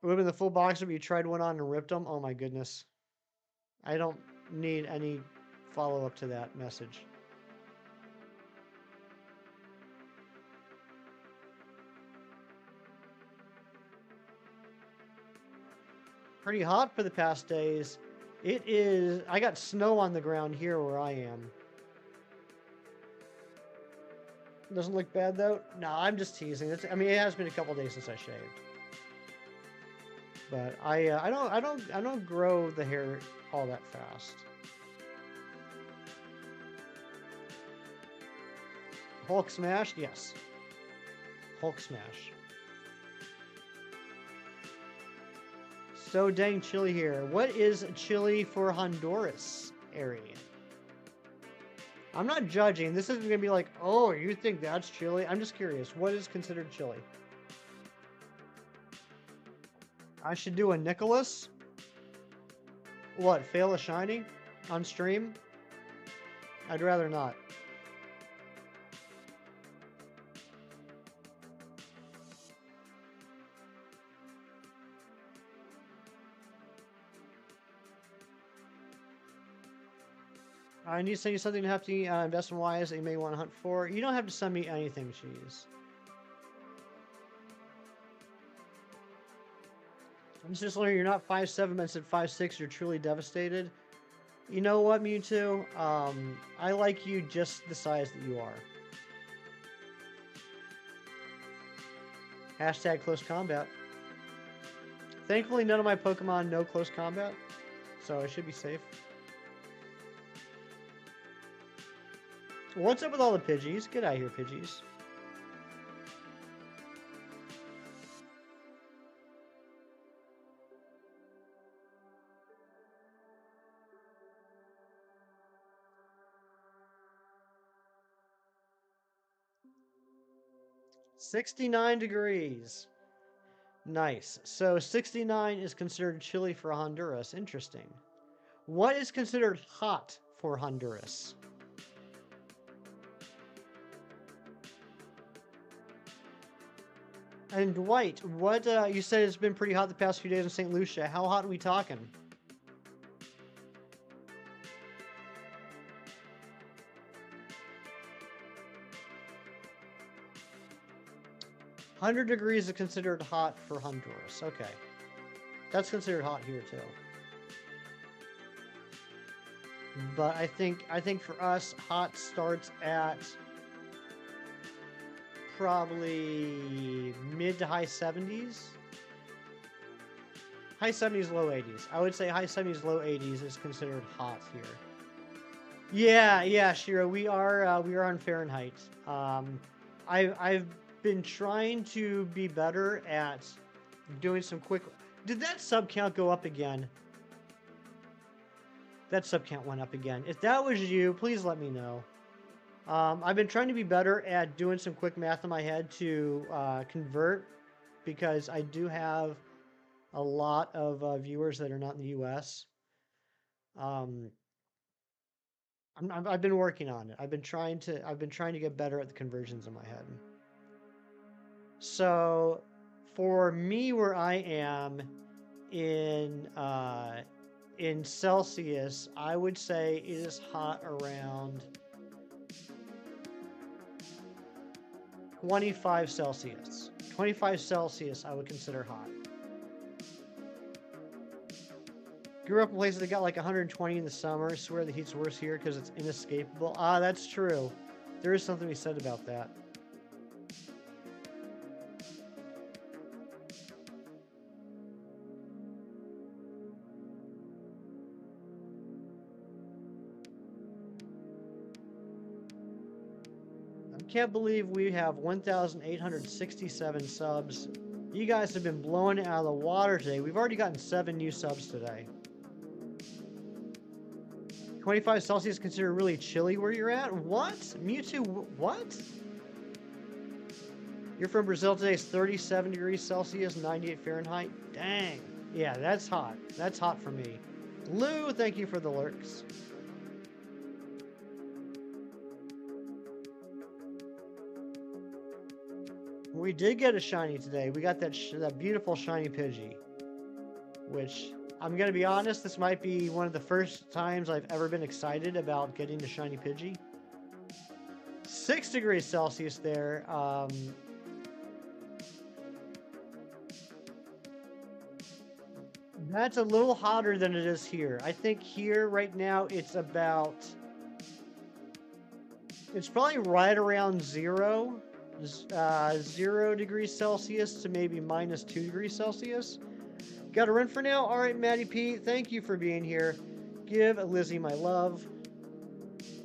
It would have been the full boxer, but you tried one on and ripped them. Oh my goodness. I don't need any follow-up to that message. Pretty hot for the past days. It is... I got snow on the ground here where I am. Doesn't look bad though? No, I'm just teasing. I mean, it has been a couple days since I shaved. But I don't grow the hair all that fast. Hulk smash? Yes. Hulk smash. So dang chilly here. What is chilly for Honduras area? I'm not judging. This isn't going to be like, oh, you think that's chilly? I'm just curious. What is considered chilly? I should do a Nicholas. What? Fail a shiny on stream? I'd rather not. I need to send you something to have to investment-wise that you may want to hunt for. You don't have to send me anything, cheese. I'm just learning you're not 5'7", but instead 5'6", you're truly devastated. You know what, Mewtwo? I like you just the size that you are. Hashtag close combat. Thankfully, none of my Pokemon know close combat, so I should be safe. What's up with all the Pidgeys? Get out of here, Pidgeys. $69 degrees. Nice. So 69 is considered chilly for Honduras. Interesting. What is considered hot for Honduras? And Dwight, what you said it's been pretty hot the past few days in St. Lucia. How hot are we talking? $100 is considered hot for Honduras. Okay. That's considered hot here too. But I think for us, hot starts at probably mid to high 70s. High 70s, low 80s. I would say high 70s, low 80s is considered hot here. Yeah, Shira, we are on Fahrenheit. I've been trying to be better at doing some quick. Did that sub count go up again? That sub count went up again. If that was you, please let me know. I've been trying to be better at doing some quick math in my head to convert, because I do have a lot of viewers that are not in the U.S. I've been working on it. I've been trying to get better at the conversions in my head. So, for me, where I am in Celsius, I would say it is hot around 25 Celsius. 25 Celsius I would consider hot. Grew up in places that got like 120 in the summer. Swear the heat's worse here because it's inescapable. Ah, that's true. There is something to be said about that. I can't believe we have 1,867 subs. You guys have been blowing it out of the water today. We've already gotten 7 new subs today. 25 Celsius considered really chilly where you're at? What? Mewtwo, what? You're from Brazil today, it's 37 degrees Celsius, 98 Fahrenheit. Dang. Yeah, that's hot. That's hot for me. Lou, thank you for the lurks. We did get a shiny today. We got that beautiful shiny Pidgey, which, I'm going to be honest, this might be one of the first times I've ever been excited about getting a shiny Pidgey. 6 degrees Celsius there. That's a little hotter than it is here. I think here right now it's probably right around 0 degrees Celsius to maybe minus 2 degrees Celsius. Got to run for now. All right, Maddie P, thank you for being here. Give Lizzie my love.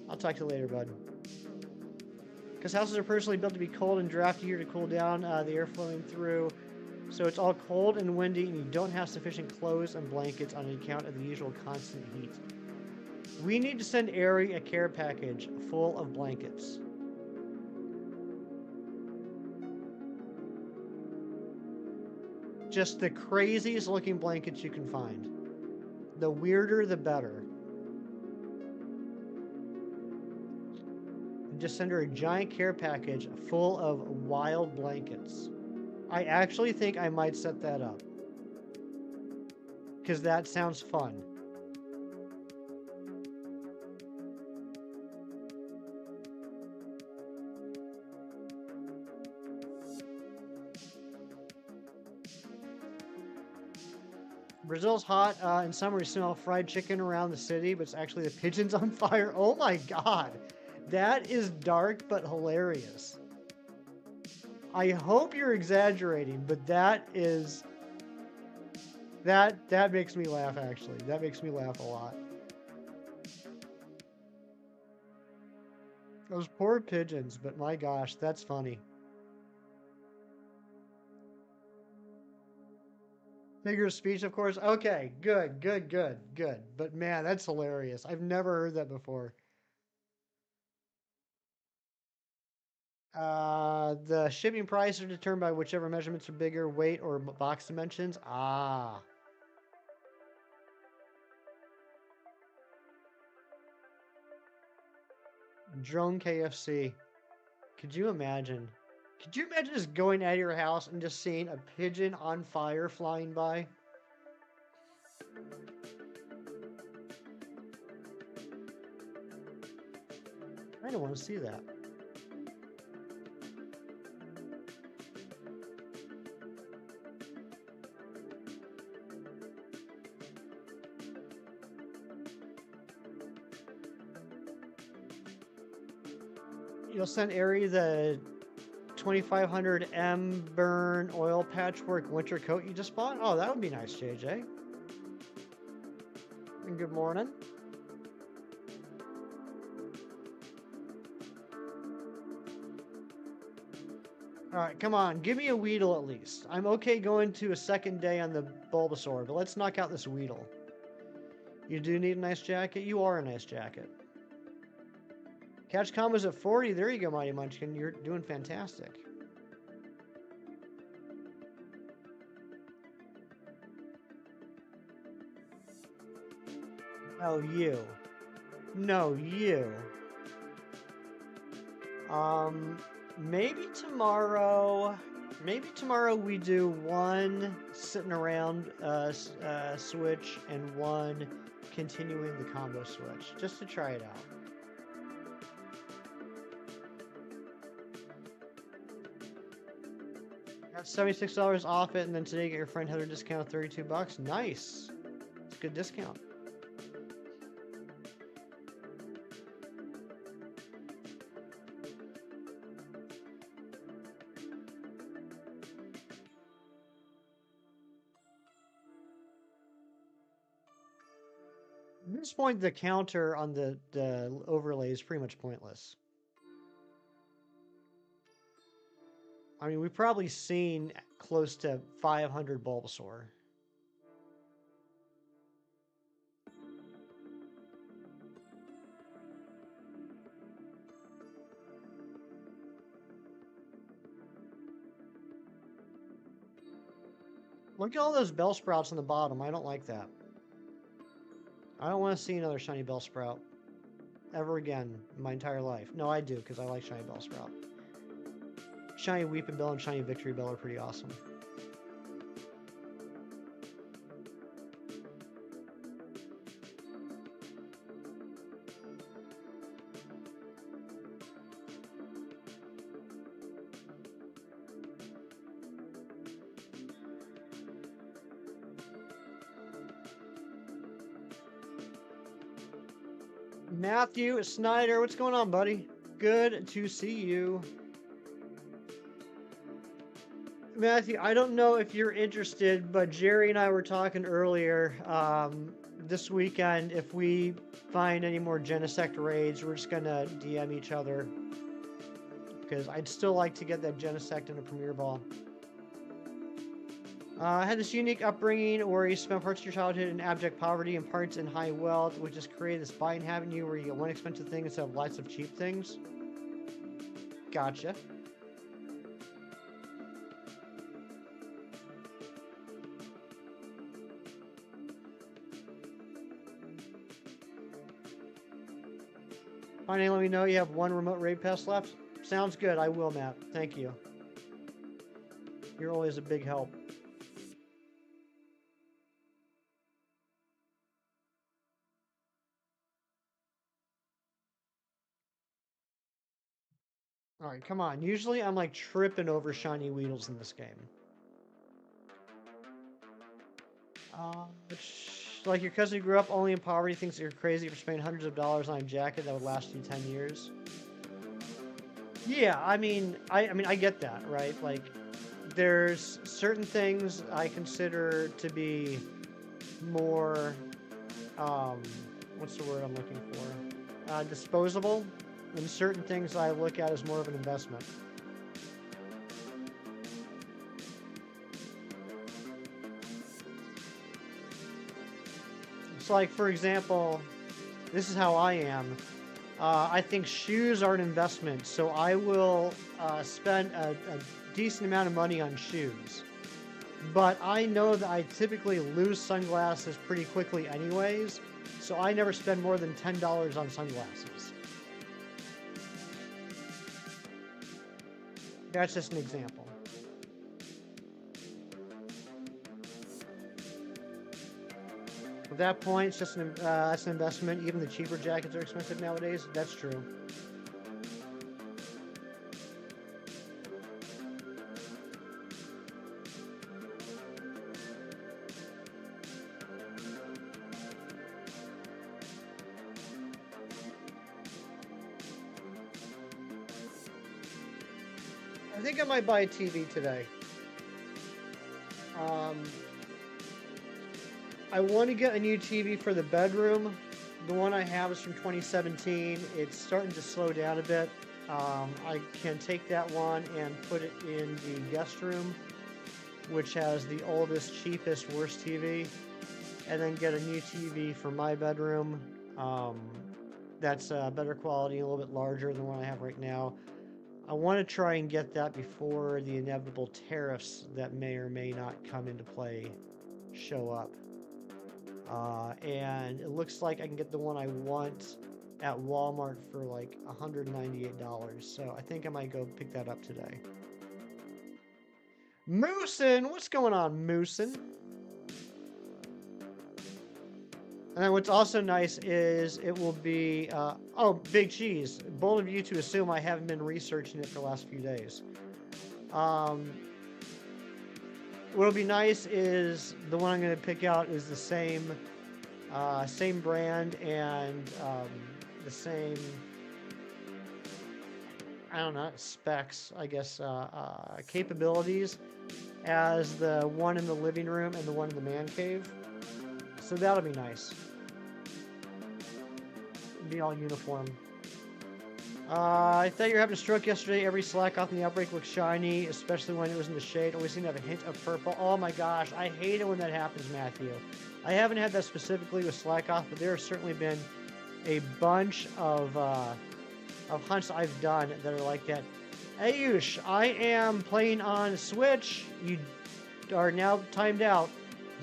I'll talk to you later, bud. Because houses are personally built to be cold and drafty here to cool down the air flowing through. So it's all cold and windy, and you don't have sufficient clothes and blankets on account of the usual constant heat. We need to send Ari a care package full of blankets. Just the craziest looking blankets you can find. The weirder, the better. And just send her a giant care package full of wild blankets. I actually think I might set that up, because that sounds fun. Brazil's hot. In summer, we smell fried chicken around the city, but it's actually the pigeons on fire. Oh my god. That is dark but hilarious. I hope you're exaggerating, but that makes me laugh, actually. That makes me laugh a lot. Those poor pigeons, but my gosh, that's funny. Figure of speech, of course. Okay, good. But man, that's hilarious. I've never heard that before. The shipping price are determined by whichever measurements are bigger, weight, or box dimensions. Ah. Drone KFC. Could you imagine? Could you imagine just going out of your house and just seeing a pigeon on fire flying by? I don't want to see that. You'll send Ari the 2500 M burn oil patchwork winter coat you just bought? Oh, that would be nice, JJ. And good morning. Alright, come on. Give me a Weedle at least. I'm okay going to a second day on the Bulbasaur, but let's knock out this Weedle. You do need a nice jacket? You are a nice jacket. Catch combos at 40. There you go, Mighty Munchkin. You're doing fantastic. Oh, you. No, you. Maybe tomorrow we do one sitting around switch and one continuing the combo switch, just to try it out. Got $76 off it, and then today get your friend Heather discount of $32. Nice. It's a good discount. At this point, the counter on the overlay is pretty much pointless. I mean, we've probably seen close to 500 Bulbasaur. Look at all those Bellsprouts on the bottom. I don't like that. I don't want to see another shiny Bellsprout ever again in my entire life. No, I do, because I like shiny Bellsprout. Shiny Weepinbell and shiny Victorybell are pretty awesome. Matthew Snyder, what's going on, buddy? Good to see you. Matthew, I don't know if you're interested, but Jerry and I were talking earlier this weekend. If we find any more Genesect raids, we're just gonna DM each other, because I'd still like to get that Genesect in a Premier Ball. I had this unique upbringing where you spent parts of your childhood in abject poverty and parts in high wealth, which has created this buying habit in you where you get one expensive thing instead of lots of cheap things. Gotcha. Finally, let me know you have one remote raid pass left. Sounds good. I will, Matt. Thank you. You're always a big help. Alright, come on. Usually I'm like tripping over shiny Weedles in this game. Like your cousin who grew up only in poverty thinks you're crazy for spending hundreds of dollars on a jacket that would last you 10 years. Yeah, I mean, I get that, right? Like, there's certain things I consider to be more, um, what's the word I'm looking for? Disposable, and certain things I look at as more of an investment. So, like, for example, this is how I am. I think shoes are an investment, so I will spend a decent amount of money on shoes. But I know that I typically lose sunglasses pretty quickly, anyways, so I never spend more than $10 on sunglasses. That's just an example. At that point, it's just that's an investment. Even the cheaper jackets are expensive nowadays. That's true. I think I might buy a TV today. Um, I want to get a new TV for the bedroom. The one I have is from 2017. It's starting to slow down a bit. I can take that one and put it in the guest room, which has the oldest, cheapest, worst TV, and then get a new TV for my bedroom. Um, that's better quality, a little bit larger than the one I have right now. I want to try and get that before the inevitable tariffs that may or may not come into play show up. And it looks like I can get the one I want at Walmart for like $198. So I think I might go pick that up today. Moosin! What's going on, Moosin? And then what's also nice is it will be, oh, Big Cheese. Bold of you to assume I haven't been researching it for the last few days. What'll be nice is the one I'm going to pick out is the same brand and the same, I don't know, specs, I guess, capabilities as the one in the living room and the one in the man cave. So that'll be nice. Be all uniform. I thought you were having a stroke yesterday. Every slack off in the outbreak looked shiny, especially when it was in the shade. Always seemed to have a hint of purple. Oh my gosh, I hate it when that happens, Matthew. I haven't had that specifically with slack off, but there have certainly been a bunch of hunts I've done that are like that. Ayush, I am playing on Switch. You are now timed out.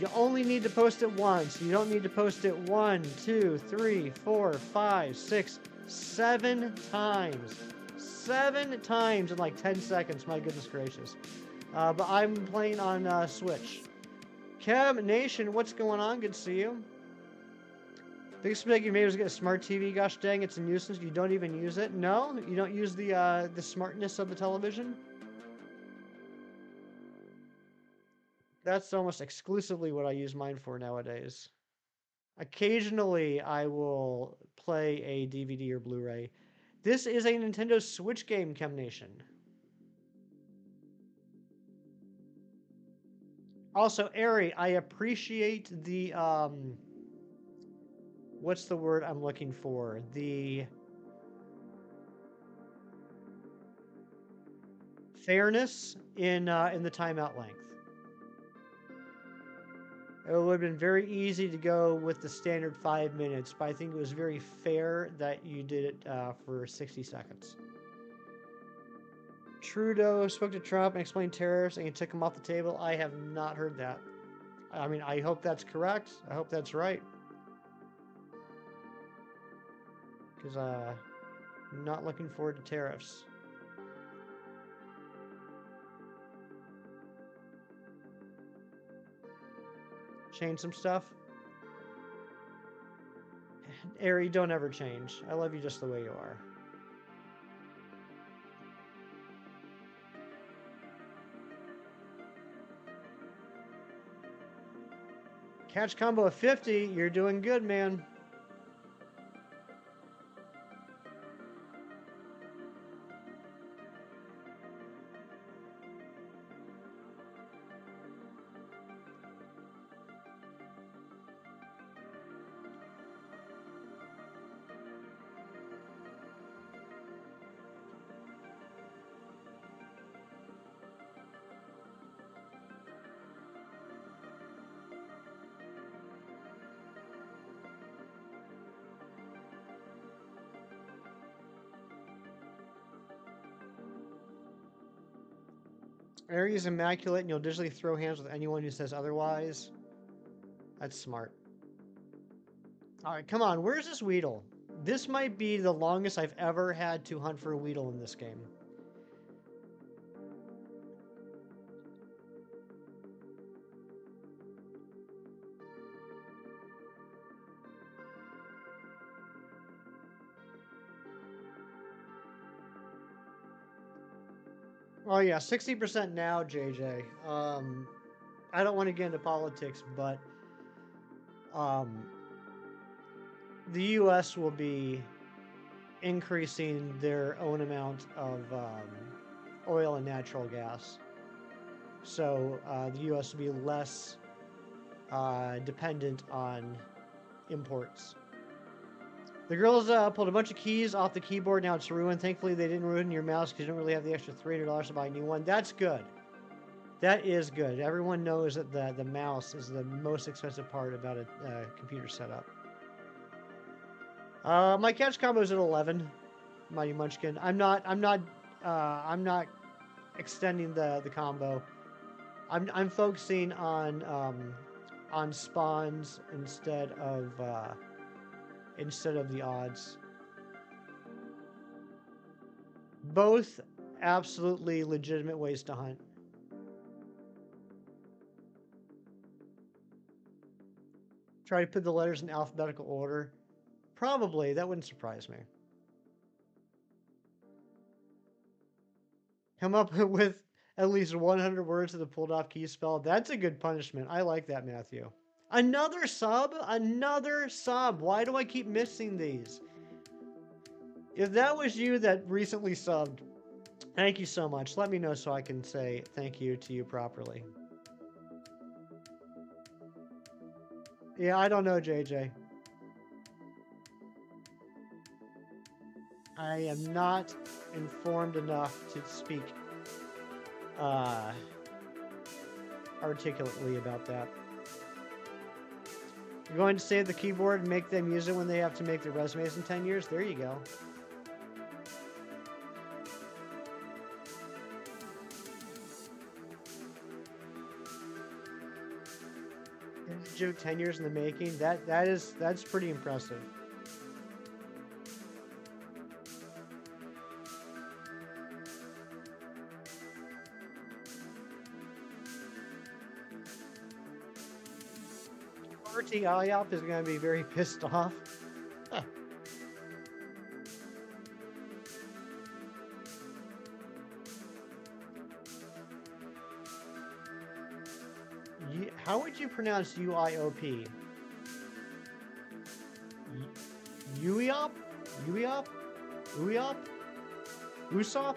You only need to post it once. You don't need to post it 1, 2, 3, 4, 5, 6, 7 times. 7 times in like 10 seconds. My goodness gracious. But I'm playing on Switch. Chem Nation, what's going on? Good to see you. Biggest mistake you made was get a smart TV. Gosh dang, it's a nuisance. You don't even use it. No, you don't use the smartness of the television. That's almost exclusively what I use mine for nowadays. Occasionally, I will play a DVD or Blu-ray. This is a Nintendo Switch game, Chem Nation. Also, Ari, I appreciate the what's the word I'm looking for? The fairness in the timeout length. It would have been very easy to go with the standard 5 minutes, but I think it was very fair that you did it for 60 seconds. Trudeau spoke to Trump and explained tariffs and he took them off the table. I have not heard that. I mean, I hope that's correct. I hope that's right. Because I'm not looking forward to tariffs. Change some stuff. Ari, don't ever change. I love you just the way you are. Catch combo of 50. You're doing good, man. Area's immaculate, and you'll digitally throw hands with anyone who says otherwise. That's smart. Alright, come on. Where's this Weedle? This might be the longest I've ever had to hunt for a Weedle in this game. Oh yeah, 60% now, JJ. I don't want to get into politics, but the U.S. will be increasing their own amount of oil and natural gas. So the U.S. will be less dependent on imports. The girls pulled a bunch of keys off the keyboard. Now it's ruined. Thankfully, they didn't ruin your mouse because you don't really have the extra $300 to buy a new one. That's good. That is good. Everyone knows that the mouse is the most expensive part about a computer setup. My catch combo is at 11. Mighty Munchkin. I'm not extending the combo. I'm focusing on spawns instead of the odds. Both absolutely legitimate ways to hunt. Try to put the letters in alphabetical order. Probably. That wouldn't surprise me. Come up with at least 100 words of the pulled off key spell. That's a good punishment. I like that, Matthew. Another sub? Another sub. Why do I keep missing these? If that was you that recently subbed, thank you so much. Let me know so I can say thank you to you properly. Yeah, I don't know, JJ. I am not informed enough to speak articulately about that. You're going to save the keyboard and make them use it when they have to make their resumes in 10 years? There you go. Joke 10 years in the making. That's pretty impressive. RT IOP is going to be very pissed off. Huh. How would you pronounce UIOP? UIOP? UIOP? UIOP? Usopp?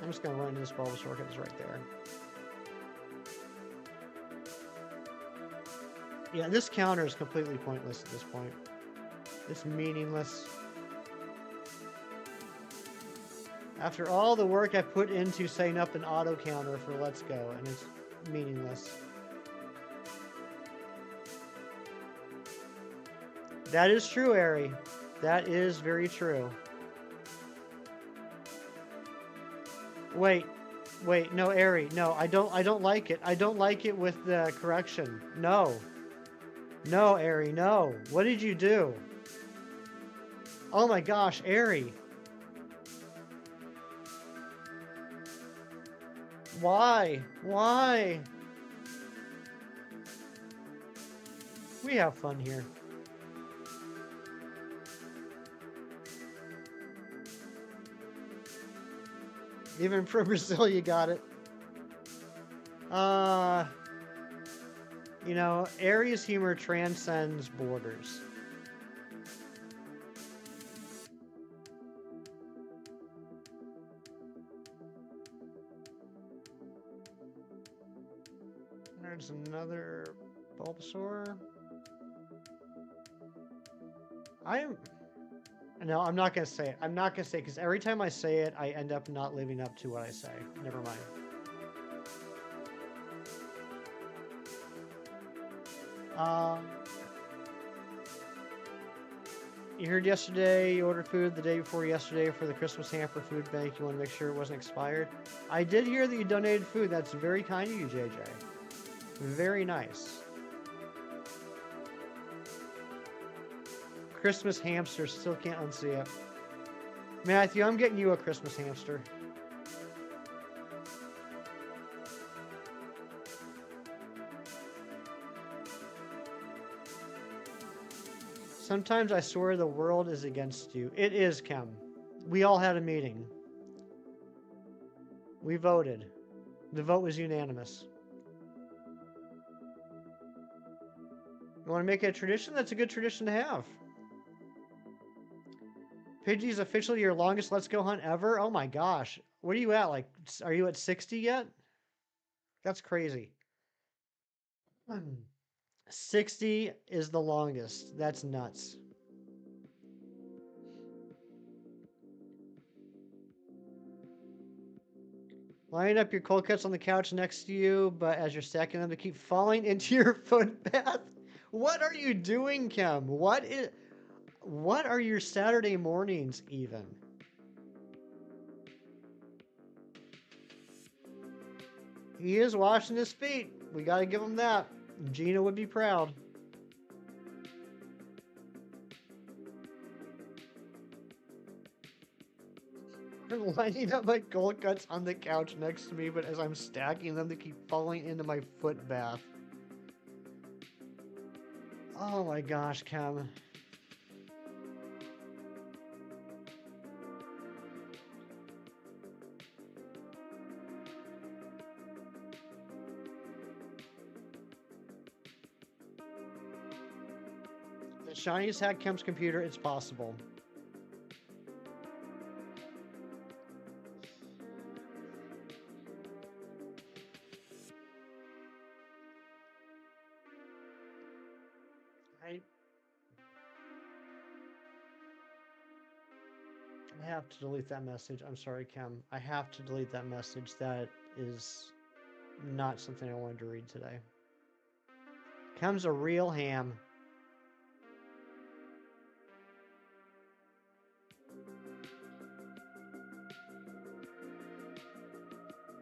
I'm just going to run into this Bulbasaur because it's right there. Yeah, this counter is completely pointless at this point. It's meaningless. After all the work I put into setting up an auto counter for Let's Go, and it's meaningless. That is true, Ari. That is very true. Wait, no, Ari, no, I don't like it. I don't like it with the correction. No. No, Ari, no. What did you do? Oh my gosh, Ari. Why? Why? We have fun here. Even from Brazil, you got it. You know, Ari's humor transcends borders. There's another Bulbasaur. No, I'm not gonna say it. I'm not gonna say it because every time I say it, I end up not living up to what I say. Never mind. You heard yesterday you ordered food the day before yesterday for the Christmas hamper food bank. You want to make sure it wasn't expired. I did hear that you donated food. That's very kind of you, JJ. Very nice. Christmas hamster. Still can't unsee it. Matthew, I'm getting you a Christmas hamster. Sometimes I swear the world is against you. It is, Kim. We all had a meeting. We voted. The vote was unanimous. You want to make it a tradition? That's a good tradition to have. Pidgey's officially your longest Let's Go hunt ever? Oh my gosh. What are you at? Like, are you at 60 yet? That's crazy. 60 is the longest. That's nuts. Line up your cold cuts on the couch next to you, but as you're stacking them, to keep falling into your footpath. What are you doing, Kim? What are your Saturday mornings even? He is washing his feet. We gotta give him that. Gina would be proud. I'm lining up my cold cuts on the couch next to me, but as I'm stacking them, they keep falling into my foot bath. Oh my gosh, Kim. The shiniest hack Kim's computer, it's possible. I have to delete that message. I'm sorry, Kim. I have to delete that message. That is not something I wanted to read today. Kim's a real ham.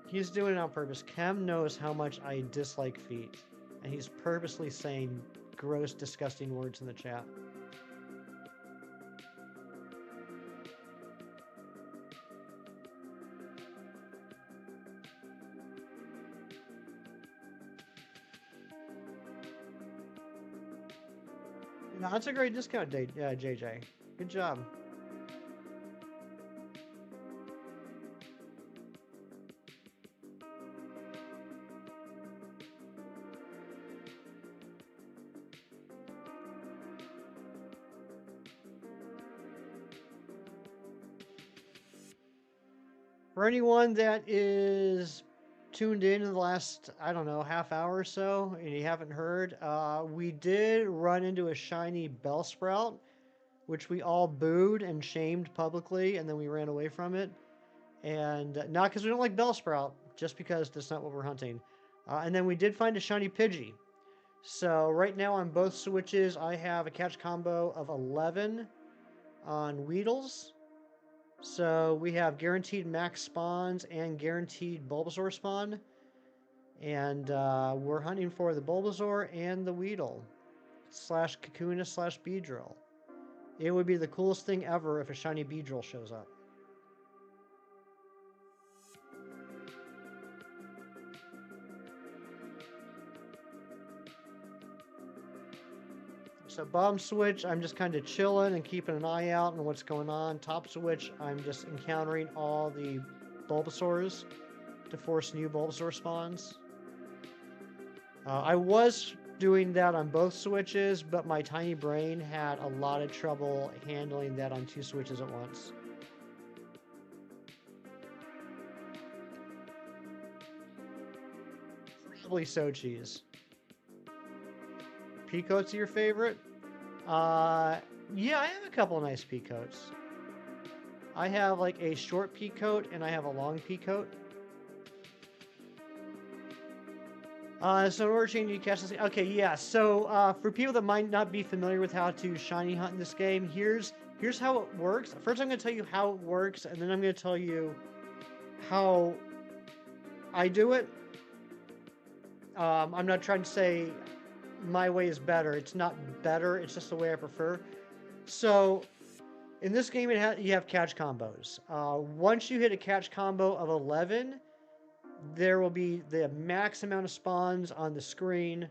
He's doing it on purpose. Kim knows how much I dislike feet, and he's purposely saying gross, disgusting words in the chat. No, that's a great discount, JJ. Good job. For anyone that is tuned in the last, I don't know, half hour or so, and you haven't heard, we did run into a shiny Bellsprout, which we all booed and shamed publicly, and then we ran away from it. And not because we don't like Bellsprout, just because that's not what we're hunting. And then we did find a shiny Pidgey. So right now on both switches, I have a catch combo of 11 on Weedles. So we have guaranteed max spawns and guaranteed Bulbasaur spawn. And we're hunting for the Bulbasaur and the Weedle / Kakuna / Beedrill. It would be the coolest thing ever if a shiny Beedrill shows up. So bottom switch, I'm just kind of chilling and keeping an eye out on what's going on. Top switch, I'm just encountering all the Bulbasaurs to force new Bulbasaur spawns. I was doing that on both switches, but my tiny brain had a lot of trouble handling that on two switches at once. Probably Sochi's. Peacoats are your favorite? Yeah, I have a couple nice peacoats. I have like a short peacoat and I have a long peacoat. So in order to change, you catch this. Okay, yeah. So for people that might not be familiar with how to shiny hunt in this game, here's how it works. First, I'm going to tell you how it works, and then I'm going to tell you how I do it. I'm not trying to say my way is better. It's not better. It's just the way I prefer. So in this game, you have catch combos. Once you hit a catch combo of 11, there will be the max amount of spawns on the screen,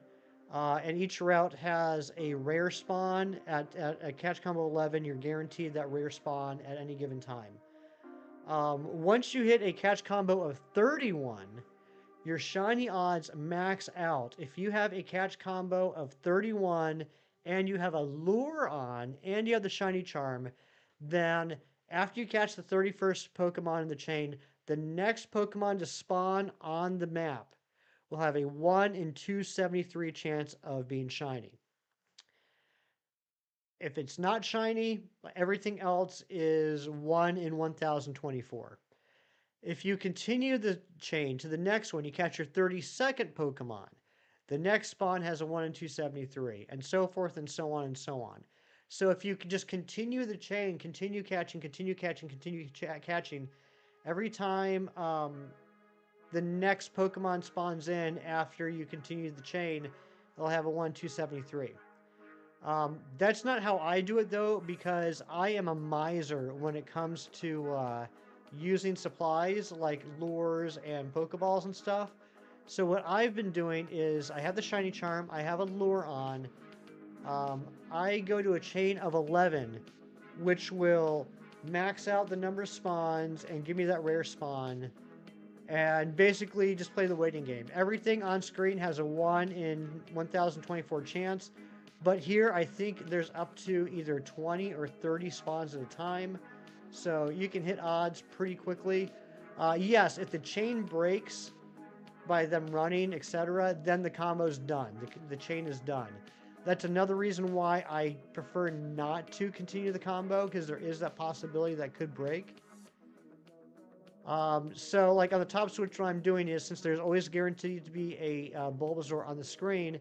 and each route has a rare spawn. At a catch combo 11, you're guaranteed that rare spawn at any given time. Once you hit a catch combo of 31, your shiny odds max out. If you have a catch combo of 31 and you have a lure on and you have the shiny charm, then after you catch the 31st Pokemon in the chain, the next Pokemon to spawn on the map will have a 1 in 273 chance of being shiny. If it's not shiny, everything else is 1 in 1024. If you continue the chain to the next one, you catch your 32nd Pokemon. The next spawn has a 1 in 273, and so forth and so on and so on. So if you can just continue the chain, continue catching, every time the next Pokemon spawns in after you continue the chain, they'll have a 1 273. That's not how I do it though, because I am a miser when it comes to using supplies like lures and Pokeballs and stuff. So what I've been doing is I have the shiny charm, I have a lure on. I go to a chain of 11, which will max out the number of spawns and give me that rare spawn. And basically just play the waiting game. Everything on screen has a 1 in 1024 chance. But here, I think there's up to either 20 or 30 spawns at a time. So you can hit odds pretty quickly. Yes, if the chain breaks by them running, etc., then the combo's done. The chain is done. That's another reason why I prefer not to continue the combo, because there is that possibility that could break. So like on the top switch, what I'm doing is, since there's always guaranteed to be a Bulbasaur on the screen,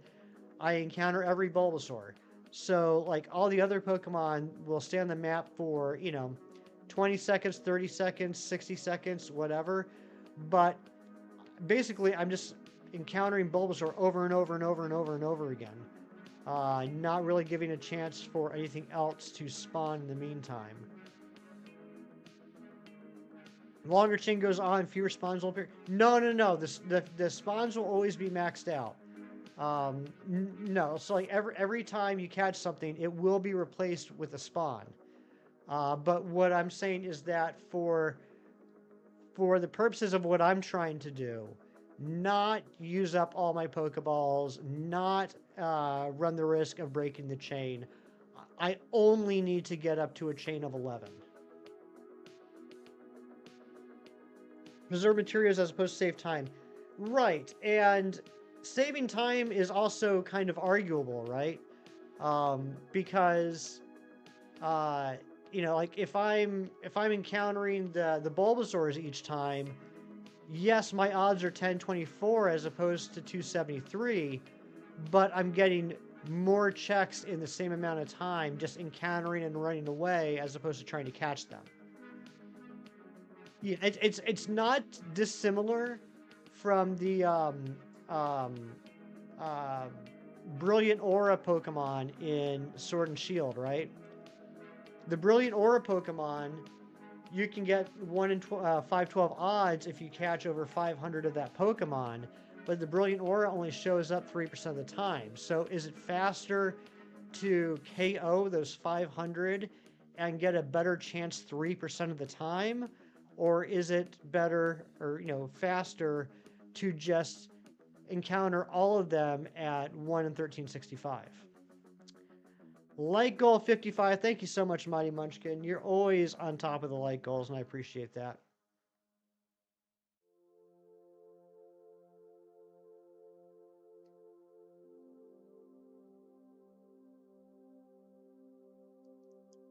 I encounter every Bulbasaur. So like all the other Pokemon will stay on the map for, 20 seconds, 30 seconds, 60 seconds, whatever. But basically I'm just encountering Bulbasaur over and over and over and over and over again. Not really giving a chance for anything else to spawn in the meantime. Longer chain goes on, fewer spawns will appear. No. The spawns will always be maxed out. No, so like every time you catch something, it will be replaced with a spawn. But what I'm saying is that for the purposes of what I'm trying to do, not use up all my Pokeballs, not run the risk of breaking the chain, I only need to get up to a chain of 11. Preserve materials as opposed to save time. Right, and saving time is also kind of arguable, right? Because like if I'm encountering the Bulbasaurs each time, yes, my odds are 1024 as opposed to 273, but I'm getting more checks in the same amount of time just encountering and running away as opposed to trying to catch them. Yeah, it's not dissimilar from the Brilliant Aura Pokemon in Sword and Shield, right? The Brilliant Aura Pokemon, you can get 1 in 512 odds if you catch over 500 of that Pokemon, but the Brilliant Aura only shows up 3% of the time. So is it faster to KO those 500 and get a better chance 3% of the time? Or is it better or faster to just encounter all of them at 1 in 1365? Light goal 55. Thank you so much, Mighty Munchkin. You're always on top of the light goals, and I appreciate that.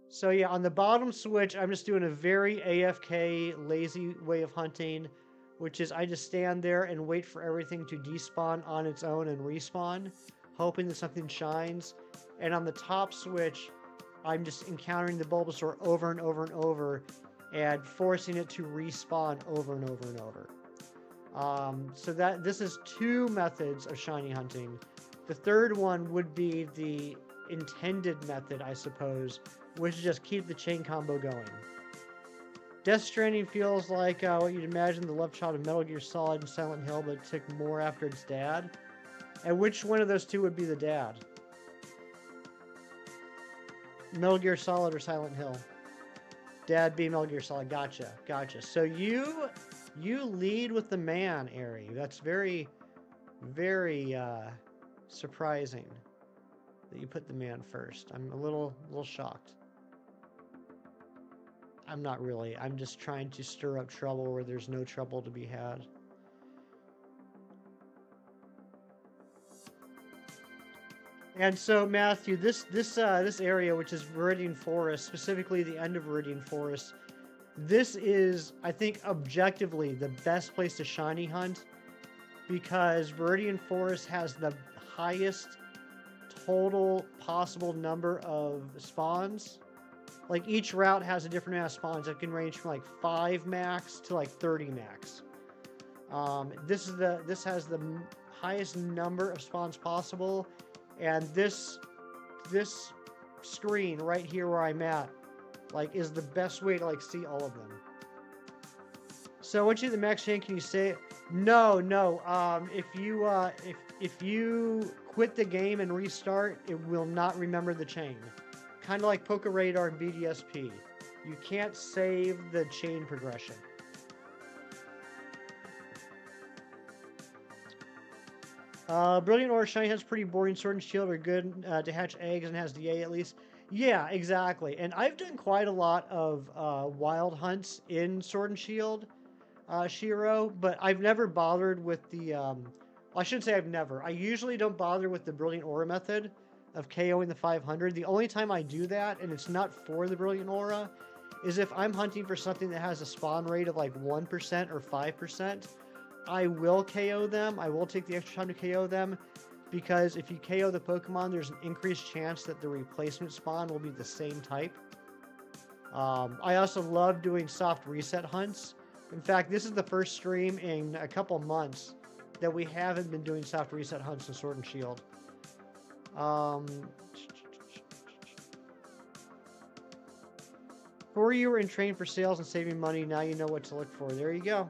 So yeah, on the bottom switch, I'm just doing a very AFK, lazy way of hunting. which is I just stand there and wait for everything to despawn on its own and respawn, hoping that something shines. And on the top switch, I'm just encountering the Bulbasaur over and over and over and forcing it to respawn over and over and over. So this is 2 methods of shiny hunting. The third one would be the intended method, I suppose, which is just keep the chain combo going. Death Stranding feels like what you'd imagine the love child of Metal Gear Solid and Silent Hill, but it took more after its dad. And which one of those 2 would be the dad? Metal Gear Solid or Silent Hill? Dad being Metal Gear Solid. Gotcha. So you lead with the man, Ari. That's very, very surprising that you put the man first. I'm a little shocked. I'm not really. I'm just trying to stir up trouble where there's no trouble to be had. And so, Matthew, this area, which is Viridian Forest, specifically the end of Viridian Forest, this is, I think, objectively the best place to shiny hunt because Viridian Forest has the highest total possible number of spawns. Like, each route has a different amount of spawns that can range from like 5 max to like 30 max. This has the highest number of spawns possible, and this screen right here where I'm at, like, is the best way to like see all of them. So once you hit the max chain, can you say it? No. If you quit the game and restart, it will not remember the chain. Kind of like Poke Radar and BDSP. You can't save the chain progression. Brilliant Aura Shiny Hunt's pretty boring. Sword and Shield are good to hatch eggs and has DA at least. Yeah, exactly. And I've done quite a lot of wild hunts in Sword and Shield, Shiro, but I've never bothered with the... I shouldn't say I've never. I usually don't bother with the Brilliant Aura method of KOing the 500. The only time I do that, and it's not for the Brilliant Aura, is if I'm hunting for something that has a spawn rate of like 1% or 5%, I will KO them. I will take the extra time to KO them, because if you KO the Pokemon, there's an increased chance that the replacement spawn will be the same type. I also love doing soft reset hunts. In fact, this is the first stream in a couple months that we haven't been doing soft reset hunts in Sword and Shield. Before you were in train for sales and saving money, now you know what to look for. There you go.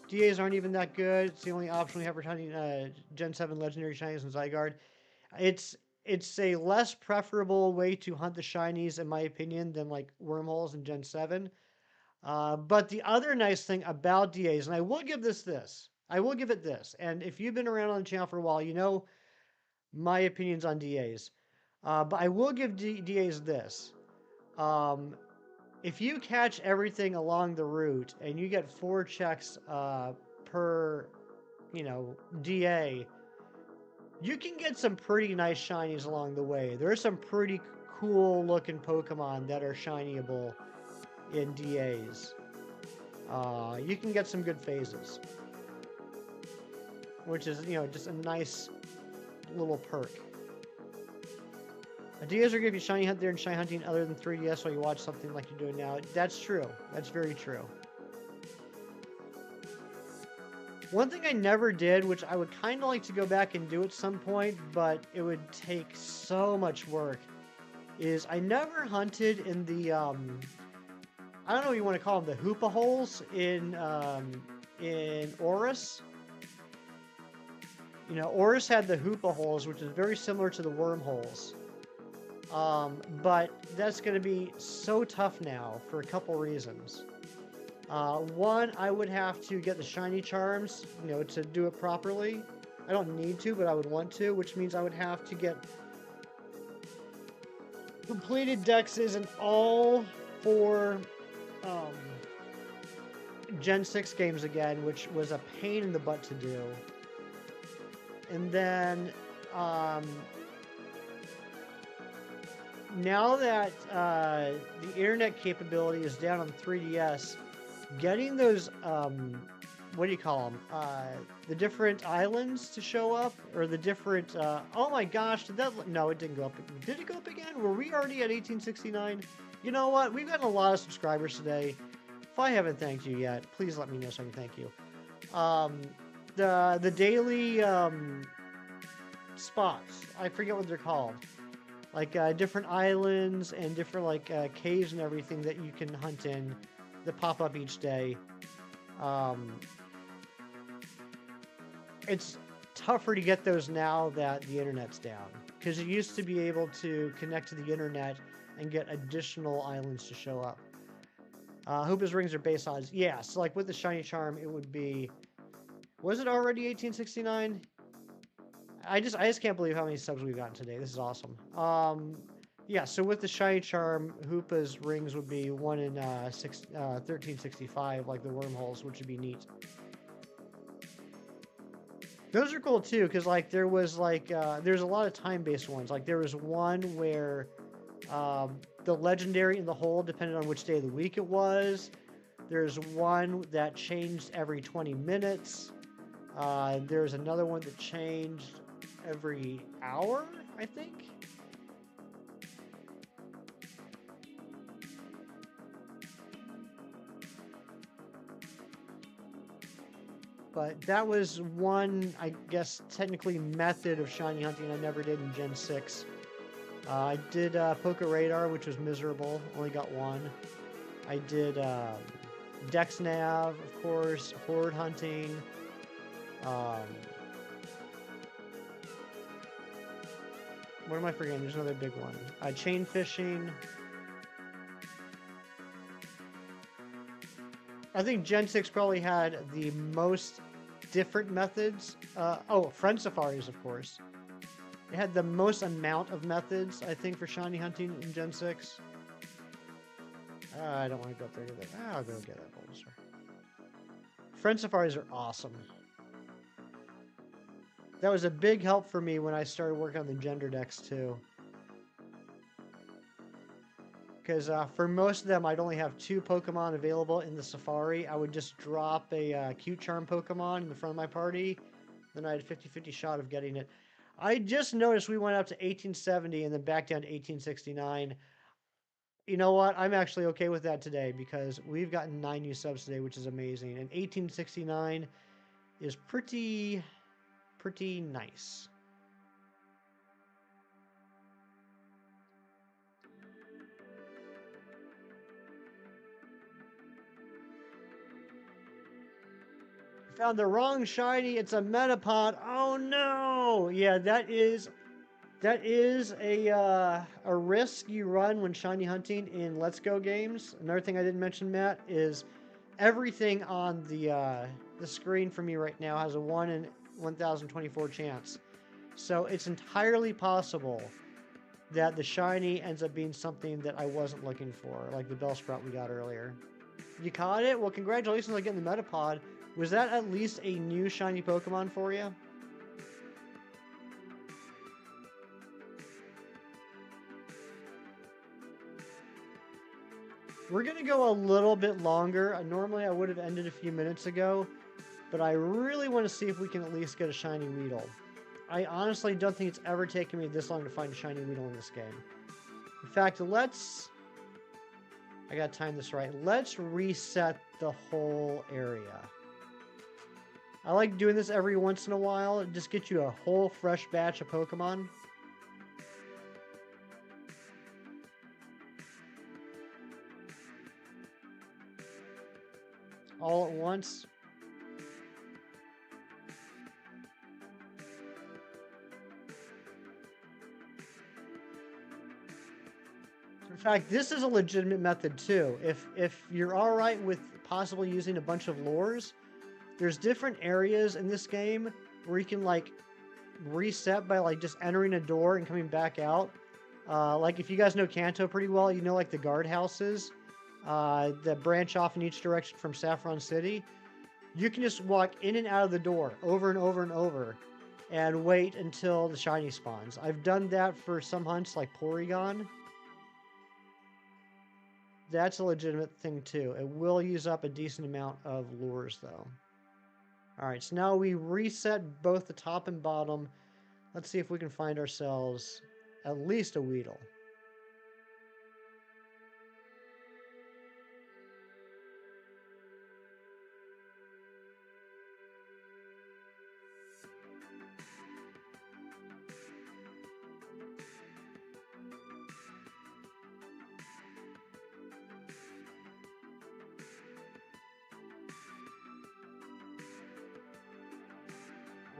DAs aren't even that good. It's the only option we have for hunting Gen 7 Legendary Shinies and Zygarde. It's a less preferable way to hunt the Shinies, in my opinion, than like Wormholes in Gen 7. But the other nice thing about DAs, and I will give it this, and if you've been around on the channel for a while, you know my opinions on DAs. But I will give DAs this. If you catch everything along the route and you get 4 checks per, DA, you can get some pretty nice shinies along the way. There are some pretty cool looking Pokemon that are shinyable in DAs. You can get some good phases, which is, just a nice little perk. DAs are going to be shiny hunt there and shiny hunting other than 3DS while you watch something like you're doing now. That's true. That's very true. One thing I never did, which I would kind of like to go back and do at some point, but it would take so much work, is I never hunted in the, I don't know what you want to call them, the Hoopa holes in Oris. Oris had the Hoopa holes, which is very similar to the wormholes. But that's going to be so tough now for a couple reasons. One, I would have to get the shiny charms, to do it properly. I don't need to, but I would want to, which means I would have to get completed dexes in all 4 Gen 6 games again, which was a pain in the butt to do. And then, now that the internet capability is down on 3DS, getting those what do you call them? The different islands to show up, or the different. Oh my gosh! Did that? No, it didn't go up. Did it go up again? Were we already at 1869? You know what? We've gotten a lot of subscribers today. If I haven't thanked you yet, please let me know so I can thank you. The daily spots. I forget what they're called. Like different islands and different like caves and everything that you can hunt in that pop up each day. It's tougher to get those now that the internet's down, because you used to be able to connect to the internet and get additional islands to show up. Hoopa's rings are base odds. Yeah, so like with the shiny charm, it would be. Was it already 1869? I just can't believe how many subs we've gotten today. This is awesome. Yeah, so with the shiny charm, Hoopa's rings would be 1 in 1365, like the wormholes, which would be neat. Those are cool too, because like there was like there's a lot of time-based ones. Like there was one where the legendary in the hole depended on which day of the week it was. There's one that changed every 20 minutes. There's another one that changed every hour, I think. But that was one, I guess, technically method of shiny hunting I never did in Gen 6. I did Poke Radar, which was miserable. Only got one. I did Dex Nav, of course, Horde hunting. What am I forgetting? There's another big one. Chain fishing. I think Gen 6 probably had the most different methods. Friend safaris, of course. It had the most amount of methods, I think, for shiny hunting in Gen 6. I don't want to go up there to that. I'll go get that Bulbasaur. Friend safaris are awesome. That was a big help for me when I started working on the gender decks, too. Because for most of them, I'd only have 2 Pokemon available in the Safari. I would just drop a Cute Charm Pokemon in the front of my party. Then I had a 50-50 shot of getting it. I just noticed we went up to 1870 and then back down to 1869. You know what? I'm actually okay with that today because we've gotten 9 new subs today, which is amazing. And 1869 is pretty nice. Found the wrong shiny. It's a Metapod. Oh no! Yeah, that is a risk you run when shiny hunting in Let's Go games. Another thing I didn't mention, Matt, is everything on the screen for me right now has a 1 in 1024 chance. So it's entirely possible that the shiny ends up being something that I wasn't looking for, like the Bellsprout we got earlier. You caught it? Well, congratulations on getting the Metapod. Was that at least a new shiny Pokemon for you? We're going to go a little bit longer. Normally I would have ended a few minutes ago, but I really want to see if we can at least get a shiny Weedle. I honestly don't think it's ever taken me this long to find a shiny Weedle in this game. In fact, I gotta time this right. Let's reset the whole area. I like doing this every once in a while. It just gets you a whole fresh batch of Pokemon. All at once. In fact, this is a legitimate method too. If you're alright with possibly using a bunch of lures, there's different areas in this game where you can like reset by like just entering a door and coming back out. Like if you guys know Kanto pretty well, you know like the guard houses that branch off in each direction from Saffron City. You can just walk in and out of the door over and over and over and wait until the shiny spawns. I've done that for some hunts like Porygon. That's a legitimate thing too. It will use up a decent amount of lures though. Alright, so now we reset both the top and bottom. Let's see if we can find ourselves at least a Weedle.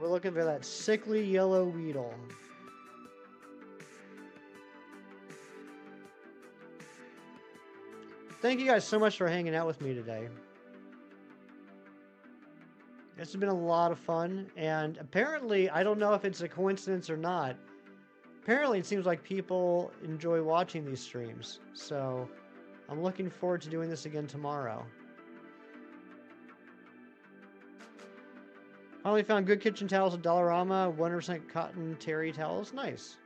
We're looking for that sickly yellow Weedle. Thank you guys so much for hanging out with me today. This has been a lot of fun, and apparently, I don't know if it's a coincidence or not, apparently it seems like people enjoy watching these streams, so I'm looking forward to doing this again tomorrow. Finally found good kitchen towels at Dollarama, 100% cotton terry towels. Nice.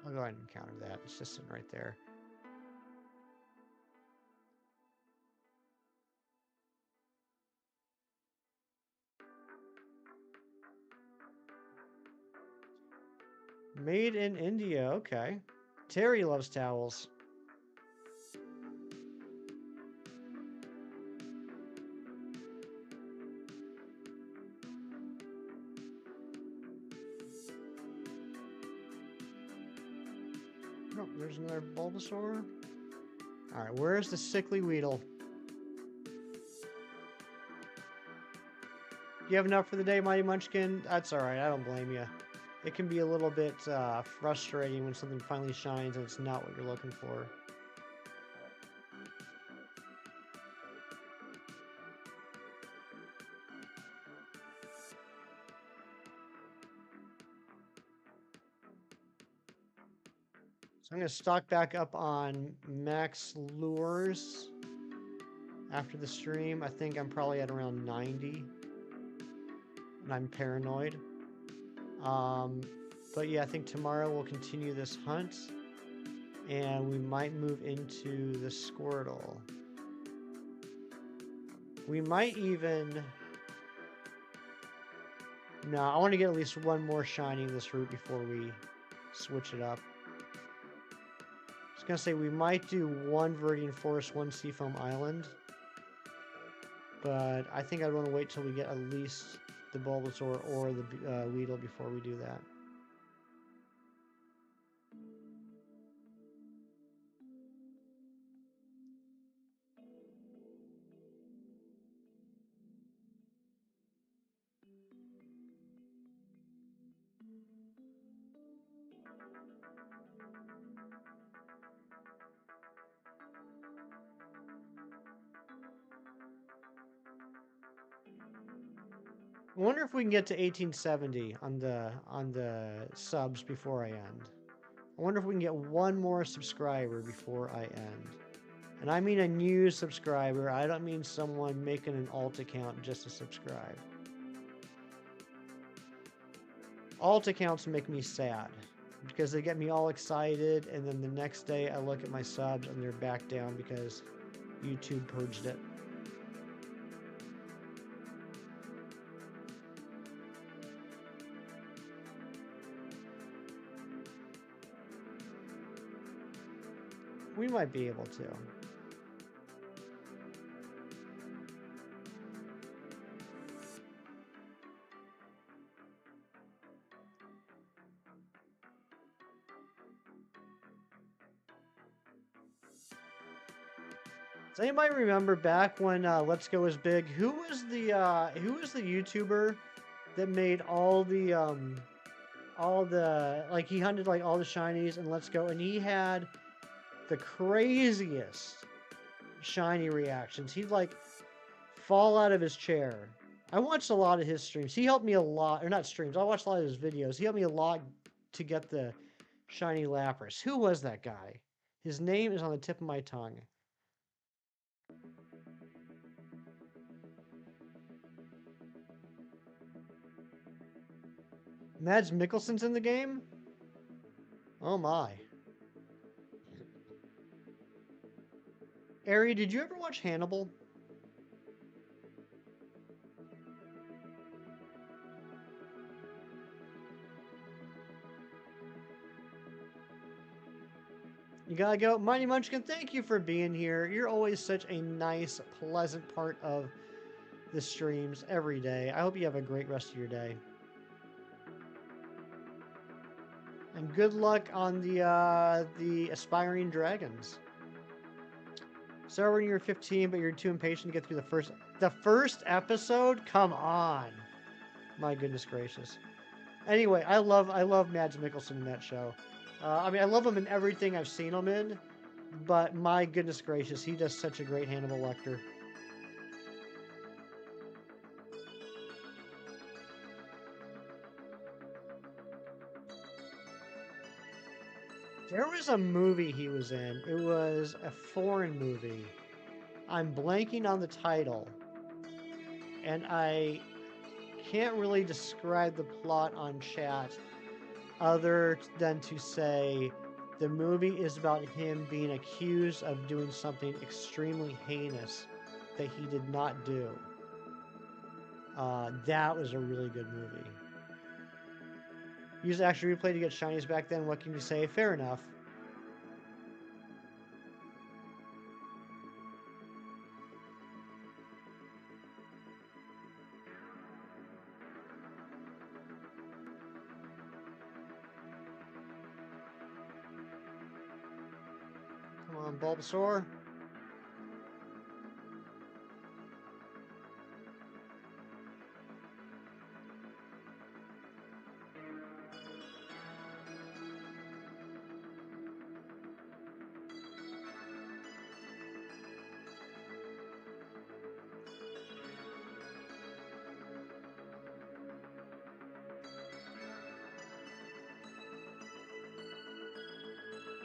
I'll go ahead and counter that. It's just sitting right there. Made in India. Okay. Terry loves towels. Oh, there's another Bulbasaur. Alright, where's the sickly Weedle? You have enough for the day, Mighty Munchkin? That's alright, I don't blame you. It can be a little bit frustrating when something finally shines and it's not what you're looking for. So I'm going to stock back up on max lures after the stream. I think I'm probably at around 90. And I'm paranoid. But yeah, I think tomorrow we'll continue this hunt. And we might move into the Squirtle. We might even... No, I want to get at least one more shiny in this route before we switch it up. I was going to say we might do one Viridian Forest, one Seafoam Island. But I think I'd want to wait till we get at least the Bulbasaur or the Weedle before we do that. I wonder if we can get to 1870 on the subs before I end. I wonder if we can get one more subscriber before I end. And I mean a new subscriber. I don't mean someone making an alt account just to subscribe. Alt accounts make me sad because they get me all excited, and then the next day I look at my subs and they're back down because YouTube purged it. We might be able to. Does anybody remember back when Let's Go was big? Who was the YouTuber that made all the like he hunted like all the shinies in Let's Go, and he had the craziest shiny reactions. He'd like fall out of his chair. I watched a lot of his streams. He helped me a lot, or not streams. I watched a lot of his videos. He helped me a lot to get the shiny Lapras. Who was that guy? His name is on the tip of my tongue. Mads Mikkelsen's in the game? Oh my. Ari, did you ever watch Hannibal? You gotta go. Mighty Munchkin, thank you for being here. You're always such a nice, pleasant part of the streams every day. I hope you have a great rest of your day. And good luck on the aspiring dragons. Sorry when you're 15, but you're too impatient to get through the first episode? Come on. My goodness gracious. Anyway, I love Mads Mikkelsen in that show. I mean, I love him in everything I've seen him in, but my goodness gracious, he does such a great Hannibal Lecter. There was a movie he was in. It was a foreign movie. I'm blanking on the title, and I can't really describe the plot on chat other than to say the movie is about him being accused of doing something extremely heinous that he did not do. That was a really good movie. Used Action Replay to get shinies back then. What can you say? Fair enough. Come on, Bulbasaur.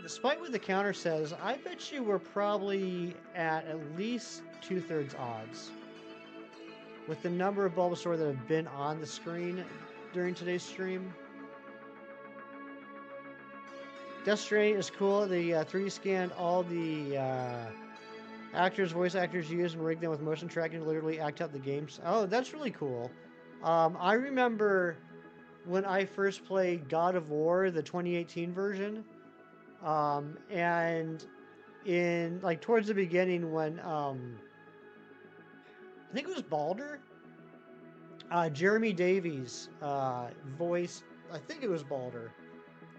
Despite what the counter says, I bet you we're probably at least 2/3 odds with the number of Bulbasaur that have been on the screen during today's stream. Death Stranding is cool. The 3D scanned all the voice actors used and rigged them with motion tracking to literally act out the games. Oh, that's really cool. I remember when I first played God of War, the 2018 version. And in like towards the beginning when I think it was Baldur, Jeremy Davies voiced, I think it was Baldur,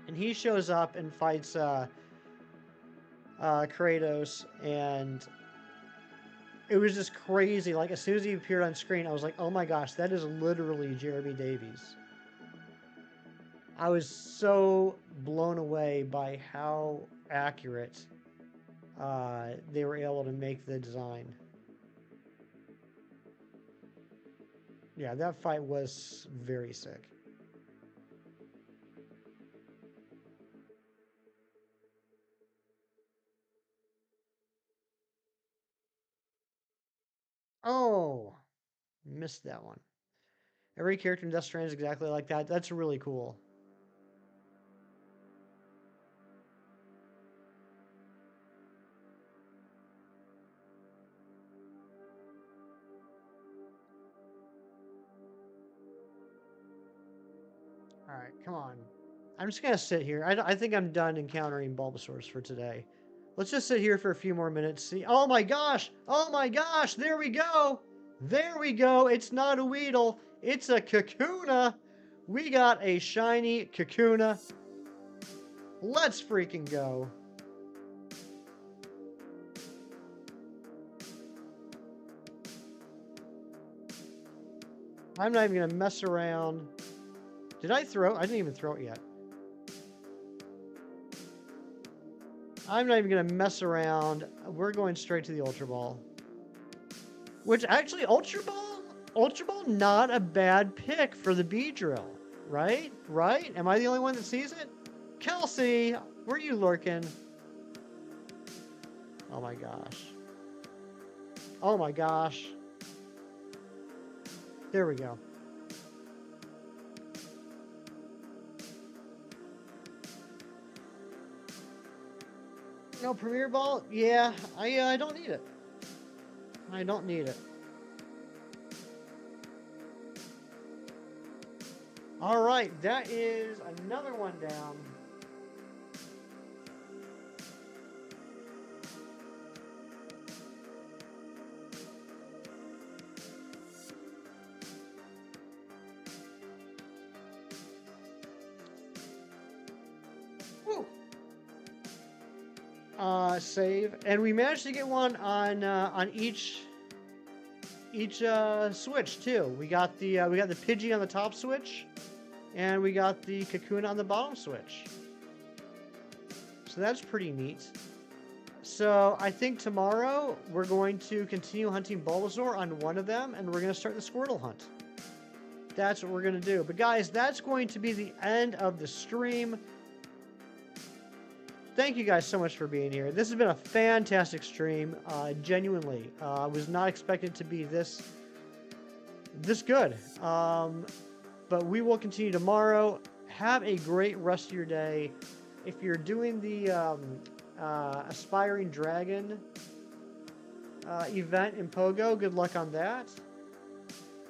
and he shows up and fights Kratos, and it was just crazy. Like as soon as he appeared on screen, I was like, oh my gosh, that is literally Jeremy Davies. I was so blown away by how accurate they were able to make the design. Yeah, that fight was very sick. Oh, missed that one. Every character in Death Stranding is exactly like that. That's really cool. All right, come on. I'm just going to sit here. I think I'm done encountering Bulbasaurs for today. Let's just sit here for a few more minutes. See. Oh my gosh! Oh my gosh! There we go! There we go! It's not a Weedle. It's a Kakuna. We got a shiny Kakuna. Let's freaking go. I'm not even going to mess around. Did I throw? I didn't even throw it yet. I'm not even going to mess around. We're going straight to the Ultra Ball. Which actually, Ultra Ball, not a bad pick for the Beedrill. Right? Right? Am I the only one that sees it? Kelsey, where are you lurking? Oh my gosh. Oh my gosh. There we go. No Premier Ball? Yeah, I don't need it. I don't need it. All right, that is another one down. Woo. Save, and we managed to get one on each switch too. We got the Pidgey on the top switch, and we got the Kakuna on the bottom switch. So that's pretty neat. So I think tomorrow we're going to continue hunting Bulbasaur on one of them, and we're going to start the Squirtle hunt. That's what we're going to do. But guys, that's going to be the end of the stream. Thank you guys so much for being here. This has been a fantastic stream, genuinely. I was not expecting it to be this good. But we will continue tomorrow. Have a great rest of your day. If you're doing the Aspiring Dragon event in Pogo, good luck on that.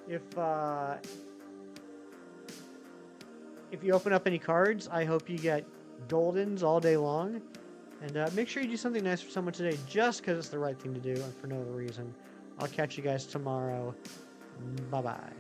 If you open up any cards, I hope you get Goldens all day long. And make sure you do something nice for someone today just because it's the right thing to do and for no other reason. I'll catch you guys tomorrow. Bye-bye.